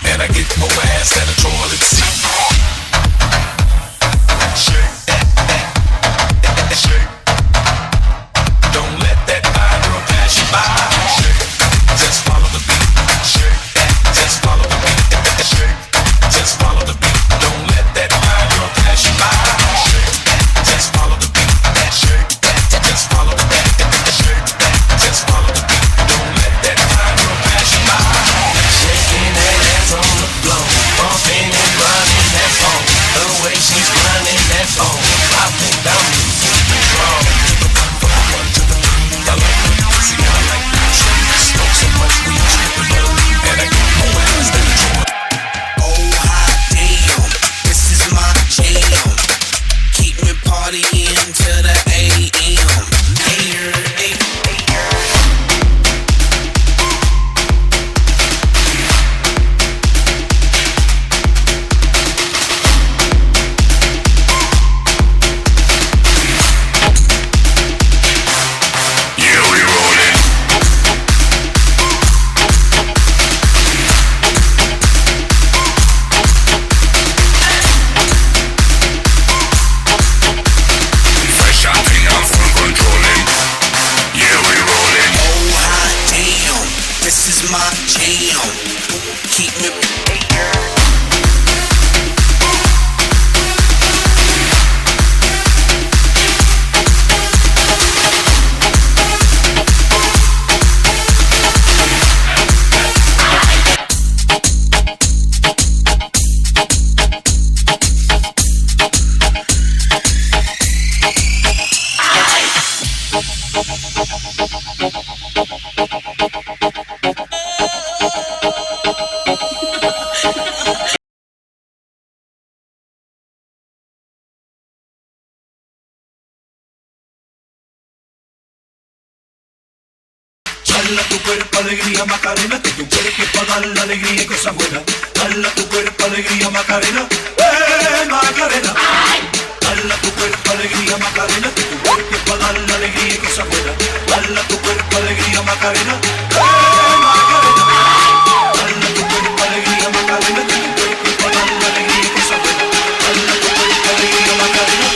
And I get more ass than a toilet seat. Shake that, shake. Don't let that fine girl pass you by. Shake, just follow the beat. Shake that, just follow the beat. Shake, just follow the beat. Don't let that fine girl pass you by. Shake that, just follow the beat. Shake that, just follow the beat. Shake that, just follow the beat. Don't let that fine girl pass you by. Shaking that ass on the floor, bumping and grinding that phone. The way she's grinding that phone, I think I'm losing control. One to the three, I like the pussy, I like the tree. Smoke so much weed, tripping early, and I get more ass than a joint. Oh, hot damn, this is my jam. Keep me partying till the AM. This is my jam. Keep me. Dala tu cuerpo alegría Macarena, que tu cuerpo es para dar la alegría y cosas buenas. Dala tu cuerpo alegría Macarena, Macarena. Dala tu cuerpo alegría Macarena, que tu cuerpo es para dar la alegría y cosas buenas. Dala tu cuerpo alegría Macarena, Macarena. Dala tu cuerpo alegría Macarena, que tu cuerpo es para dar la alegría y cosas buenas. Dala tu cuerpo alegría Macarena.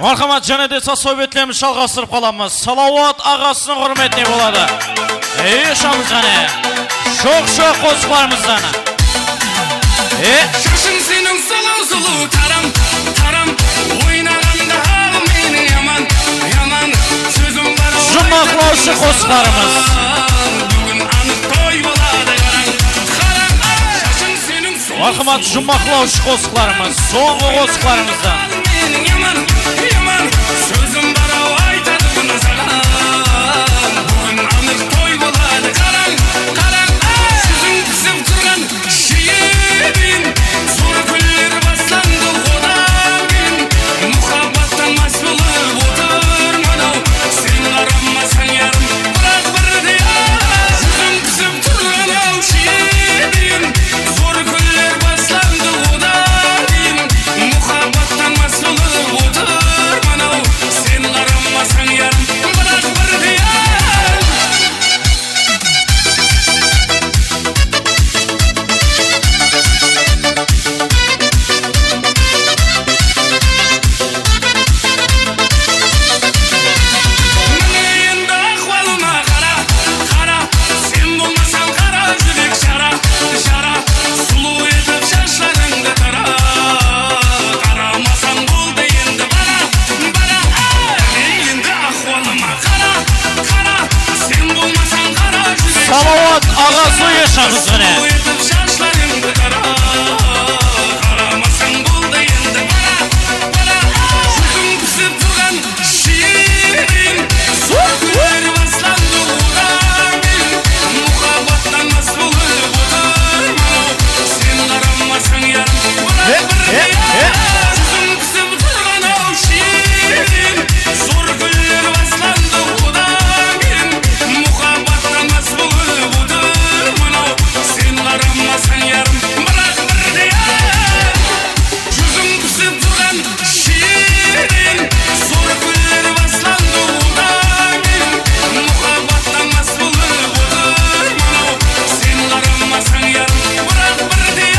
Мархамат және де сасобетлеміз жалғастырып қаламыз. Салауат ағасының құрметіне болады. Ешамыз ғане. Шоқ-шоқ қосқыларымыздан. Шашың сенің сұлу тарам, тарам. Ойнағанда ал мені яман, яман. Сөзім бар Жұмақлаушы қосқыларымыз. Бүгін анық той болады қараң. Шашың сенің Мархамат жұмақлаушы қосқыларымыз. Соңғы қосқыларымыздан. Менің яман, яман. Сөзім бар айтады бұны саған. Бүгін анық той болады қараң, қараң. Жүзің пісіп тұрған шиебін. Зор күллер бастанды одан кейін. Мұхаббаттан мас болып отыр мынау. Сен қарамасаң ярым, бірақ бірде жүзің пісіп тұрған ау шиебін. Зор күллер бастанды одан кейін. Мұхаббаттан мас болып отыр мынау. Сен қарамасаң ярым, бірақ бірде Міне енді ахуалыма қара, қара. Сен болмасаң қара жүрек жара, жара. Сұлу етіп шаштарыңды тара. Қарамасаң болды енді бара, бара. Міне енді ахуалыма қара, қара. Сен болмасаң қара жүрек Салауат ағасы ешамыз ғане. Сұлу етіп шаштарыңды тара. Қарамасаң болды енді бара, бара. Жүзің пісіп тұрған шиебін. Зор күллер бастанды одан кейін. Мұхаббаттан мас болып отыр мынау. Сен қарамасаң ярым, бірақ бірде жүзің пісіп тұрған ау шиебін. Зор күллер бастанды одан кейін. Мұхаббаттан мас болып отыр мынау. Сен қарамасаң ярым, бірақ бірде жүзің пісіп тұрған шиебін. Зор күллер бастанды одан кейін. Мұхаббаттан мас болып отыр мынау. Сен қарамасаң ярым, бірақ бірде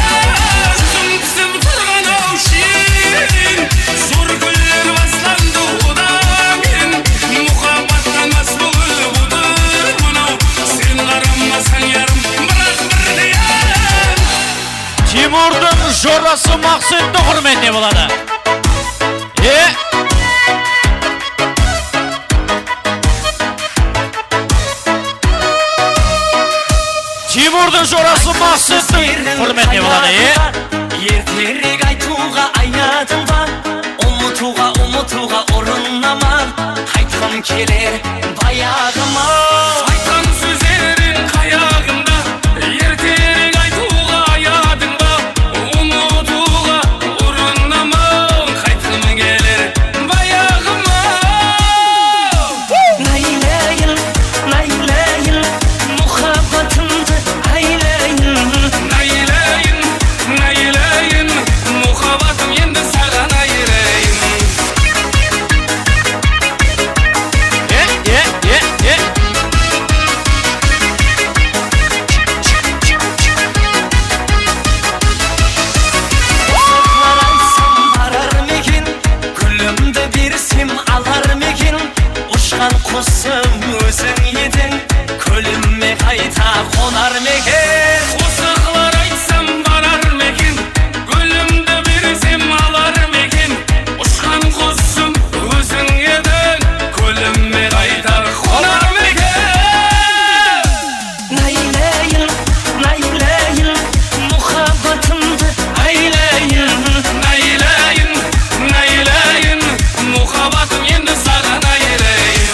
жүзің пісіп тұрған ау шиебін. Зор күллер бастанды одан кейін. Мұхаббаттан мас болып отыр мынау. Сен қарамасаң ярым, бірақ бірде Тимурдың жорасы Мақсеттің құрметіне болады. Тимурдың жорасы Мақсеттің құрметіне болады. Ертерек айтуға аядым ба, ұмытуға орыннама. Айтқым келер баяғыма. Айтқан сөздерің қаяғымда. Ертерек айтуға аядың ба, ұмытуға орыннама. Қайтқым келер баяғыма. Найлайын, найлайын, мұхаббатымды айлайын. Найлайын, найлайын, мұхаббатым енді саған айырайын. Қарайсам барар мекен, гүлімді берсем алар мекен. Ұшқан құсым өзің едің, көліме қайта қонар мекен. Осы қылар айтсам барар мекен, гүлімді берсем алар мекен. Ұшқан құсым өзің едің, көліме қайта қонар мекен. Найлайын, найлайын, мұхаббатымды айлайын. Найлайын, найлайын, мұхаббатым енді саған айырайын.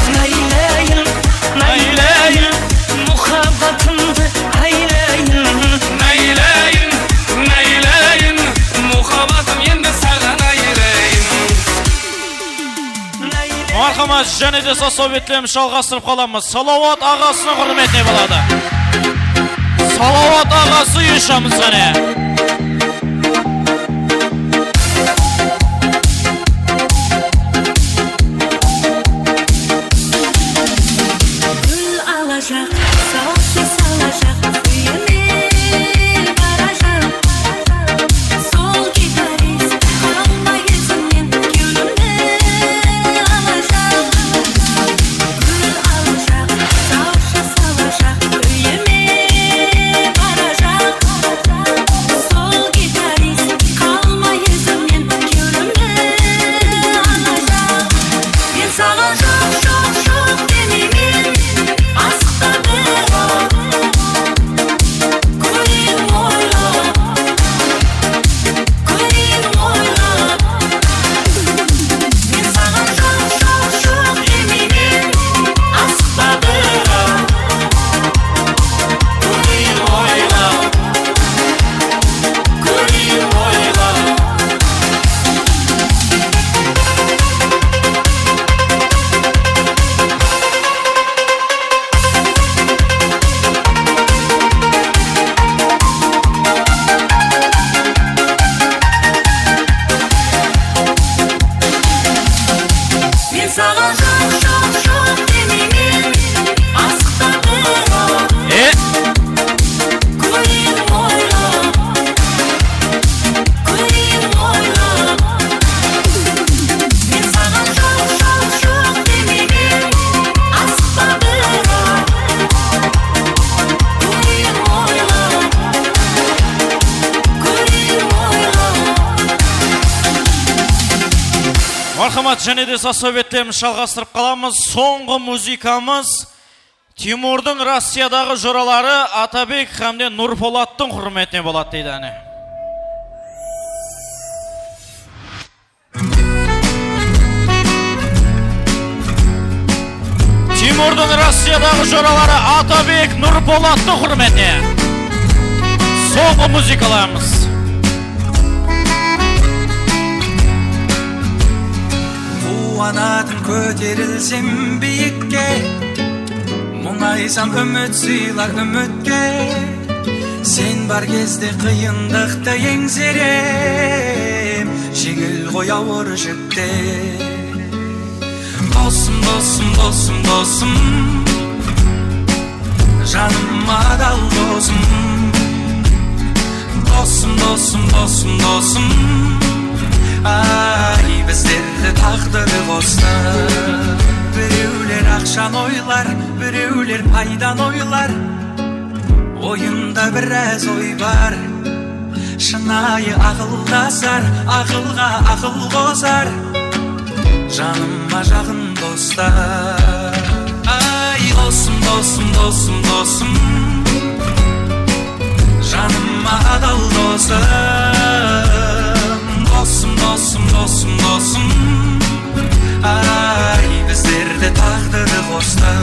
Найлайын, найлайын, мұхаббатымды айлайын. Найлайын, найлайын, мұхаббатым енді саған айырайын. Мархамат және де сасобетлеміз жалғастырып қаламыз. Салауат ағасының құрметіне болады. Салауат ағасы ешамыз ғане. саған жоқ демеймін асықта бірақ көрейін ойлап мен саған жоқ демеймін асықта бірақ көрейін ойлап Мархамат, және де сасобеттеріміз жалғастырып қаламыз. Соңғы музыкамыз Тимурдың Россиядағы жоралары Атабек хамде Нұрполаттың құрметіне болады дейді әне. Тимурдың Россиядағы жоралары Атабек Нұрполаттың құрметіне. Соңғы музыкаларымыз. Қуанатын көтерілсем биікке, мұңайсам үміт сыйлар үмітке. Сен бар кезде қиындықты еңсерем, жеңіл ғой ауыр жүкте. Досым, досым, досым, досым, жаным адал досым. Досым, досым, досым, досым, ай, біздерді тағдыры қосты. Біреулер ақшан ойлар, біреулер пайдан ойлар. Ойында біраз ой бар, шынайы ақылдасар, ақылға ақыл қосар. Жаныма жақын достар. Ай, досым, досым, досым, досым, жаныма адал досым. Досым, досым, досым, досым, ай, біздерді тағдыры қосты.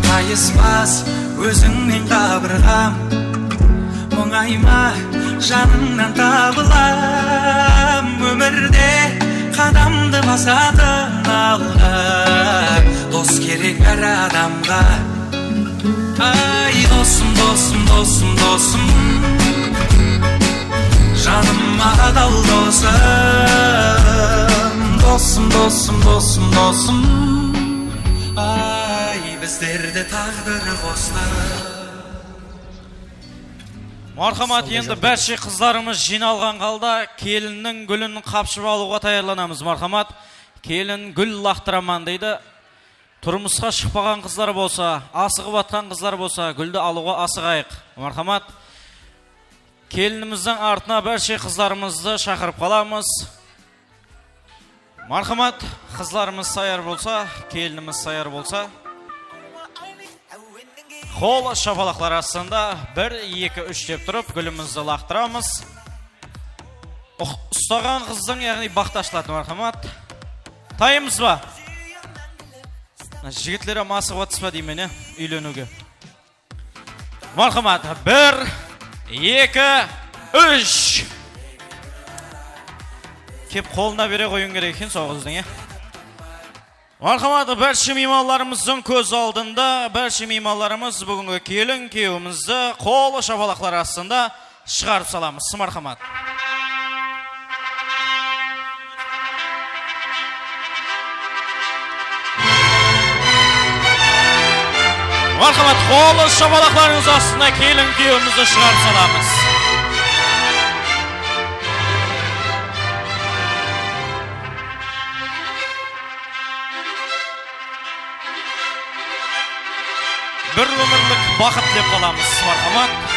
Қайыспас өзіңнен қабырғам, мұңайма жаныңнан табылам. Өмірде қадамды басатын алға, дос керек әр адамға. Ай, досым, досым, досым, досым, жаныма адал досым. Досым, досым, досым, досым, ай, біздерді тағдыры қосты. Мархамат, енді бәрше қыздарымыз жиналған қалда келіннің гүлін қапшып алуға таярланамыз. Мархамат, келін гүл лақтыраман дейді. Тұрмысқа шықпаған қыздар болса, асығып атқан қыздар болса, гүлді алуға асығайық. Мархамат, келініміздің артына бәрше қыздарымызды шақырып қаламыз. Мархамат, қызларымыз саяр болса, келініміз саяр болса, қол шапалақлар астында 1, 2, 3 деп тұрып гүлімізді лақтырамыз. Ұстаған қыздың, яғни бақташылады. Мархамат, тайымыз ба? Жігітлері масығы батыс ба деймен, үйленуге. Мархамат, 1, 2, 3. Кеп қолына бере қойын керек екен соғыздың, Мархамат, бәрші меймандарымыздың көз алдында, бәрші меймандарымыз бүгінгі келін күйеуімізді қол шапалақлар астында шығарып саламыз. Мархамат. Мархамат, қол шапалақларыңыз астында келін күйеуімізді шығарып саламыз. Бір өмірлік бақыт деп қаламыз. Мархамат.